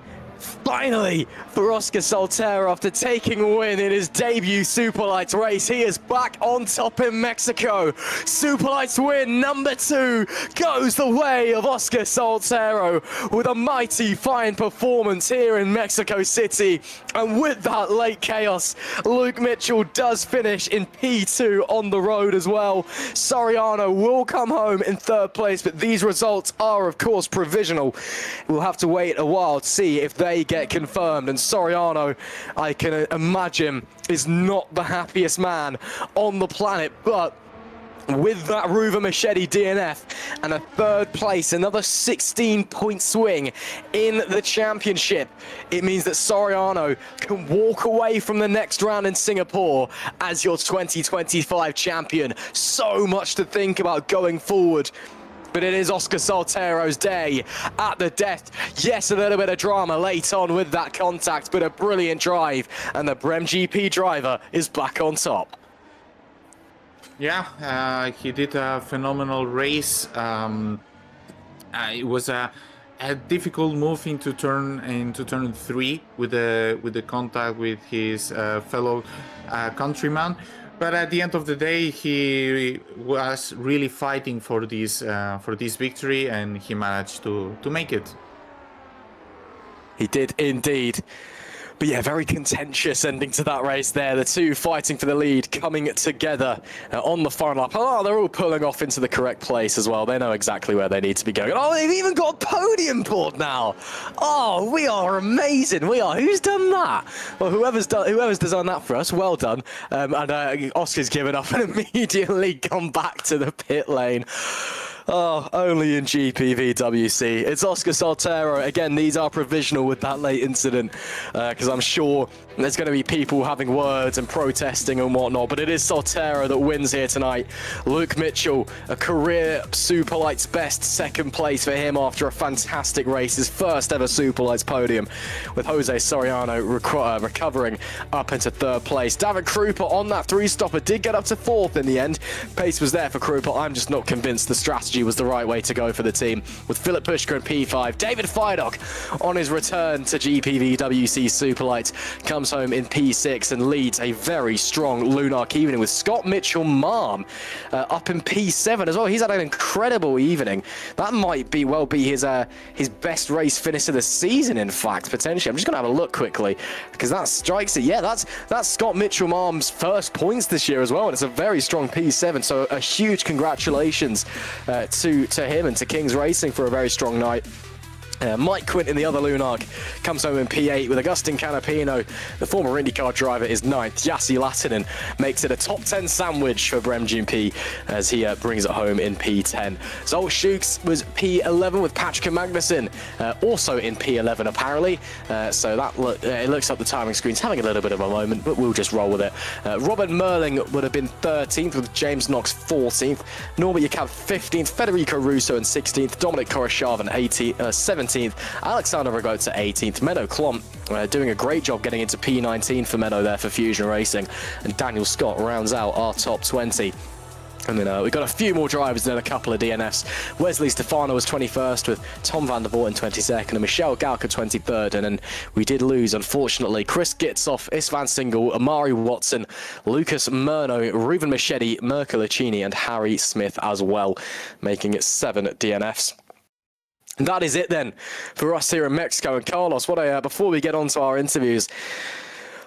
for Oscar Soltero, after taking a win in his debut Superlights race, he is back on top in Mexico. Superlights win number 2 goes the way of Oscar Soltero with a mighty fine performance here in Mexico City. And with that late chaos, Luke Mitchell does finish in P2 on the road as well. Soriano will come home in 3rd place, but these results are, of course, provisional. We'll have to wait a while to see if they get confirmed, and Soriano, I can imagine, is not the happiest man on the planet, but with that Ruva Machete DNF and a 3rd place, another 16-point swing in the championship, it means that Soriano can walk away from the next round in Singapore as your 2025 champion. So much to think about going forward. But it is Oscar Soltero's day at the death. Yes, a little bit of drama late on with that contact, but a brilliant drive. And the Brem GP driver is back on top. Yeah, he did a phenomenal race. It was a difficult move into turn 3 with the contact with his fellow countryman. But at the end of the day, he was really fighting for this victory, and he managed to make it. He did indeed. But yeah, very contentious ending to that race there. The two fighting for the lead, coming together on the final lap. Oh, they're all pulling off into the correct place as well. They know exactly where they need to be going. Oh, they've even got a podium board now. Oh, we are amazing. We are. Who's done that? Well, whoever's designed that for us, well done. And Oscar's given up and immediately gone back to the pit lane. Oh, only in GPVWC. It's Oscar Soltero. Again, these are provisional with that late incident, because I'm sure there's going to be people having words and protesting and whatnot, but it is Soltero that wins here tonight. Luke Mitchell, a career Superlights best, second place for him after a fantastic race, his first ever Superlights podium, with Jose Soriano recovering up into third place. David Krupa on that three-stopper did get up to fourth in the end. Pace was there for Krupa. I'm just not convinced the strategy was the right way to go for the team, with Philip Pushka in P5. David Fidok on his return to GPVWC Superlights comes home in P6 and leads a very strong Lunark evening, with Scott Mitchell-Marm up in P7 as well. He's had an incredible evening. That might be his best race finish of the season, in fact, potentially. I'm just going to have a look quickly, because that strikes it. Yeah, that's Scott Mitchell-Marm's first points this year as well, and it's a very strong P7, so a huge congratulations to him and to Kings Racing for a very strong night. Mike Quint in the other Lunark comes home in P8 with Agustin Canapino. The former IndyCar driver is 9th. Yassi Latinen makes it a top 10 sandwich for Brem GP as he brings it home in P10. Zol Schukes was P11 with Patrick Magnussen, also in P11 apparently. So that it looks like the timing screen's having a little bit of a moment, but we'll just roll with it. Robert Merling would have been 13th with James Knox 14th. Norbert Yacob 15th. Federico Russo in 16th. Dominic Koroshav in 17th. Alexander Rogota 18th. Menno Klomp doing a great job getting into P19 for Menno there for Fusion Racing. And Daniel Scott rounds out our top 20. And then we've got a few more drivers and then a couple of DNFs. Wesley Stefano was 21st with Tom van der Voort in 22nd and Michelle Galka 23rd. And then we did lose, unfortunately, Chris Gitzoff, Istvan Single, Amari Watson, Lucas Murno, Ruben Machete, Mirko Lucchini and Harry Smith as well, making it 7 DNFs. And that is it then for us here in Mexico. And Carlos, before we get on to our interviews,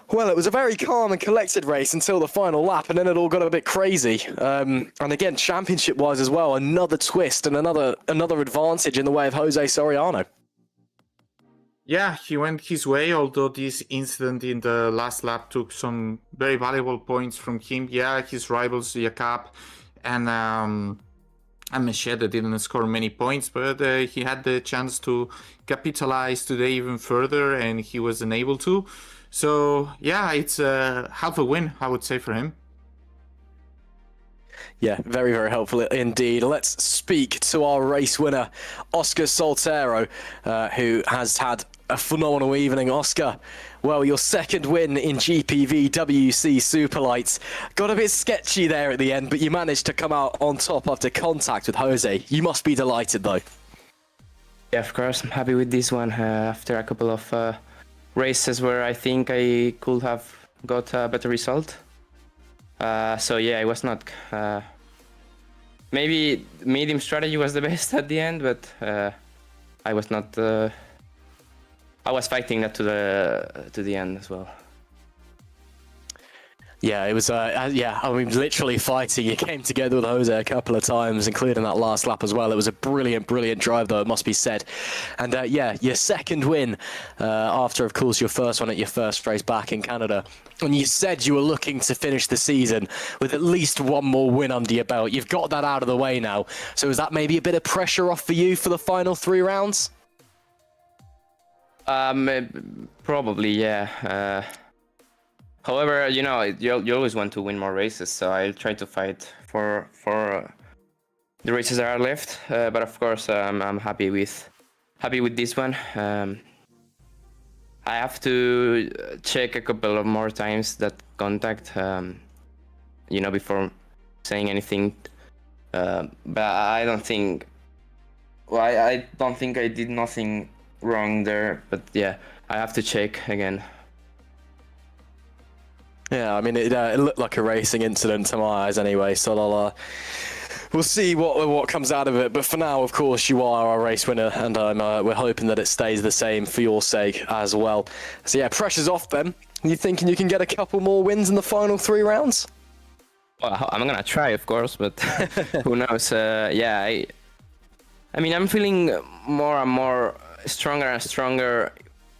well, it was a very calm and collected race until the final lap, and then it all got a bit crazy. And again, championship-wise as well, another twist and another advantage in the way of Jose Soriano. Yeah, he went his way, although this incident in the last lap took some very valuable points from him. Yeah, his rivals, Jakob and Machete didn't score many points, but he had the chance to capitalize today even further, and he was unable to. So, yeah, it's half a win, I would say, for him. Yeah, very, very helpful indeed. Let's speak to our race winner, Oscar Soltero, who has had a phenomenal evening. Oscar, well, your second win in GPVWC Superlights. Got a bit sketchy there at the end, but you managed to come out on top after contact with Jose. You must be delighted, though. Yeah, of course. I'm happy with this one after a couple of races where I think I could have got a better result. So yeah, it was not... maybe medium strategy was the best at the end, but I was not... I was fighting that to the end as well. Yeah, it was, literally fighting. You came together with Jose a couple of times, including that last lap as well. It was a brilliant, brilliant drive, though, it must be said. And your second win after, of course, your first one at your first race back in Canada. And you said you were looking to finish the season with at least one more win under your belt. You've got that out of the way now. So is that maybe a bit of pressure off for you for the final 3 rounds? Probably, yeah. However, you know, you always want to win more races, so I'll try to fight for the races that are left. But of course, I'm happy with this one. I have to check a couple of more times that contact, before saying anything. But I don't think. Well, I don't think I did nothing wrong there. But yeah, I have to check again. Yeah, I mean, it looked like a racing incident to my eyes anyway, so we'll see what comes out of it. But for now, of course, you are our race winner, and we're hoping that it stays the same for your sake as well. So yeah, pressure's off then. You thinking you can get a couple more wins in the final 3 rounds? Well, I'm gonna try, of course, but who knows? I mean, I'm feeling more and more stronger and stronger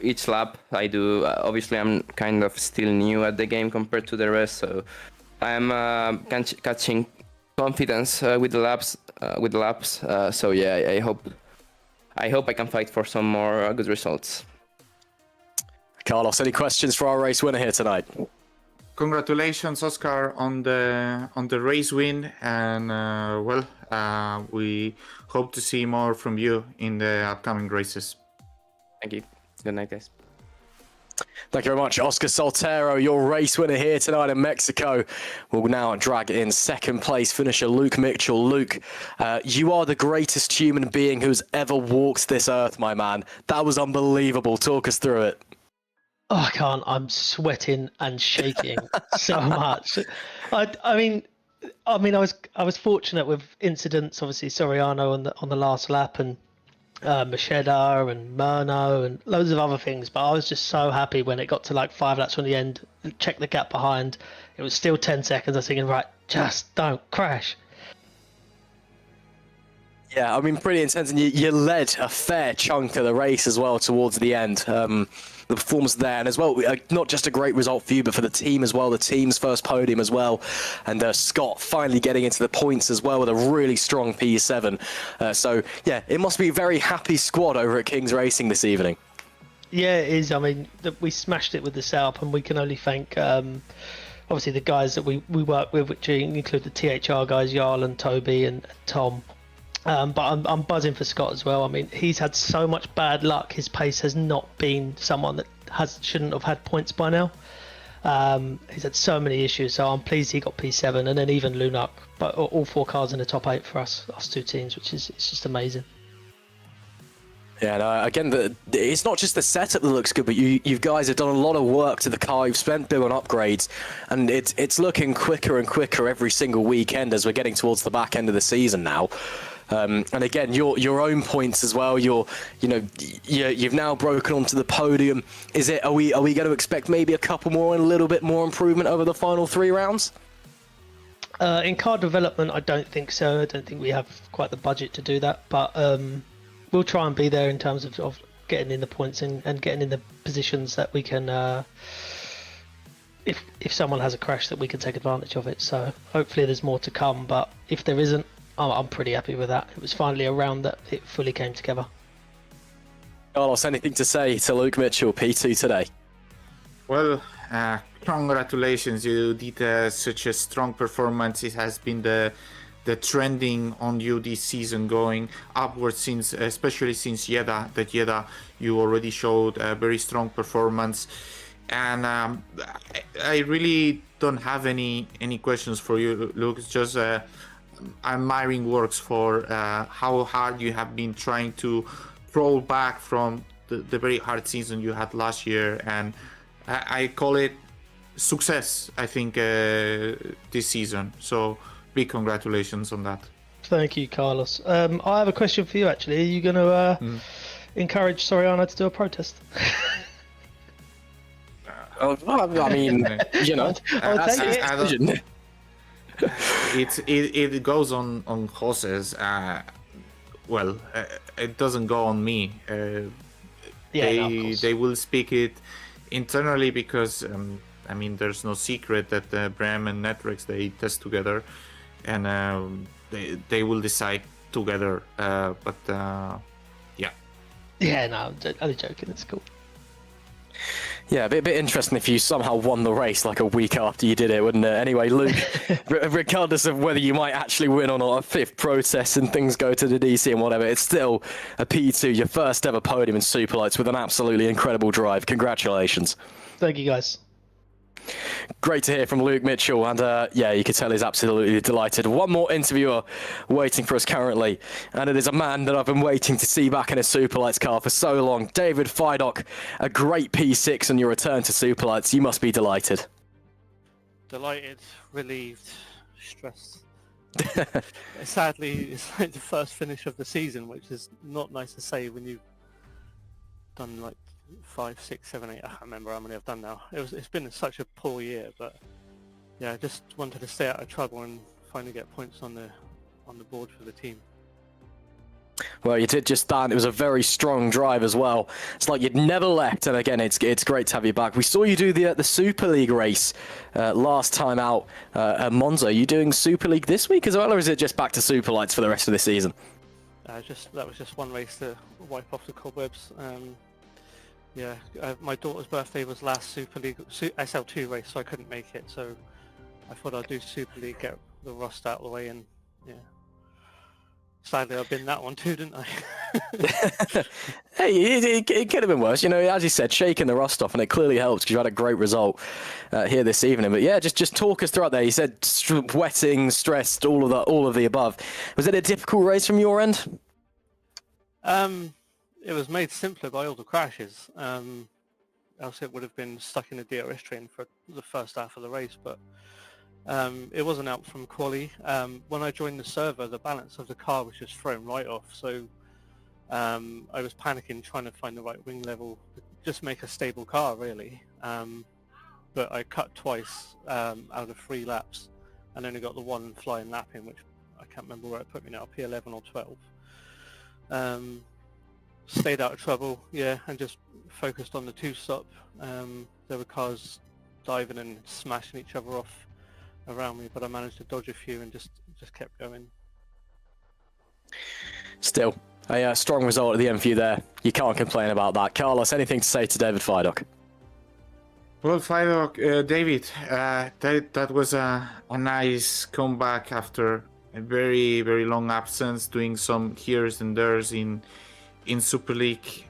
each lap I do. Obviously, I'm kind of still new at the game compared to the rest, so I'm catching confidence with the laps. So yeah, I hope I can fight for some more good results. Carlos, any questions for our race winner here tonight? Congratulations, Oscar, on the race win, and we hope to see more from you in the upcoming races. Thank you. Good night, guys. Thank you very much, Oscar Soltero, your race winner here tonight in Mexico. We'll now drag in second place finisher Luke Mitchell. Luke, you are the greatest human being who's ever walked this earth, my man. That was unbelievable. Talk us through it. Oh, I can't. I'm sweating and shaking so much. I mean, I was fortunate with incidents. Obviously, Soriano on the last lap, and Machete and Murno and loads of other things. But I was just so happy when it got to like 5 laps from the end. Check the gap behind. It was still 10 seconds. I was thinking, right, just don't crash. Yeah, I mean, pretty intense, and you led a fair chunk of the race as well towards the end. The performance there, and as well, not just a great result for you, but for the team as well, the team's first podium as well, and Scott finally getting into the points as well with a really strong P7. So, yeah, it must be a very happy squad over at King's Racing this evening. Yeah, it is. I mean, we smashed it with the setup, and we can only thank, obviously, the guys that we work with, which include the THR guys, Jarl and Toby and Tom. But I'm buzzing for Scott as well. I mean, he's had so much bad luck. His pace has not been someone that shouldn't have had points by now. He's had so many issues, so I'm pleased he got P7, and then even Lunak. But all 4 cars in the top 8 for us 2 teams, which is it's just amazing. Yeah, no, again, it's not just the setup that looks good, but you guys have done a lot of work to the car. You've spent big on upgrades, and it's looking quicker and quicker every single weekend as we're getting towards the back end of the season now. And again, your own points as well. You've now broken onto the podium. Are we going to expect maybe a couple more and a little bit more improvement over the final 3 rounds? In car development, I don't think so. I don't think we have quite the budget to do that. But we'll try and be there in terms of getting in the points and getting in the positions that we can. If someone has a crash, that we can take advantage of it. So hopefully there's more to come. But if there isn't, I'm pretty happy with that. It was finally a round that it fully came together. Carlos, anything to say to Luke Mitchell, P2 today? Well, congratulations. You did such a strong performance. It has been the trending on you this season, going upwards since, especially since Jeddah. That Jeddah, you already showed a very strong performance. And I really don't have any questions for you, Luke. It's just admiring works for how hard you have been trying to crawl back from the very hard season you had last year, and I call it success, I think, this season. So big congratulations on that. Thank you, Carlos. I have a question for you, actually. Are you going to encourage Soriano to do a protest? I mean, I'll take it. It goes on horses. It doesn't go on me. They will speak it internally because I mean, there's no secret that Bram and Netflix, they test together, and they will decide together. Yeah, no, I'm only joking. It's cool. Yeah, a bit interesting if you somehow won the race like a week after you did it, wouldn't it? Anyway, Luke, regardless of whether you might actually win or not, a 5th protest and things go to the DC and whatever, it's still a P2, your first ever podium in Superlights with an absolutely incredible drive. Congratulations. Thank you, guys. Great to hear from Luke Mitchell, and you could tell he's absolutely delighted. One more interviewer waiting for us currently, and it is a man that I've been waiting to see back in a Superlights car for so long. David Fidock, a great P6 on your return to Superlights. You must be delighted. Delighted, relieved, stressed. Sadly, it's like the first finish of the season, which is not nice to say when you've done like 5, 6, 7, 8. I can't remember how many I've done now. It's been such a poor year, but yeah, I just wanted to stay out of trouble and finally get points on the board for the team. Well, you did just that. It was a very strong drive as well. It's like you'd never left. And again, it's great to have you back. We saw you do the Super League race last time out at Monza. Are you doing Super League this week as well, or is it just back to Superlights for the rest of the season? That was just one race to wipe off the cobwebs. Yeah, my daughter's birthday was last Super League SL2 race, so I couldn't make it. So I thought I'd do Super League, get the rust out of the way, and yeah. Sadly, I've been that one too, didn't I? Hey, it could have been worse. You know, as you said, shaking the rust off, and it clearly helps because you had a great result here this evening. But yeah, just talk us through it there. You said wetting, stressed, all of the above. Was it a difficult race from your end? It was made simpler by all the crashes. Else it would have been stuck in a DRS train for the first half of the race, but it wasn't out from quali. When I joined the server, the balance of the car was just thrown right off, so I was panicking trying to find the right wing level, just make a stable car really. But I cut twice out of 3 laps and only got the one flying lap in, which I can't remember where it put me now, P11 or 12. Stayed out of trouble, yeah, and just focused on the 2-stop. There were cars diving and smashing each other off around me, but I managed to dodge a few and just kept going. Still, a strong result at the end for you there. You can't complain about that. Carlos, anything to say to David Fidok? Well, Fidok, David, that was a nice comeback after a very, very long absence, doing some heres and theres in Super League.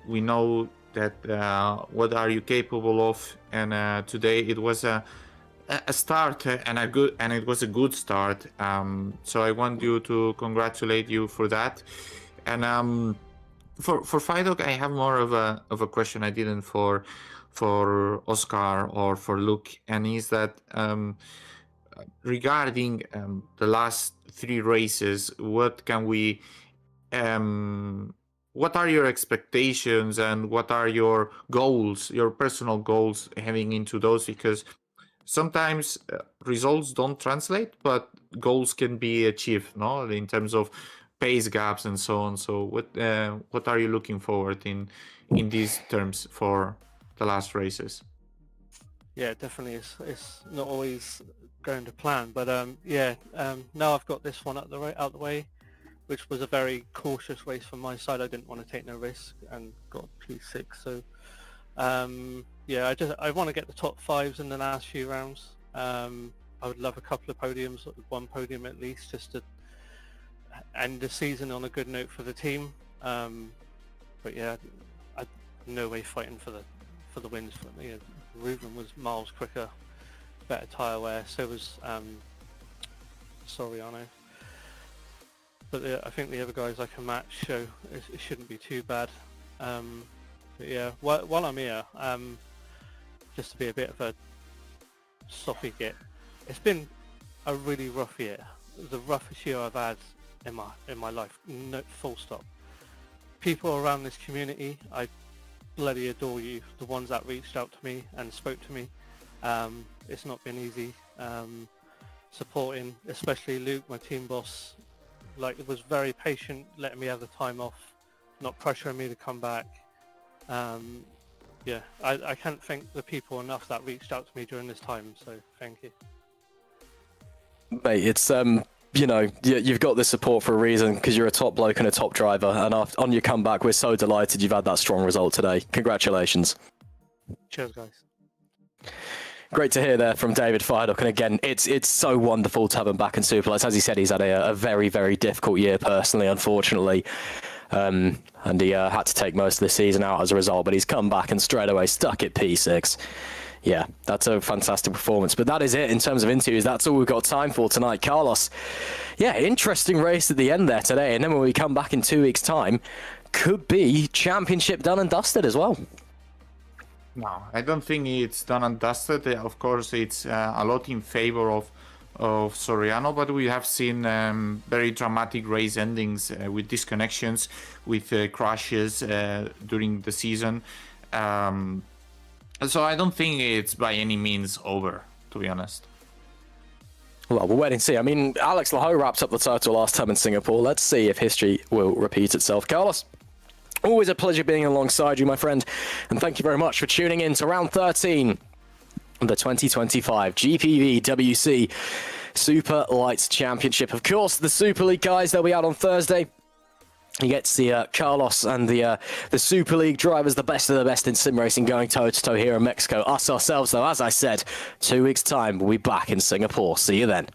We know that what are you capable of, and today it was a start and it was a good start. So I want you to congratulate you for that. And for Fidok, I have more of a question I didn't for Oscar or for Luke, and is that regarding the last 3 races, what can we what are your expectations and what are your goals, your personal goals heading into those? Because sometimes results don't translate, but goals can be achieved, no, in terms of pace gaps and so on. So what are you looking forward in these terms for the last races? Yeah, definitely. It's not always going to plan, but now I've got this one out the way, which was a very cautious race from my side. I didn't want to take no risk and got P6. So I want to get the top 5s in the last few rounds. I would love a couple of podiums, 1 podium at least, just to end the season on a good note for the team. But yeah, no way fighting for the wins. Ruben was miles quicker, better tyre wear. So was Soriano. But I think the other guys I can match, so it shouldn't be too bad. But yeah, while I'm here, just to be a bit of a soppy git, it's been a really rough year, the roughest year I've had in my life. No, full stop. People around this community, I bloody adore you. The ones that reached out to me and spoke to me, it's not been easy. Supporting, especially Luke, my team boss. Like, it was very patient, letting me have the time off, not pressuring me to come back. Yeah, I can't thank the people enough that reached out to me during this time, so thank you. Mate, it's you know, you've got this support for a reason, because you're a top bloke and a top driver, and on your comeback, we're so delighted you've had that strong result today. Congratulations. Cheers, guys. Great to hear there from David Fidok, and again, it's so wonderful to have him back in Superlights. As he said, he's had a very, very difficult year personally, unfortunately, and he had to take most of the season out as a result, but he's come back and straight away stuck at P6. Yeah, that's a fantastic performance. But that is it in terms of interviews. That's all we've got time for tonight. Carlos, yeah, interesting race at the end there today, and then when we come back in 2 weeks' time, could be championship done and dusted as well. No, I don't think it's done and dusted. Of course, it's a lot in favor of Soriano, but we have seen very dramatic race endings with disconnections, with crashes during the season. So I don't think it's by any means over, to be honest. Well, we'll wait and see. I mean, Alex Laho wrapped up the title last time in Singapore. Let's see if history will repeat itself. Carlos, always a pleasure being alongside you, my friend. And thank you very much for tuning in to round 13 of the 2025 GPVWC Superlights Championship. Of course, the Super League guys, they'll be out on Thursday. You get to see Carlos and the Super League drivers, the best of the best in sim racing, going toe-to-toe here in Mexico. Us ourselves, though, as I said, 2 weeks' time, we'll be back in Singapore. See you then.